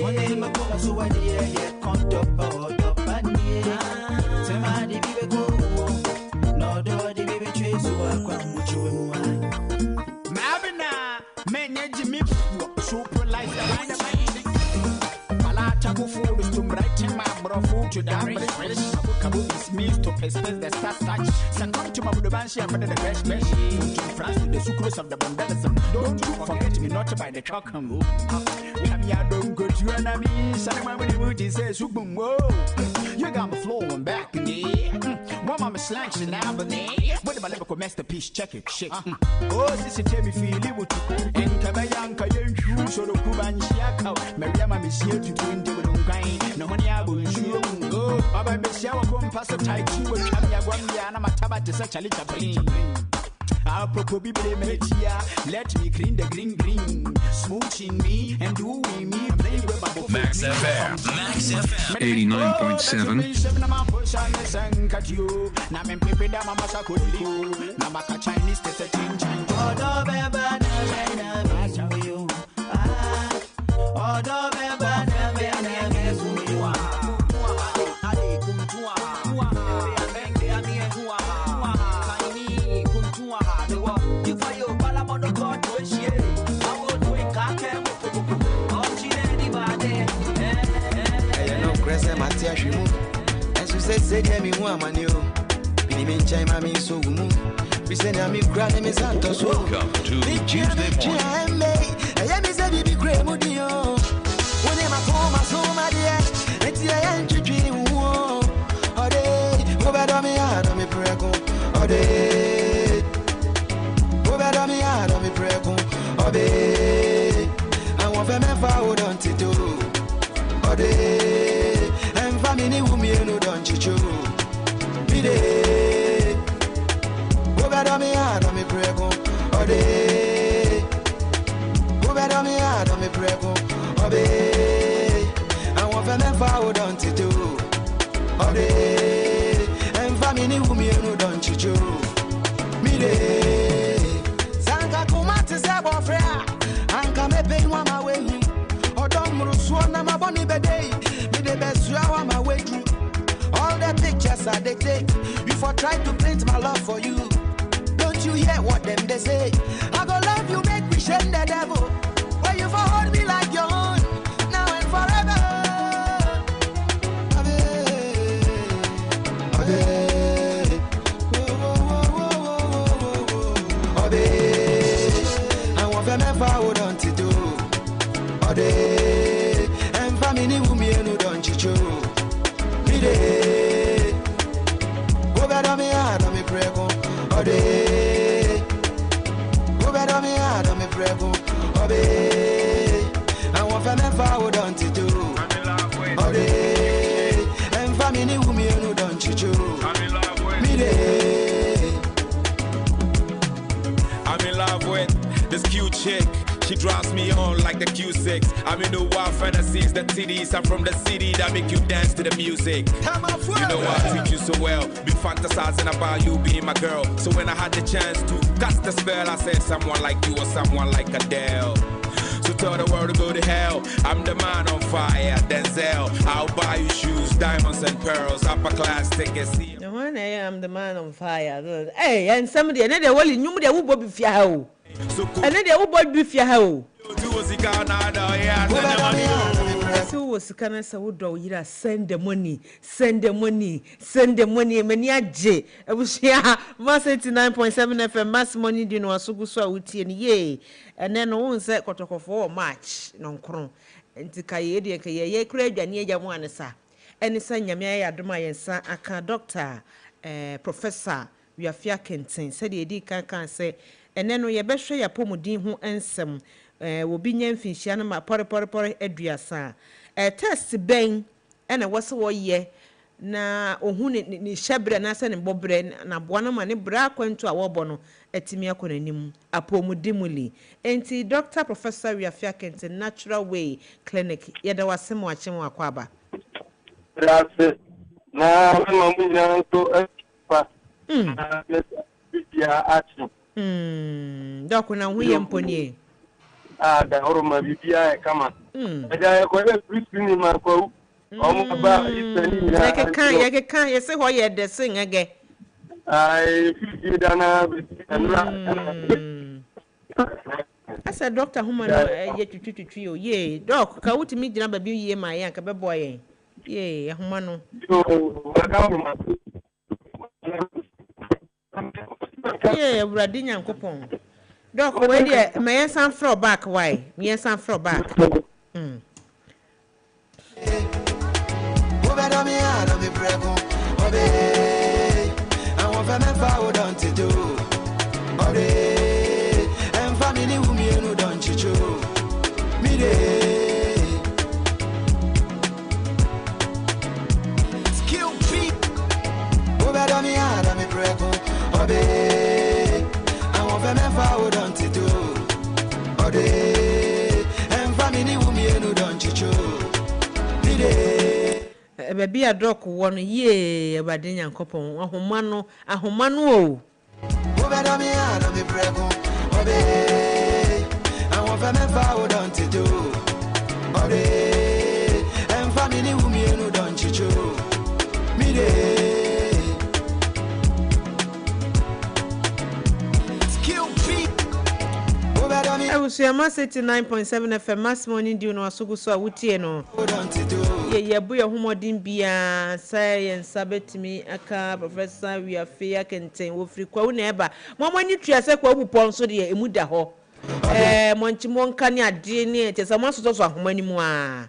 one my papa so I yeah, come up, Somebody be go, no do the baby trace so I come with you. Abena, men Jimmy, super life, Malacha food is to bright in my bro food to damn it. Kabu is means to persist the start touch. Some come to my Budanshi and the fresh mesh. To France with the sucrose of the bandelism. Don't you forget me not by the chalkum. We have ya don't go to an army. Someone with the wood says, Boom, whoa. You got the floor and back in the one mama slanks in Albany. What about Liverpool masterpiece? Check it, shit. Oh, this is Tammy Philly. And Kabayanka, you so the Kuban Shiaka. Mariama is here to twin to the Ukraine. No one will you. Oh, Baba Bessia. Pass a tight to a camera, Guamiana, Mataba, to such a little plane. I'll probably be let me clean the green, smooching me and doing me, play with my Max FM 89.7. Chinese, as you say, me woman, you. Binimin China, me so moon. We send a me grand me Santos. Welcome to Tuesday morning. I am a baby grey mudio. When I'm a home, so my dear, it's the end to dream. Oh, day, over me out of me prego. Oh, day, over me out of me prego. Oh, day, I want them forward on to do. Oh, day. Family women who don't chicho. Be there. Over me out of me prego. Ode. Over me out of me prego. Ode. I want them forward on to do. Ode. And family women who don't chicho. Be there. Sanka kumati sebo frea. Anka me pay one way. Odom ruswana maboni bedei. The best hour my way through. All the pictures I they take. If I try to paint my love for you, don't you hear what them they say? I go love you, make me shame the devil. Where you for hold me like your own, now and forever. I want them ever hold on to do. And family women who don't chicho. Be there. Over Ode, Ubero me hard on me prego. Obe, I want family forward on to do. Ode, and family who me no don't you. Me de. I'm in love with this cute chick. She drives me on like the Q6. I'm in the wild fantasies. The TDs are from the city that make you dance to the music. You know I treat you so well. Been fantasizing about you being my girl. So when I had the chance to cast the spell, I said someone like you or someone like Adele. So tell the world to go to hell. I'm the man on fire, Denzel. I'll buy you shoes, diamonds and pearls, upper class tickets. No one, I am the man on fire. Hey, and somebody, and then only knew the wood be fiao. And then the wood be fiao. So was kind of so do you send the money, send the money, send the money, mania J. I was here, Mass 89.7 FM, Mass Money, you know, so good so uti and ye. And then one said, Kotoko for March, non cron. And to Kayedi, Kaye, Craig, and ye, one, sir. And the son, Yamia, Adoma, and son, Aka doctor, professor, we are fear Kenton, said the Eddie can say, and then we are best share Pomodin who answer. Will be name Finchiana, my potty Edriasa. A test bang, and a was a ye. Na ohun ni shebre na se ne bobre na boana ma ne bra kwantu a wobono etimi akonanim apomudimuli enti Dr. Professor Wiafia Kente Natural Way Clinic yeda wasem wachem akwaba gracias na mo mbinya to pa ya action doko na hu ye mponi da horoma bibia kama ya ko e crispy ma ko yake kan yese ho ye de sing age ai fi dana asa doctor huma no ye twitwitwi o ye doc ka wutimi gina ba bi ye ma ye anka be boy ye huma no ye uradi nyankopon doc we de me san throw back why me san throw back Over me hard on me prego. Obe, I want family forward on to do. Obe, and family who me no don't you. Me de. Skill beat. Over me hard on me prego. Obe, I want family forward on to do. Obe, and family who me no don't you. Me de. Baby a doc one ye abade nyankopon ahoma no o Over me hard on me prego. Obe, I want family forward on to do. Obe, and family who me no don't you. Me de. Skill beat. Over me. I was here Mass 89.7 FM Mass Morning do no asogo so awutie no ye boy homodin bia science sabetimi aka Professor Wiafia Kenten wo free kwa na eba momani tuase kwa bupon so de emu da ho monchimo nka ne ade ne tesa masoso so ahomani mu a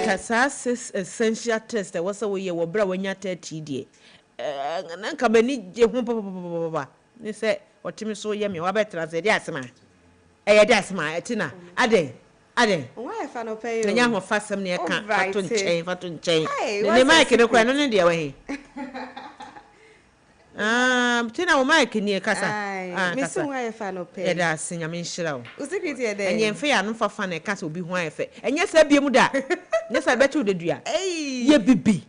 kasa essential test was we ye wo bra wanya 30 de nanka bani je ho papa ne se otimi so ye me wa betra se de asema de asema etina ade why fa no pay you nya ho fasem ne ka fato nchen ne mic ne kwa no ne de we tina o mic ne kasa me so why fa no pay da asenya me nhira o security e de enye mfe ya no fafa ne kasa obi ho ayefe enye sa biem da ne sa betu de dua ye bibi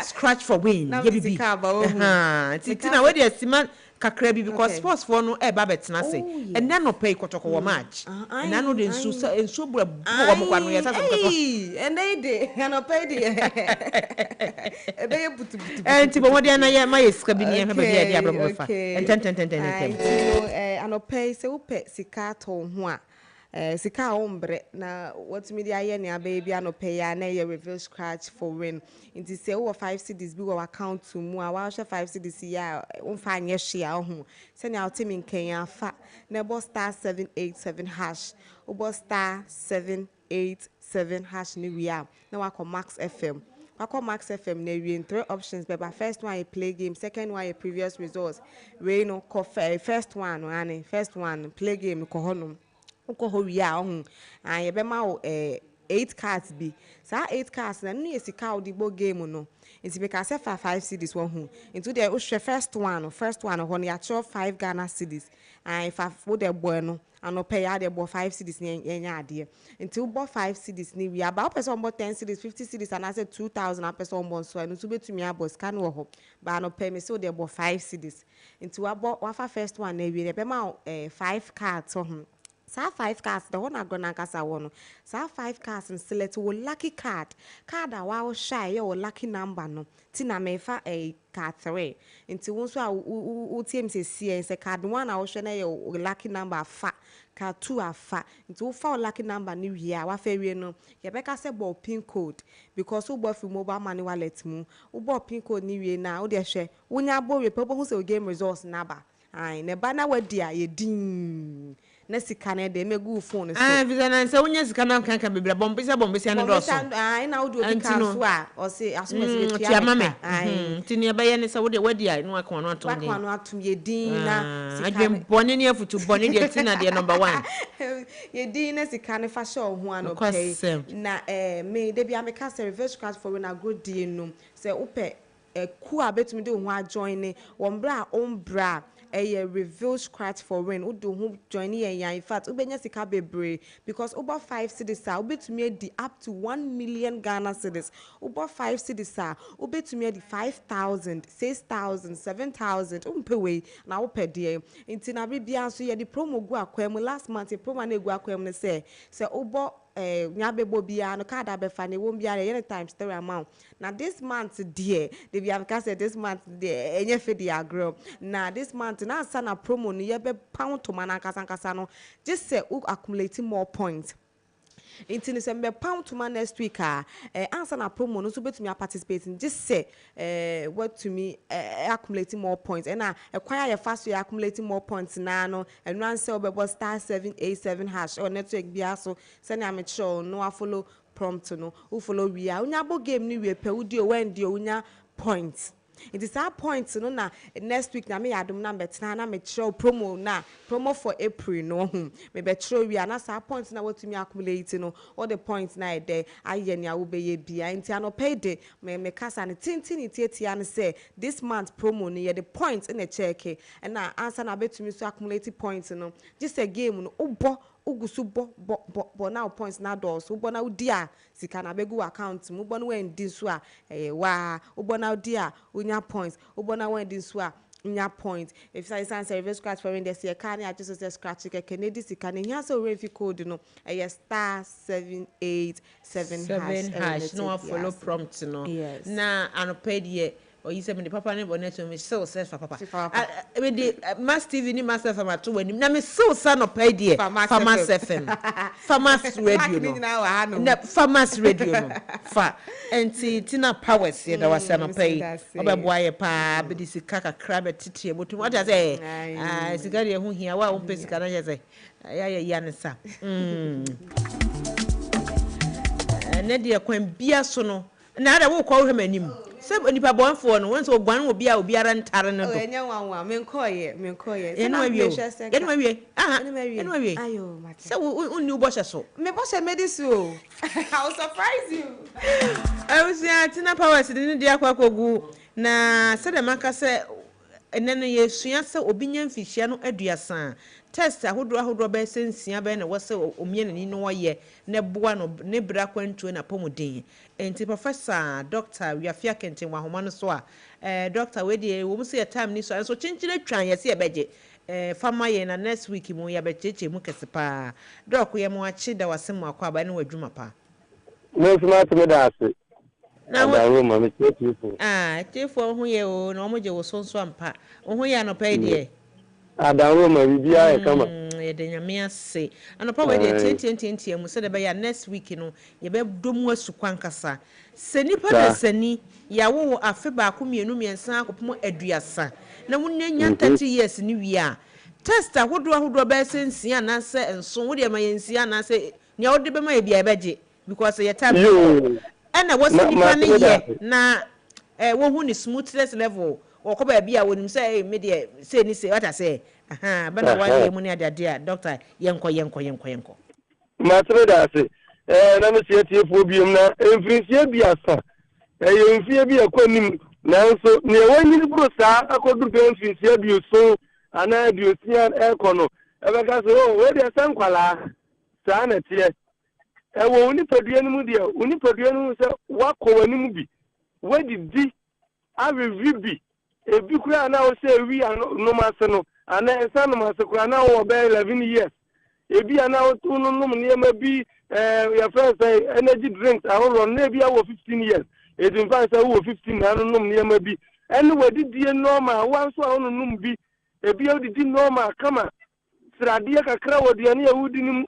scratch for win ye bibi tina we de asima kakra bi because sports for no e ba betena se and then no pay kotoko wo match and no de enso bura wo mo kwa no yesa so and they dey no pay dey e be butu enti bo wode na ye ma yeska bi ne he ba bi e dia bro fa enten no pay se wo pe sika to ho a sika ombre na what me dey aye ne ababy anope ya na ye reveal scratch for win inti say wo 5 cedis bi wo account to mu a wa hwe 5 cedis ya umfa anye hwe a ho se ne ultimate nkan ya fa na bo star 787 hash wo bo star 787 hash ni wi a na wa ko max fm Wako Max FM na we in 3 options but first one you play game, second one you previous results. We no first one play game ko honum. Uko ho wi a ho. An ye be ma wo 8 cards bi. Sa 8 cards na no ye sika odibo game no. Nti be ka say 5 cedis wo ho. Into the first one ho na ya 5 Ghana cedis. And if I for the boy no and pay ya the boy 5 cedis nya ade. Until bo 5 cedis ni we about person bo 10 cedis 50 cedis and I said 2000 person bo so no to betumi abo scan wo ho. Ba no pay me so the bo 5 cedis. Until abo wafa first one na we be ma 5 cards ho. Sa 5 cards the one agona kasa wono. Sa 5 cards and select wo lucky card. Card a wa shy your lucky number no. Tina me fa card 3. Until once u team say card 1 a wo hwe na your lucky number fa. Card 2 a fa. Until fa lucky number ni wi wa fa wi no. Ye be ka say ball pin code because u bo fi mobile money wallet mu. U ball pin code ni wi na u de hwe. Wonya bo we pe bo hu say game results number. Ai ne ba na wadi a ye din. Na sika na de megu phone so visa na se wonya sika na kan bebra bombesa na do so na wo do di kan so a o se asoma se tia mama tini e baye ne se wo de wadi a no akon no atom ni akon no atom ye din na sika adwen bone ne afutu bone de tina de number 1 ye din na sika ne fa show ho ano pay na me de bia me ka se reverse card for when I go di no se upe ku a betumi de ho a join ne wo mbra on bra a reveal scratch for win udo who join in fact ubenya sika bebre because over 5 cedis are ubetumi di up to 1 million Ghana cedis over 5 cedis are ubetumi di 5,000 6,000 7,000 umpewe na upede inti na bibia so ye di promo gu akwam last month e promo na gu akwam ne say ubo nyabebo bia no card abefa ne won bia any times 3 amount na this month dear they be have said this month dear enye fe dia grow na this month na sana promo no ye be pound to man ankasa no just say u accumulating more points into December pound to man next week answer na promo no so betumi participate in just say what to me accumulating more points and na acquire your fast you accumulating more points na no and run sell be *787# or network bia so send am show no follow prompt no who follow we unya bo game ni we pe udi o when di unya points. It is our point no na next week na me adum na betina na me show promo for April no me be show we na sa point na what me accumulate no all the points na there aye nia wo be ye bia nti ano pay day me kasa ne tintin tietia ne say this month promo no ye the points in the check and na answer na betumi so accumulate points no just a game no ubo ugusu bo now points na doors ubo na udia sika na begu account mu ubo no wen din so a wa ubo na udia unya points ubo na wen din so a unya point if say service scratch for in this year can I just say scratch Kennedy sika na nya so refi code no *787# no follow prompt no na anoped ye or you say me the papa ne bonnet to me so says for papa we the mass TV ni master from at when na me so son of idea farmers FM farmers radio no farmers radio no fa enti tina powers ye da wasa no pay obeboa ye pa be di sika kakra be tete botu what I say sika de hu hia wa on pe sika na ye say ya ne sa ne de kwan bia so no na da wo kwa wo hemanim se nipa bonfo no won so gwan obi a obiara ntare no do enye wanwa menkoye enu awie enu awie ayo mate se unni ubo hyeso me bo hye medisu I will surprise you I was tina powers ni dia kwakogu na se de maka se enene ye sua se obinya mfihia no aduasa test ahodo be sensia be na wose omie nani no ye ne boa no ne bra kwantuo na pomuden enti professor doctor wiafia kenten wa homa no so a doctor we de wo mse time ni so chinchile twan ye se ye beje fama ye na next week mu ya becheche mu kesepa doc ye mu achi da wasem akwa ba ne wadwuma pa no smart me da ase na wo ma me chefu chefu ho ye o na mo je wo sonso ampa ho ye no pa de adawo ma bibia e kama ye de nyame ase anopa we de tentententia mu se de be ya next week no ye be domu asukwan kasa se nipa na sani ya wo afe ba ko mienu miensa akopom aduasa na munnya 30 years ni wi a test ahodo be sensia na se enso wo de ma yensia na se nya wo de be ma ye bia beje because ye time ɛna wɔsi nipa ne yɛ na wɔhu ni smoothness level wɔkɔ baabi a wɔnim sɛ me deɛ sɛ ni sɛ wata sɛ bɛna wɔayɛ mu ne adade a doctor yɛnkɔ matebe da ase na me sie tie fo biom na mfirisie bi asa mfie bi akɔnim nanso ne wɔnyini bro saa akɔdu pɛ mfirisie bi so ana aduosia ɛkɔ no ɛbɛka sɛ we de sankwala saa na tie ɛwɔ unipadua no mu deɛ unipadua no mu sɛ wakɔ wani mu bi wadidi awewi bi ebi kura na wo sɛ ewi anom ase no ana ɛsa nom ase kura na wo bɛ 11 years ebi ana wo tu no nom niema bi your friend say energy drinks ahoro na ebi awo 15 years edin fa say wo 15 na no nom niema bi ɛne wadidi normal wanso a wo nom bi ebi odidi normal kama sradeɛ kakra wodiane awudi nim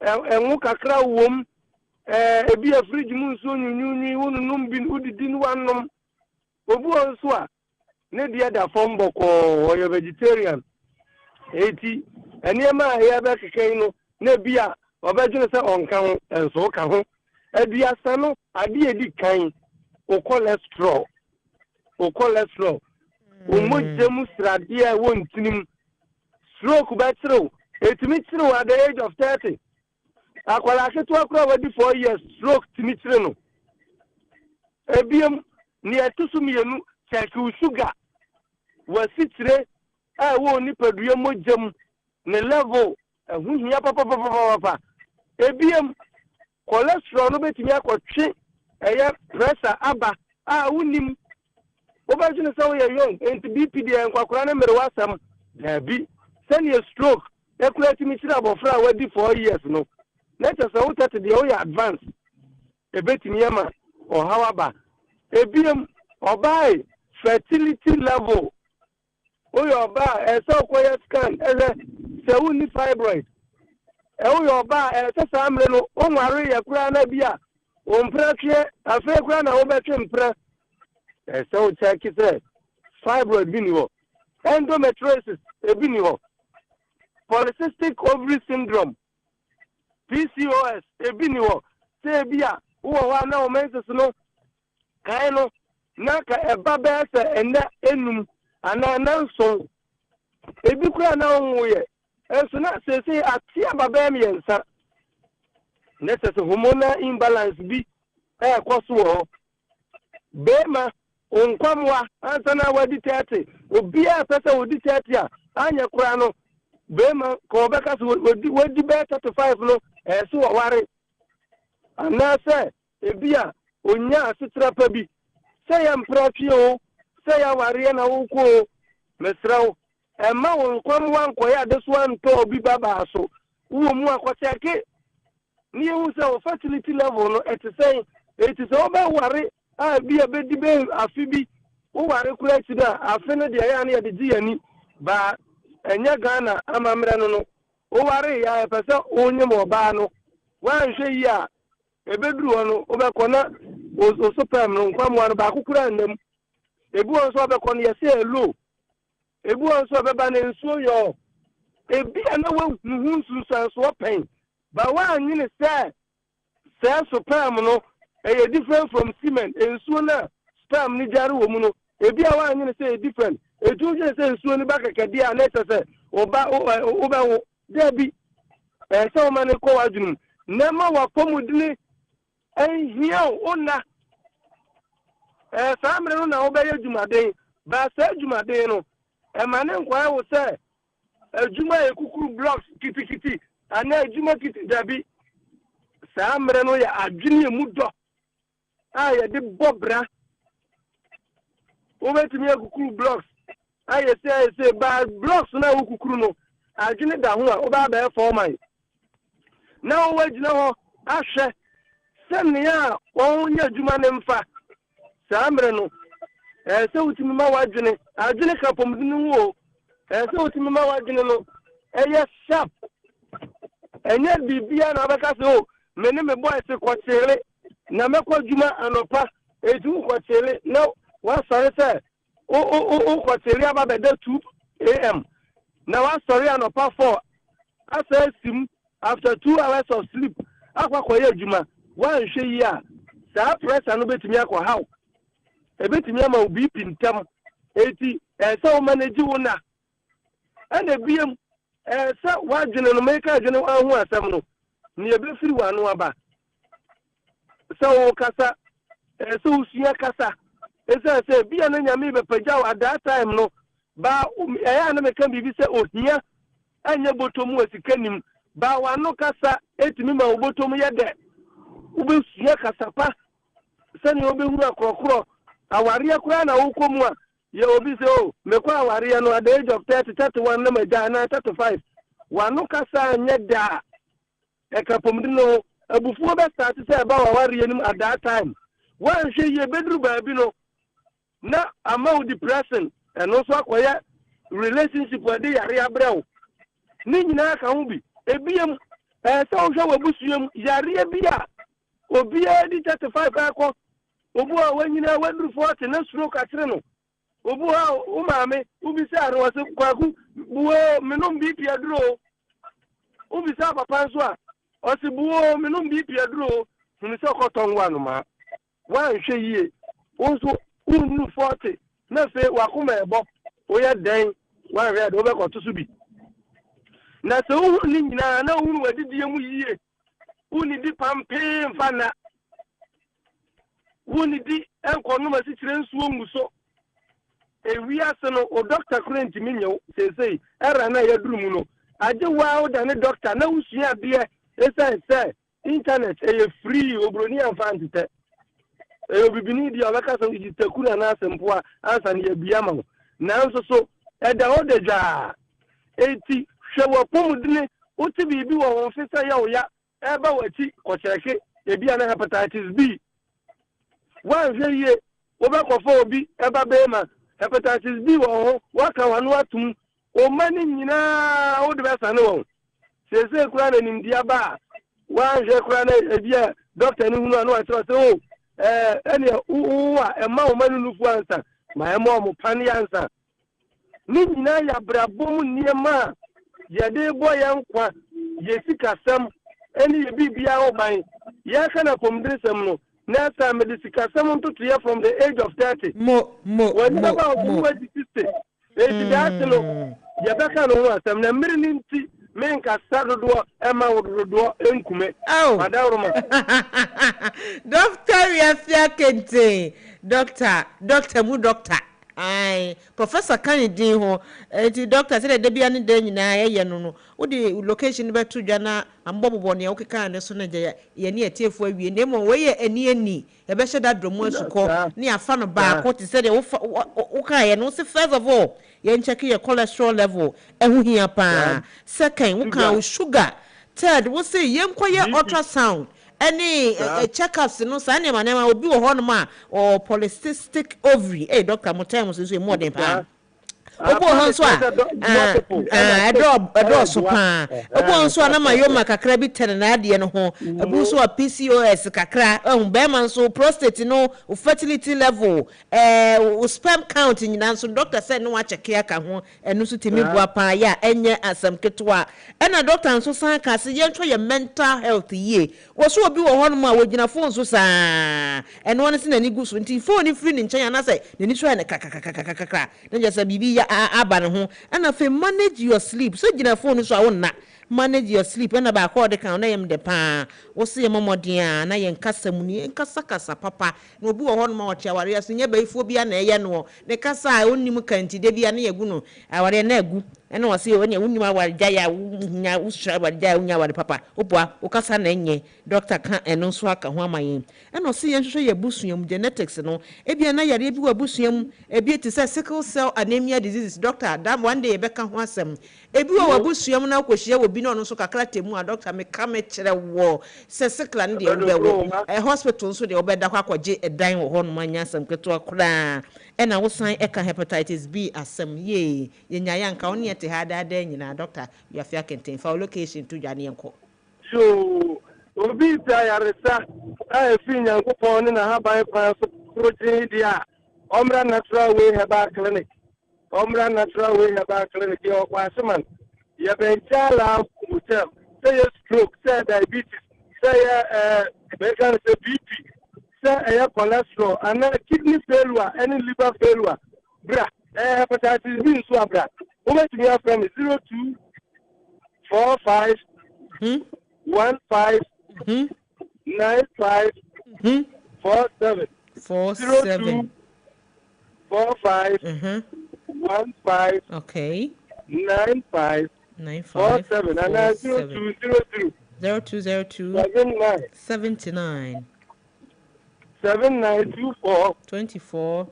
enwo kakra wom ebi a fridge mu nso nyunyunyi wo nom bi udidi no wanom obu onso a ne dia da fom boko or vegetarian eti eniema ya be keke no na bia obedwene se onka ho enso ka ho aduasa no ade edi kan o cholesterol umojemu srade a wontinim stroke battery etimi tire at the age of 30 akwala ketu akura wadi 4 years stroke timi tire no ebiem ni etusu mienu check sugar wasitire wo ni padua mojam ne level huhia papa ebiem cholesterol no betimi akotwe eye pressure aba wonim obajune so ye young enti BP de enkwakura na mere wasam bi send a stroke ekura timi tire abofra wadi 4 years no let us out at the oya advance ebetimi ama or however ebiem obai fertility level oyoba so koye scan se woni fibroid oyoba se samre no onware yakura na bia ompratwe afa kura na obetwe mpra so check it fibroid bi ni ho endometriosis ebi ni ho polycystic ovary syndrome PCOS ebi ni ho se bia wo wa na o menses no kai no na ka eba be se ene enum ana nanso ebi kura na onwoye enso na se ati ababa me yensa necessary hormonal imbalance bi koso ho bema onkwamwa antana wadi 30 obi a pese wadi 30 a anya kura no bema ko obeka so wadi be 35 no so ware ana se ebi a onya asitra pa bi se ya mpratwe o se ya ware na woko mesrawo ema onkwamwa nkoya adeso anto obi baba so wo mu akoteke ni ehu se fertility level no it is oba ware bi abedi be afibi wo ware kura tida afene de ya na ya de giani ba enya Ghana amamre no wo ware ya pese onye mo ba no wan hwe yi a ebeduru no obekona osopem no nkwamwa no ba akukura nnam ebu onso obekona yese elo ebu onso obeba na nsuo yo ebi ana wo nhusu sanso pen ba wan nyine se sopem no different from semen ensuo na sperm ni jare wo mu no ebi a wan nyine se different ejuje se ensuo ni bakakade a na se oba wo debi se o mane ko wadunum nema wa pomudini ehia ona samre no na obeye jumaden ba se jumaden no mane nkwa wo se ejuma ekukuru blocks kitikiti ana ejuma kiti dabi samre no ya adwini emudo ya de bobra obetimi ekukuru blocks se ba blocks na ekukuru no adwini da ho a oba ba forman na o wagina ho ahwe senia wonya djuma ne mfa samre no se utimi ma wadwene adwene kapomdinu wo se utimi ma wadwene no eye sharp enye bibia na beka se mene me boy se kwotele na mekwa djuma anopa eju kwotele na wa sare se o kwotele aba be 2 am na wa sare anopa 4 asa sim after 2 hours of sleep akwa koye djuma wan hwe yi a saa pressure no betumi akɔ how ebetumi ama obi pintam eti so manage wo na ana biem sa wadwene no make adwene wa ho asɛm no ne ebefiri wa no aba so kasa so usua kasa esa se bia na nyame be pagya wa that time no ba ya na meka bibi se ohia anya botomu asikanim ba wa no kasa etimi ma obotomu ye de ubesua kasa pa sani obehu akrokro aware akura na wokomu a ye obi se o mekwa aware no at the age of 30 31 na maja na 35 wa no kasa anya da ekapomdi no abufuo be start say ba aware nim at that time wan hwe ye bedru baabi no na ama depression and also akoya relationship with the yare abrɛw ni nyina ka ho bi ebiem so hwe wabusuam yare bia obi edi 35 akọ obu a wanyina wadru 40 na stroke akyere no obu a umame ubi se aro wase kwaku buo menom bi pia duro ubi sa papa nso a ose buo menom bi pia duro hunu se koton wa no ma wan hwe yie onso unu 40 na fe wakoma ebo oya den wan red obe koto so bi na se unu ni nyina na unu wadidie mu yie uni di pampe mfana uni di enko no masitire nsuo nguso ewiase no o doctor current minyo sesei era na yaduru mu no aje wa o da ne doctor na usua bia esa internet free obroni amfantite obibini di abaka so gitakura na asempo a ansa ne bia ma na nso so eda o de dwa eti hwe wopomudine uti bibi wo won fisa ya oya eba wati kocheke ebia na hepatitis B wan hweye obekofo obi eba bema hepatitis B wo waka wanu atum o mani nyina o de besa ne wo sese kura na nimdia ba wan hwe kura na ebia doctor ni hunu anu atro so ene uwa ema o mani nufu ansa ma ema o pani ansa ni nyina ya brabom niema yade boy yankwa yesikasam eni bibia oban ya kana pomdresem no na sa medisikasam to ya from the age of 30 mo ya baka no asam na mmiri nti men ka sadodo ema wododo enkume madawroma doctor ya fia kente doctor mu doctor ai professor Kennedy ho eti doctor say de bia ne de nyina ye no wo de location be to dwa na ambobobo ne okeka ne so na je ye ne etiefo awie ne mo we ye ani e be hye da dromu asuko ne afa no ba ko ti say de wo ka ye no se first of all ye check your cholesterol level ehu hia pa second wo ka sugar third wo say ye nkoye ultrasound any checkups no sa ne ma obi wo ho no ma or polycystic ovary doctor mo time so more than pa obo ho so a so pa obo so na ma yoma kakra bi tere na ade no ho abu so a PCOS kakra be man so prostate no fertility level sperm count nyina so doctor said no wa check ya ka ho enu so timi bua pa ya enye asam ketwa na doctor so san ka se ye ntwo ye mental health ye wo so obi wo ho no ma wo gina phone so saa eno won se na ni gu so nti phone free ni nchen ya na se ni so ya ne kakakakakaka na je sa bibi ya aba ne ho na fe manage your sleep so gina phone so awo na manage your sleep na ba ko de kan na yem de pa wo se ye momoden na ye nkasa mu ni nkasa papa na obi wo ho no ma wo chia ware aso nya ba ifo bia na eye no ne kasa onnim kanti de bia na ye gu no aware na agu ene wo se onye onnim aware ya nya usra aware ja nya ware papa oboa wo kasa na enye doctor kan eno so aka ho amayen ene wo se ye hwehwe ye busuam genetics no ebia na yare bi wa busuam ebia ti say sickle cell anemia disease doctor that one day be ka ho asem ebi wa busuam na akohia wo bi no so kakra temu a doctor me ka me kire wo se sickle ne de wo hospital so de obeda kwa akwaje edan wo ho no manya asem keto akura ena wo san eka hepatitis B asem ye nyanya nka woni ete ha da nyina doctor you afia kenten fa location to dwane enko so obi ta yaresa fi nyankopon ne na ha ban pa so protein dia omra natural way herbal clinic yo kwasman ya benchala hotel say stroke say diabetes say BP say a cholesterol and kidney failure, any liver failure, bra, hepatitis B so bra. Over to your friend 0245 15 95 47 47 45 15 okay 95 47 and 0202 0202 79 7924 24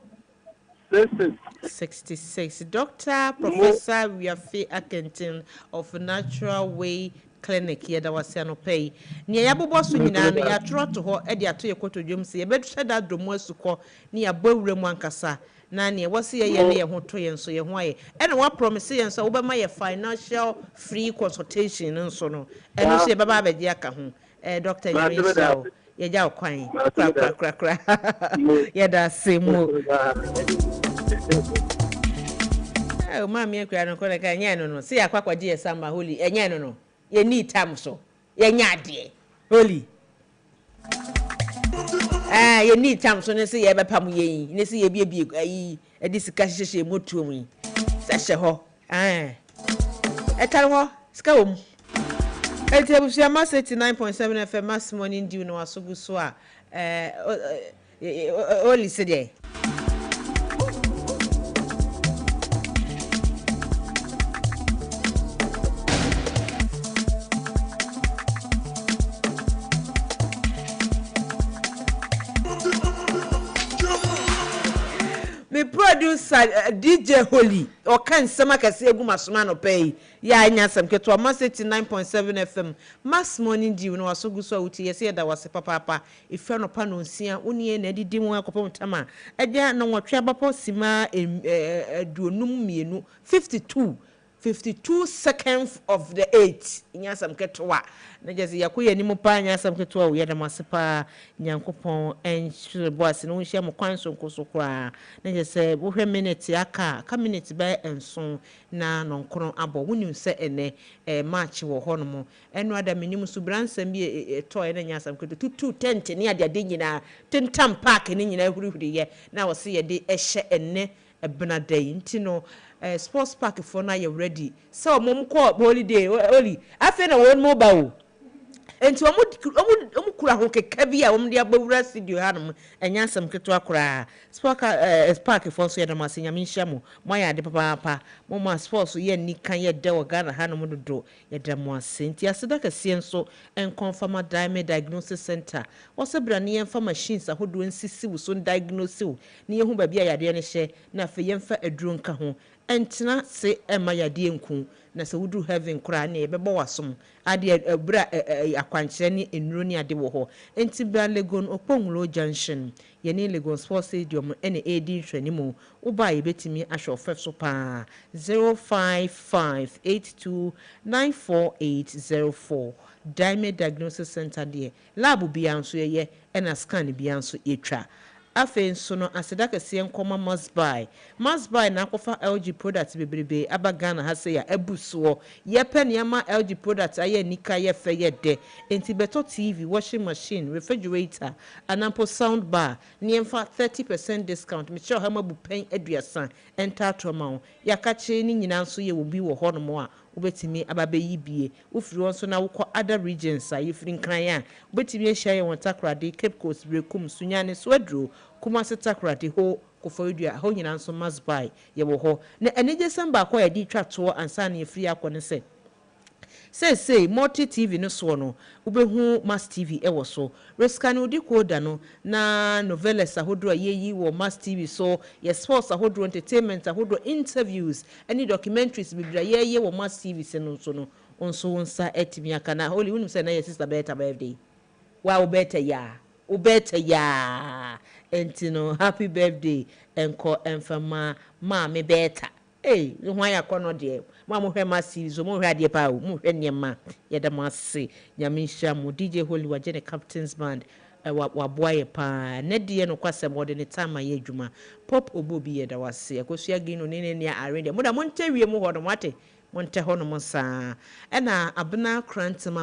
66. Dr. Professor Wiafe Akentin of Natural Way Clinic here that was no pay. Near Yabobo Sunina, no ya trot to her, Eddie to your coto jum say, bet said that the most to call near Bowram Wankasa. Nani was here near Hotoyan so your way. And what promises so over my financial free consultation and so no. And you say Baba Yaka home. Dr. Yarisha. Ya jaw kwan kra ya da semo o ma mi akra no ko na ka nya no se akwa kwaje esamba holy enya no ye need time so ye nya de holy ye need time so ne se ye bepam ye yi ne se ye bie ayi edi sika hyehye motuo mu yi se hye ho etare ho sika wo Etebusia Mass 89.7 FM Mass Morning Dew no asogu so a oli se dey me producer DJ Holy o kan sama kase egu masoma no pay ya anya sam keto Mass 89.7 FM Mass Morning Dew no asogu so wuti yesi da wase papa ifra no pa no nsia unie na didi mu akopom tama edia no nwotwe abapo sima duonum mienu 52 seconds of the 8 nya sam ketwa na jesi yakoye ni mu pa nya sam ketwa wo yeda masepa nyankopon enhire boas no nhia mo kwanso nkosokra na jesi wo hwe minute aka ka minute ba enso na nonkron abo wonim se ene match wo hono eno ada menim so bransam bi to na nya sam ketwa tutu tent ne ade nyina tentam park ne nyina hurihuri ye na wo se ye de ehye ene Abena day ntino sports park for na you ready so mom call holiday oli afi na won mobile enti omu kura ho keka bia wom de abawura studio hanom enya asem keto akura sports park for so yedama senya minhia mo ya de papa mo sports ye ni kan ye de Ghana hanom dodo yedamo asenti aseda kase enso enconfirm diagnosis center wose brane yemfa machines ahodo nsisi wo so diagnose ni yehu ba bia yade ne hye na fe yemfa aduro nka ho entina se ema yade nku na se wudu heaven kura na ebebo wasom ade bra akwankyere ni enuro ni ade wo ho enti bra Legon Opongulo junction ye ni Legon Sports Stadium ene edi hwani mu wo ba ye betimi ahwe so pa 0558294804 Diamond Diagnosis Center de lab bia nso ye ena scan bia nso etwa afen so no asedaka sie nkoma must buy na akofa LG products bebrebe abagana ha se ya abuso ye peniama LG products aye nika ye fe ye de enti beto TV washing machine refrigerator anampo sound bar niemfa 30% discount me sure ha mabu pen aduasa enter to ma yakache ni nyina nso ye obi wo ho no mo a ubetimi ababe yibie ufiri wonso na wukọ other regions a yifiri nkran ya ubetimi ehia ye won takrade Cape Coast Brekum Sunyane Swedro kuma se takrade ho koforidua ho nyina nso must buy ye wo ho na eneje samba akọ ya di twato ansa na yefiri akọ ne say multi TV no so no ubehu Mass TV e wo so rescan odi koda no na novelas ahodo yeyi wo Mass TV so ye sports ahodo entertainment ahodo interviews any documentaries bibra yeyi wo Mass TV se no so no onso wonsa etimi aka na holy unim say na your sister birthday wa ubeta ya entino happy birthday enko enfama ma me beta hwan ya kono de ma mo hwe Mass zo mo hwe ade pa o mo hwe niema ye da Mass nyamisha mo DJ Holy wa Jene Captains Band wa boye pa ne de no kwasem wo de ne time ye adwuma pop obobi ye da wase akosua gino ne ne arrange mo da mo ntawie mo ho no mate monte ho no monsa ena Abena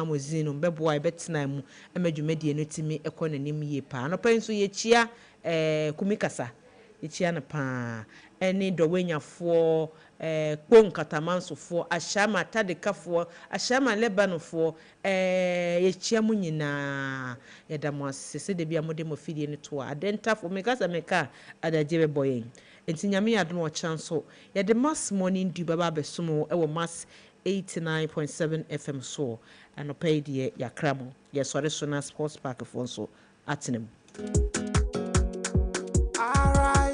Mozeeno beboa betena mu amadwumadi no timi ekọ nanim yie pa no pa nso ye chia kumikasa ye chia na pa eni dowenyafo kpon katamansofo ashama tadekafo ashama lebanofo ye chia mu nyina yedamo asese de bia mode mo fidie ne to adentafo mekasa meka adagye beboyen enti nyame yadom o chanso yede mass morning du baba besomo e wo mass 89.7 FM so anopai de yakramo ye sore so na sports park fo so atenem